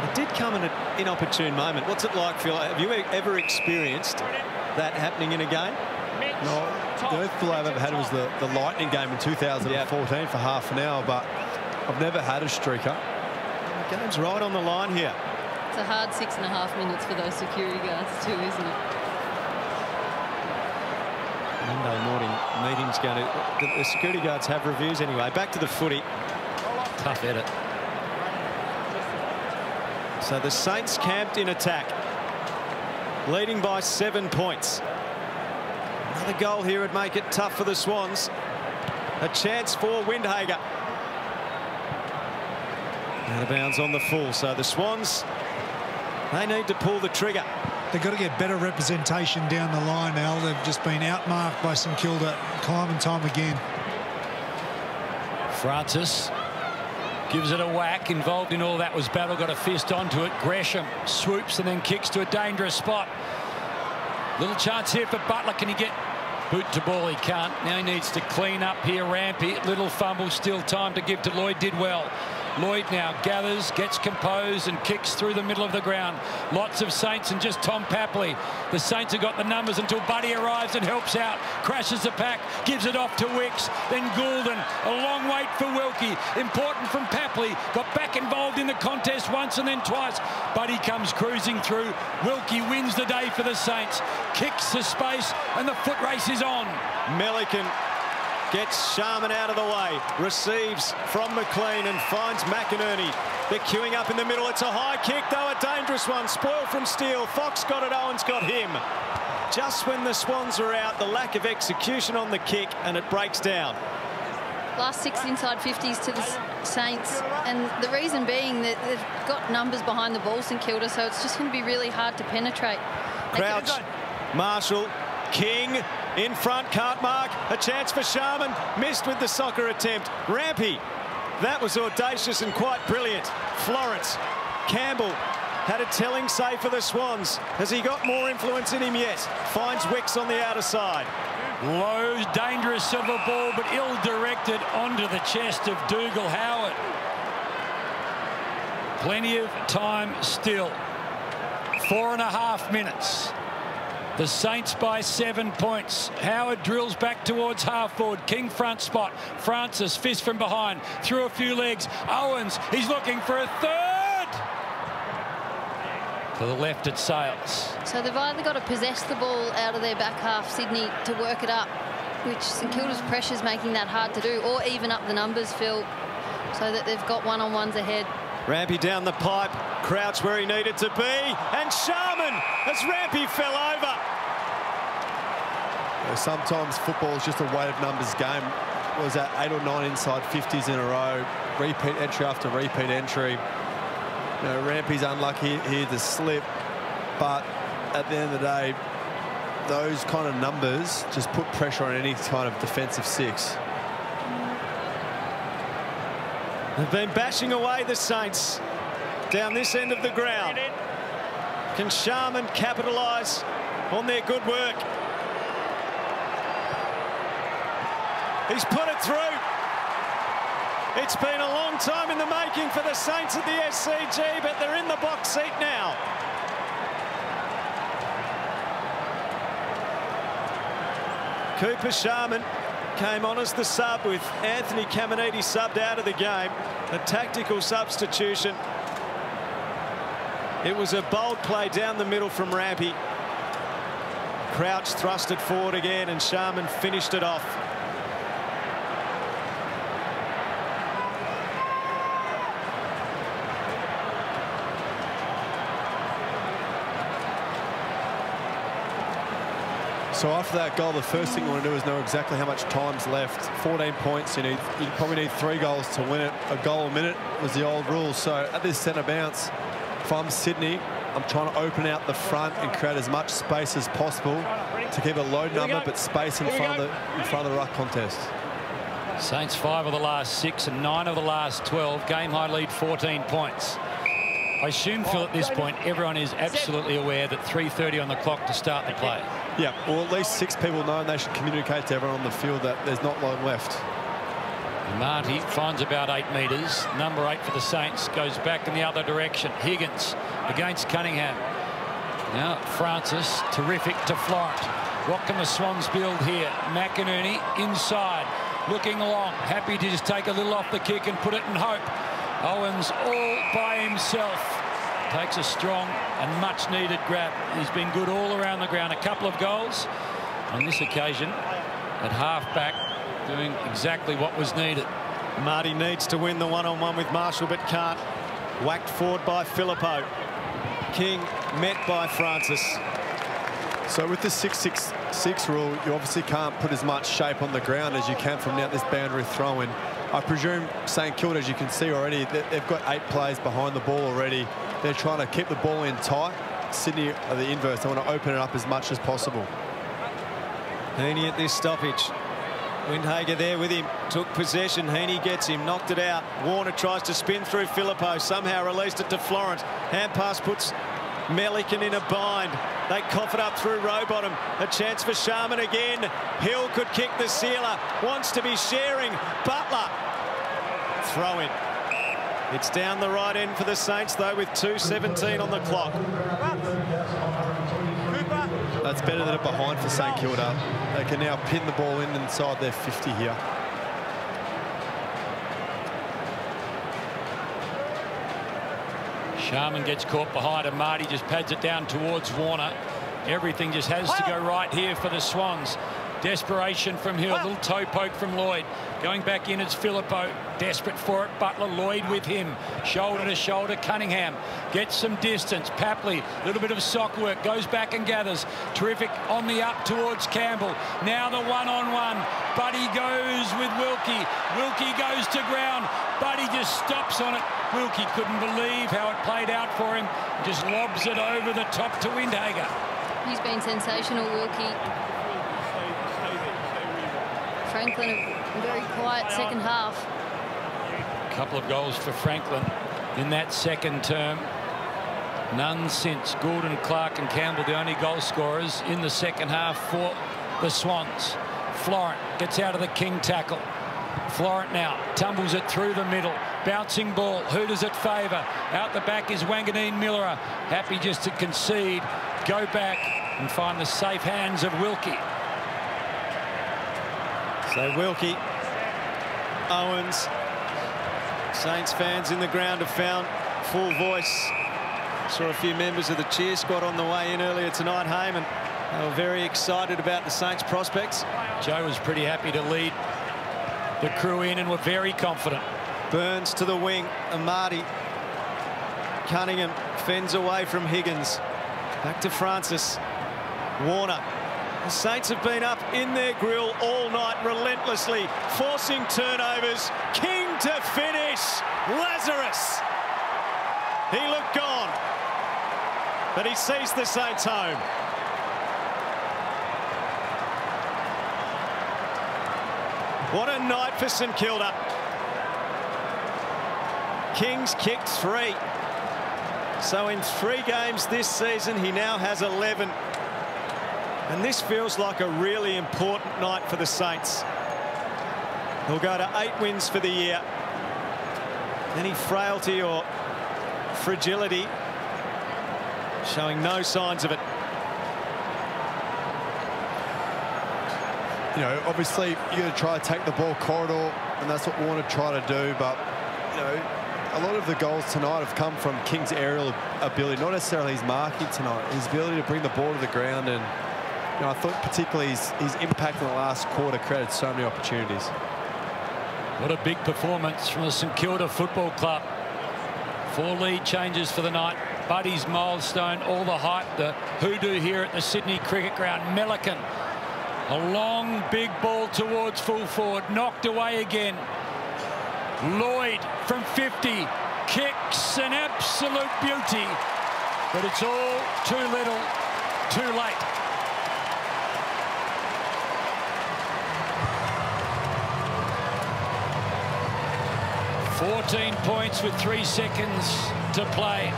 It did come in an inopportune moment. What's it like, Phil? Have you ever experienced that happening in a game?
No, the only feel I've ever had was the Lightning game in 2014 for half an hour, but I've never had a streaker.
The game's right on the line here.
It's a hard 6.5 minutes for those security guards too, isn't it?
Monday morning meeting's going to... The security guards have reviews anyway. Back to the footy.
Tough edit.
So the Saints camped in attack, leading by 7 points. Another goal here would make it tough for the Swans. A chance for Windhager. Out of bounds on the full. So the Swans, they need to pull the trigger.
They've got to get better representation down the line, Al. They've just been outmarked by St Kilda time and time again.
Francis gives it a whack. Involved in all that was Battle, got a fist onto it. Gresham swoops and then kicks to a dangerous spot. Little chance here for Butler. Can he get boot to ball? He can't. Now he needs to clean up here. Rampy, little fumble, still time to give to Lloyd. Did well. Lloyd now gathers, gets composed and kicks through the middle of the ground. Lots of Saints and just Tom Papley. The Saints have got the numbers until Buddy arrives and helps out. Crashes the pack, gives it off to Wicks. Then Goulden. A long wait for Wilkie. Important from Papley. Got back involved in the contest once and then twice. Buddy comes cruising through. Wilkie wins the day for the Saints. Kicks the space and the foot race is on.
Melican gets Sharman out of the way, receives from McLean and finds McInerney. They're queuing up in the middle. It's a high kick, though, a dangerous one. Spoiled from Steele. Fox got it, Owen's got him. Just when the Swans are out, the lack of execution on the kick, and it breaks down.
Last 6 inside 50s to the Saints, and the reason being that they've got numbers behind the ball, St Kilda, so it's just going to be really hard to penetrate.
Crouch, Marshall, King in front, can't mark. A chance for Sharman, missed with the soccer attempt. Rampy, that was audacious and quite brilliant. Florence, Campbell had a telling save for the Swans. Has he got more influence in him yet? Finds Wicks on the outer side.
Low, dangerous silver ball, but ill-directed onto the chest of Dougal Howard. Plenty of time still. 4.5 minutes. The Saints by 7 points. Howard drills back towards half forward. King front spot. Francis, fist from behind. Through a few legs. Owens, he's looking for a third. To the left it sails.
So they've either got to possess the ball out of their back half, Sydney, to work it up, which St Kilda's pressure's making that hard to do, or even up the numbers, Phil, so that they've got one-on-ones ahead.
Rampy down the pipe, Crouch where he needed to be, and Sharman as Rampy fell over.
Sometimes football is just a weighted numbers game. Was that 8 or 9 inside 50s in a row, repeat entry after repeat entry. You know, Rampy's unlucky here to slip, but at the end of the day, those kind of numbers just put pressure on any kind of defensive six.
They've been bashing away, the Saints, down this end of the ground. Can Sharman capitalise on their good work? He's put it through. It's been a long time in the making for the Saints at the SCG, but they're in the box seat now. Cooper Sharman came on as the sub with Anthony Caminiti subbed out of the game. A tactical substitution. It was a bold play down the middle from Rampy. Crouch thrust it forward again, and Sharman finished it off.
So after that goal, the first thing you want to do is know exactly how much time's left. 14 points, you probably need 3 goals to win it. A goal a minute was the old rule. So at this centre bounce, if I'm Sydney, I'm trying to open out the front and create as much space as possible to keep a low number, but space in front of the ruck contest.
Saints 5 of the last 6 and 9 of the last 12. Game high lead 14 points. I assume, Phil, at this point, everyone is absolutely aware that 3:30 on the clock to start the play.
Yeah, well, at least 6 people know, and they should communicate to everyone on the field that there's not long left.
Marty finds about 8 metres. Number 8 for the Saints goes back in the other direction. Higgins against Cunningham. Now Francis, terrific to Florent. What can the Swans build here? McInerney inside, looking long, happy to just take a little off the kick and put it in hope. Owens all by himself. Takes a strong and much needed grab. He's been good all around the ground. A couple of goals on this occasion at half-back, doing exactly what was needed.
Marty needs to win the one-on-one with Marshall, but can't. Whacked forward by Filippo. King met by Francis.
So with the 6-6-6 rule, you obviously can't put as much shape on the ground as you can from out this boundary throw-in. I presume St Kilda, as you can see already, they've got 8 players behind the ball already. They're trying to keep the ball in tight. Sydney are the inverse. They want to open it up as much as possible.
Heaney at this stoppage. Windhager there with him. Took possession. Heaney gets him. Knocked it out. Warner tries to spin through Filippo. Somehow released it to Florent. Hand pass puts Melican in a bind. They cough it up through Rowbottom. A chance for Sharman again. Hill could kick the sealer. Wants to be sharing. Butler. Throw in. It's down the right end for the Saints, though, with 2:17 on the clock.
That's better than a behind for St Kilda. They can now pin the ball in inside their 50 here.
Sharman gets caught behind, and Marty just pads it down towards Warner. Everything just has to go right here for the Swans. Desperation from Hill, little toe poke from Lloyd. Going back in, it's Filippo, desperate for it. Butler, Lloyd with him, shoulder to shoulder. Cunningham gets some distance. Papley, a little bit of sock work, goes back and gathers. Terrific on the up towards Campbell. Now the one-on-one. Buddy goes with Wilkie. Wilkie goes to ground. Buddy just stops on it. Wilkie couldn't believe how it played out for him. Just lobs it over the top to Windhager.
He's been sensational, Wilkie. Franklin, a very quiet second half.
A couple of goals for Franklin in that second term. None since. Goulden, Clark and Campbell, the only goal scorers in the second half for the Swans. Florent gets out of the King tackle. Florent now tumbles it through the middle. Bouncing ball. Who does it favour? Out the back is Wanganeen Millerer. Happy just to concede. Go back and find the safe hands of Wilkie.
So Wilkie, Owens, Saints fans in the ground have found full voice. Saw a few members of the cheer squad on the way in earlier tonight, Heyman. They were very excited about the Saints' prospects.
Joe was pretty happy to lead the crew in and were very confident.
Burns to the wing, Amati. Cunningham fends away from Higgins. Back to Francis. Warner. The Saints have been up in their grill all night relentlessly, forcing turnovers. King to finish. Lazarus. He looked gone, but he sees the Saints home. What a night for St Kilda. King's kicked 3. So in 3 games this season, he now has 11. And this feels like a really important night for the Saints. He'll go to 8 wins for the year. Any frailty or fragility, showing no signs of it.
you know, obviously you're going to try to take the ball corridor, and that's what we want to try to do. But, you know, a lot of the goals tonight have come from King's aerial ability, not necessarily his marking tonight, his ability to bring the ball to the ground. And, you know, I thought particularly his impact in the last quarter created so many opportunities.
What a big performance from the St Kilda Football Club. 4 lead changes for the night. Buddy's milestone, all the hype, the hoodoo here at the Sydney Cricket Ground. Melican, a long, big ball towards full forward, knocked away again. Lloyd from 50, kicks an absolute beauty, but it's all too little, too late. "14 points with 3 seconds to play."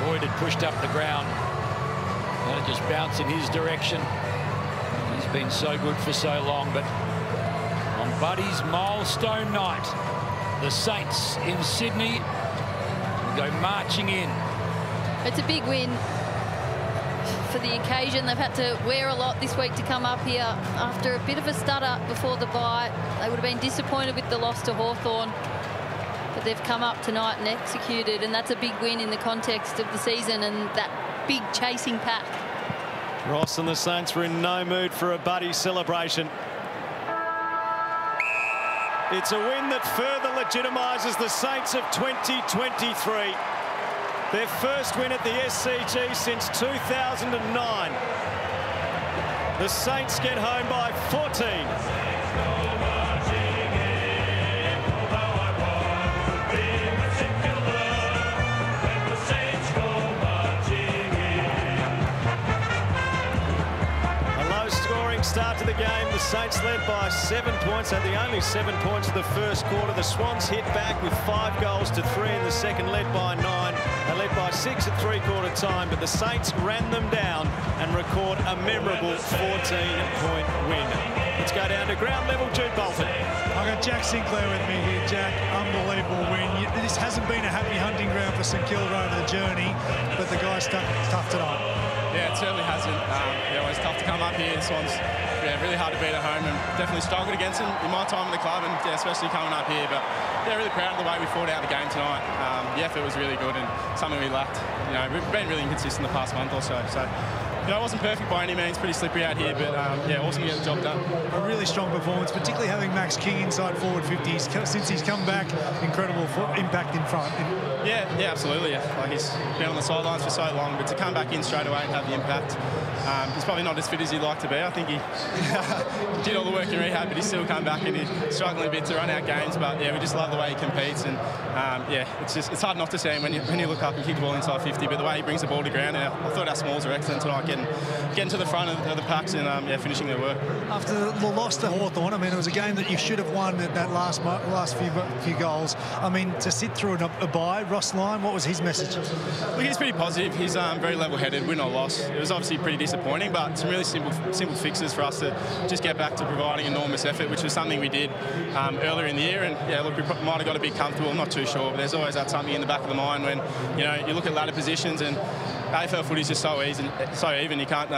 Lloyd had pushed up the ground. And it just bounced in his direction. He's been so good for so long, but on Buddy's milestone night, the Saints in Sydney go marching in.
It's a big win for the occasion. They've had to wear a lot this week to come up here after a bit of a stutter before the bye. They would have been disappointed with the loss to Hawthorn, but they've come up tonight and executed, and that's a big win in the context of the season and that big chasing pack.
Ross and the Saints were in no mood for a Buddy celebration. It's a win that further legitimises the Saints of 2023. Their first win at the SCG since 2009. The Saints get home by 14. Start to the game, the Saints led by 7 points, had the only 7 points of the first quarter. The Swans hit back with 5 goals to 3 in the second, led by 9. They led by 6 at three-quarter time, but the Saints ran them down and record a memorable 14-point win. Let's go down to ground level, Jude Bolton.
I've got Jack Sinclair with me here. Jack, unbelievable win. This hasn't been a happy hunting ground for St Kilda over the journey, but the guys toughed it up.
Yeah, it certainly hasn't. It's tough to come up here. Swans, really hard to beat at home, and definitely struggled against them in my time in the club, and especially coming up here. But really proud of the way we fought out the game tonight. The effort was really good and something we lacked. We've been really inconsistent the past month or so. So, it wasn't perfect by any means, pretty slippery out here, but awesome to get the job done. A really strong performance, particularly having Max King inside forward 50. Since he's come back, incredible impact in front. Yeah, absolutely. Like, he's been on the sidelines for so long, but to come back in straight away and have the impact, he's probably not as fit as he'd like to be. I think he did all the work in rehab, but he's still come back and he's struggling a bit to run out games. But we just love the way he competes, and it's hard not to see him when you look up and kick the ball inside 50. But the way he brings the ball to ground, and I thought our smalls were excellent tonight, getting to the front of the packs and finishing their work. After the loss to Hawthorn, it was a game that you should have won at that last few goals. To sit through a bye. Ross Lyon, what was his message? Look, he's pretty positive. He's very level-headed, win or loss. It was obviously pretty disappointing, but some really simple fixes for us to just get back to providing enormous effort, which was something we did earlier in the year. And look, we might have got a bit comfortable. I'm not too sure, but there's always that something in the back of the mind when you look at ladder positions, and AFL footy's just so easy, so even. You can't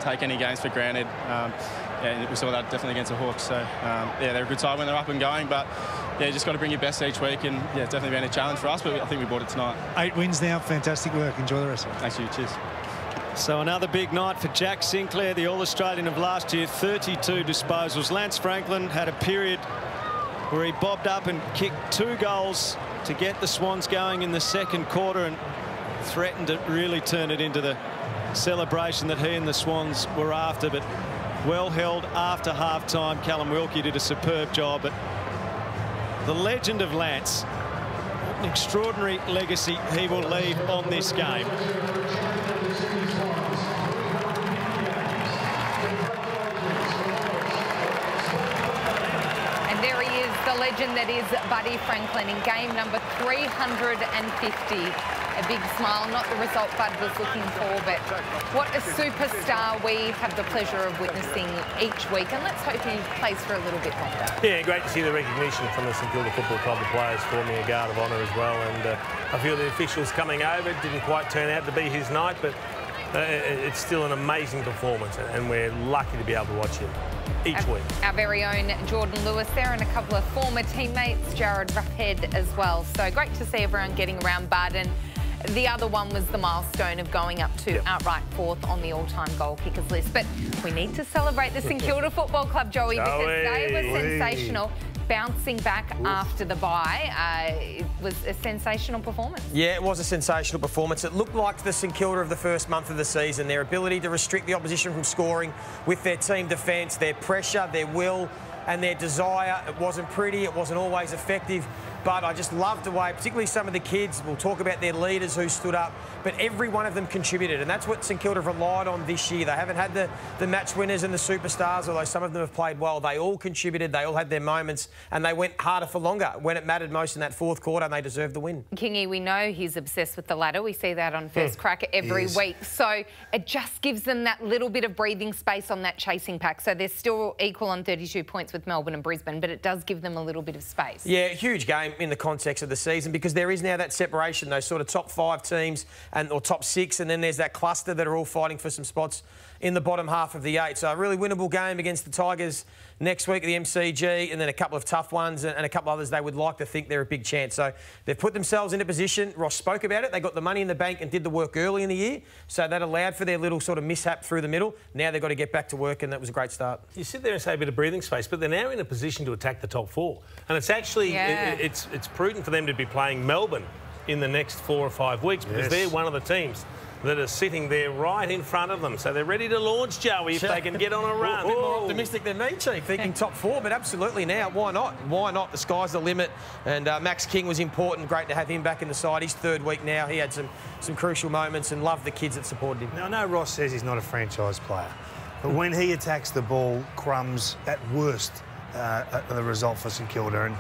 take any games for granted. And we saw that definitely against the Hawks. So they're a good side when they're up and going, but you just got to bring your best each week, and it's definitely been a challenge for us, but I think we brought it tonight. 8 wins now, fantastic work. Enjoy the rest of it. Thanks you, cheers.
So another big night for Jack Sinclair, the All-Australian of last year, 32 disposals. Lance Franklin had a period where he bobbed up and kicked 2 goals to get the Swans going in the second quarter and threatened to really turn it into the celebration that he and the Swans were after, but well held after half-time. Callum Wilkie did a superb job, but the legend of Lance, an extraordinary legacy he will leave on this game.
And there he is, the legend that is Buddy Franklin in game number 350. a big smile. Not the result Bud was looking for, but what a superstar we have the pleasure of witnessing each week. And let's hope he plays for a little bit longer.
Yeah, great to see the recognition from the St Kilda Football Club, the players forming a guard of honour as well. And I feel the officials coming over didn't quite turn out to be his night, but it's still an amazing performance, and we're lucky to be able to watch him each week.
Our very own Jordan Lewis there, and a couple of former teammates, Jared Roughead as well. So great to see everyone getting around Bud. And the other one was the milestone of going up to outright 4th on the all-time goal kickers list. But we need to celebrate the St Kilda Football Club, Joey, because they were sensational. Bouncing back after the bye. It was a sensational performance.
Yeah, it was a sensational performance. It looked like the St Kilda of the first month of the season. Their ability to restrict the opposition from scoring with their team defence, their pressure, their will and their desire. It wasn't pretty, it wasn't always effective, but I just loved the way, particularly some of the kids, we'll talk about their leaders who stood up, but every one of them contributed, and that's what St Kilda have relied on this year. They haven't had the match winners and the superstars, although some of them have played well. They all contributed, they all had their moments, and they went harder for longer when it mattered most in that fourth quarter, and they deserved the win.
Kingy, we know he's obsessed with the ladder. We see that on First Crack every week. So it just gives them that little bit of breathing space on that chasing pack. So they're still equal on 32 points with Melbourne and Brisbane, but it does give them a little bit of space.
Yeah, huge game in the context of the season, because there is now that separation, those sort of top 5 teams or top 6, and then there's that cluster that are all fighting for some spots in the bottom half of the 8. So a really winnable game against the Tigers next week at the MCG, and then a couple of tough ones and a couple others they would like to think they're a big chance. So they've put themselves into position. Ross spoke about it. They got the money in the bank and did the work early in the year, so that allowed for their little sort of mishap through the middle. Now they've got to get back to work, and that was a great start.
You sit there and say a bit of breathing space, but they're now in a position to attack the top 4. And it's actually, it's prudent for them to be playing Melbourne in the next 4 or 5 weeks, because they're one of the teams that are sitting there right in front of them. So they're ready to launch, Joey, if they can get on a run.
A bit more optimistic than me, Chief, thinking top 4, but absolutely now, why not? Why not? The sky's the limit. And Max King was important. Great to have him back in the side. His 3rd week now. He had some crucial moments, and loved the kids that supported him.
Now, I know Ross says he's not a franchise player, but when he attacks the ball, crumbs at worst the result for St Kilda. And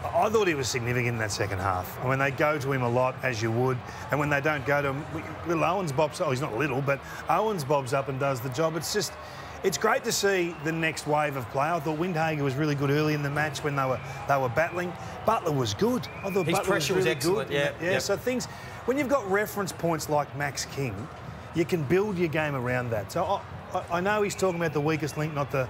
I thought he was significant in that second half. I mean, they go to him a lot, as you would, and when they don't go to him, little Owens bobs, he's not little, but Owens bobs up and does the job. It's great to see the next wave of play. I thought Windhager was really good early in the match when they were battling. Butler was good. I thought
his
Butler
pressure was
really
excellent.
Good. Yeah. So things, when you've got reference points like Max King, you can build your game around that. So I know he's talking about the weakest link, not the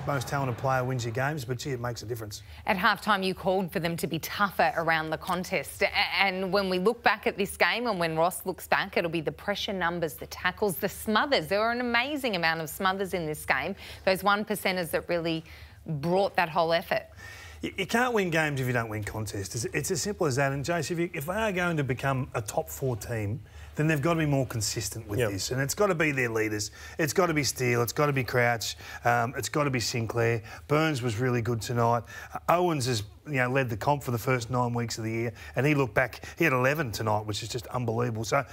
most talented player wins your games, but gee, it makes a difference.
At halftime, you called for them to be tougher around the contest. And when we look back at this game, and when Ross looks back, it'll be the pressure numbers, the tackles, the smothers. There were an amazing amount of smothers in this game. Those 1%ers that really brought that whole effort.
You can't win games if you don't win contests. It's as simple as that. And, Jace, if they are going to become a top 4 team, then they've got to be more consistent with this. And it's got to be their leaders. It's got to be Steele. It's got to be Crouch. It's got to be Sinclair. Burns was really good tonight. Owens has led the comp for the first 9 weeks of the year, and he looked back. He had 11 tonight, which is just unbelievable. So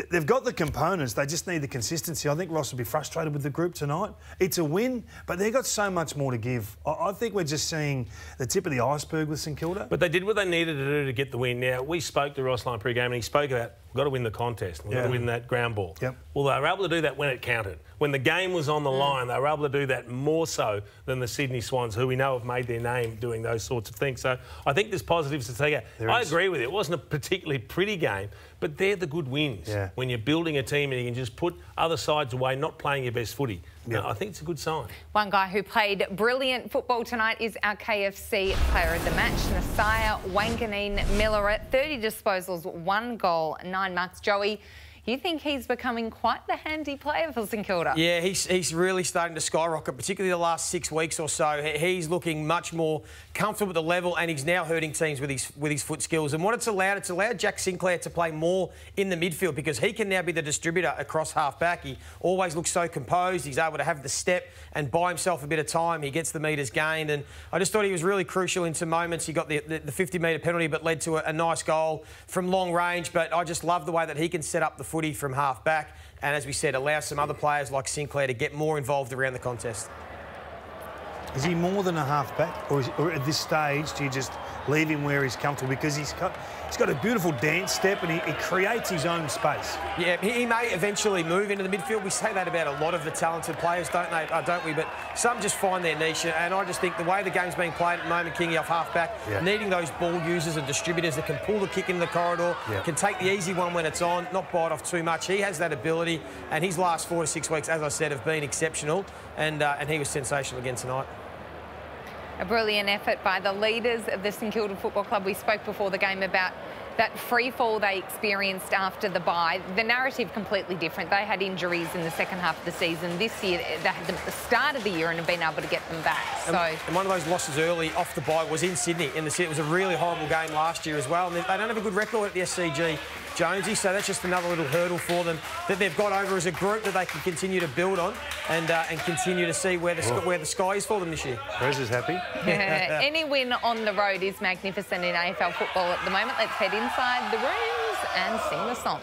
they've got the components. They just need the consistency. I think Ross will be frustrated with the group tonight. It's a win, but they've got so much more to give. I think we're just seeing the tip of the iceberg with St Kilda.
But they did what they needed to do to get the win. Now, we spoke to Ross Lyon pre-game, and he spoke about we've got to win the contest. We've got to win that ground ball. Well, they were able to do that when it counted. When the game was on the line, they were able to do that more so than the Sydney Swans, who we know have made their name doing those sorts of things. So I think there's positives to take out. I agree with you. It wasn't a particularly pretty game, but they're the good wins. When you're building a team and you can just put other sides away, not playing your best footy. I think it's a good sign.
One guy who played brilliant football tonight is our KFC player of the match, Nasiah Wanganeen Miller, 30 disposals, 1 goal, 9 marks. Joey, you think he's becoming quite the handy player for St Kilda? Yeah,
he's really starting to skyrocket, particularly the last 6 weeks or so. He's looking much more comfortable with the level, and he's now hurting teams with his foot skills. And what it's allowed Jack Sinclair to play more in the midfield, because he can now be the distributor across half-back. He always looks so composed. He's able to have the step and buy himself a bit of time. He gets the metres gained, and I just thought he was really crucial in some moments. He got the 50-metre penalty, but led to a nice goal from long range. But I just love the way that he can set up the footy from half back, and as we said, allow some other players like Sinclair to get more involved around the contest.
Is he more than a half-back? Or at this stage, do you just leave him where he's comfortable? Because he's got a beautiful dance step and he creates his own space.
Yeah, he may eventually move into the midfield. We say that about a lot of the talented players, don't we? But some just find their niche. And I just think the way the game's being played at the moment, Kingy off half-back, needing those ball users and distributors that can pull the kick into the corridor, can take the easy one when it's on, not bite off too much. He has that ability. And his last 4 to 6 weeks, as I said, have been exceptional. And he was sensational again tonight.
A brilliant effort by the leaders of the St Kilda Football Club. We spoke before the game about that free fall they experienced after the bye. The narrative completely different. They had injuries in the second half of the season. This year, they had them at the start of the year and have been able to get them back.
And one of those losses early off the bye was in Sydney. It was a really horrible game last year as well. And they don't have a good record at the SCG, Jonesy, so that's just another little hurdle for them that they've got over as a group that they can continue to build on and continue to see where the sky is for them this year.
Perez is happy.
Any win on the road is magnificent in AFL football at the moment. Let's head inside the rooms and sing the song.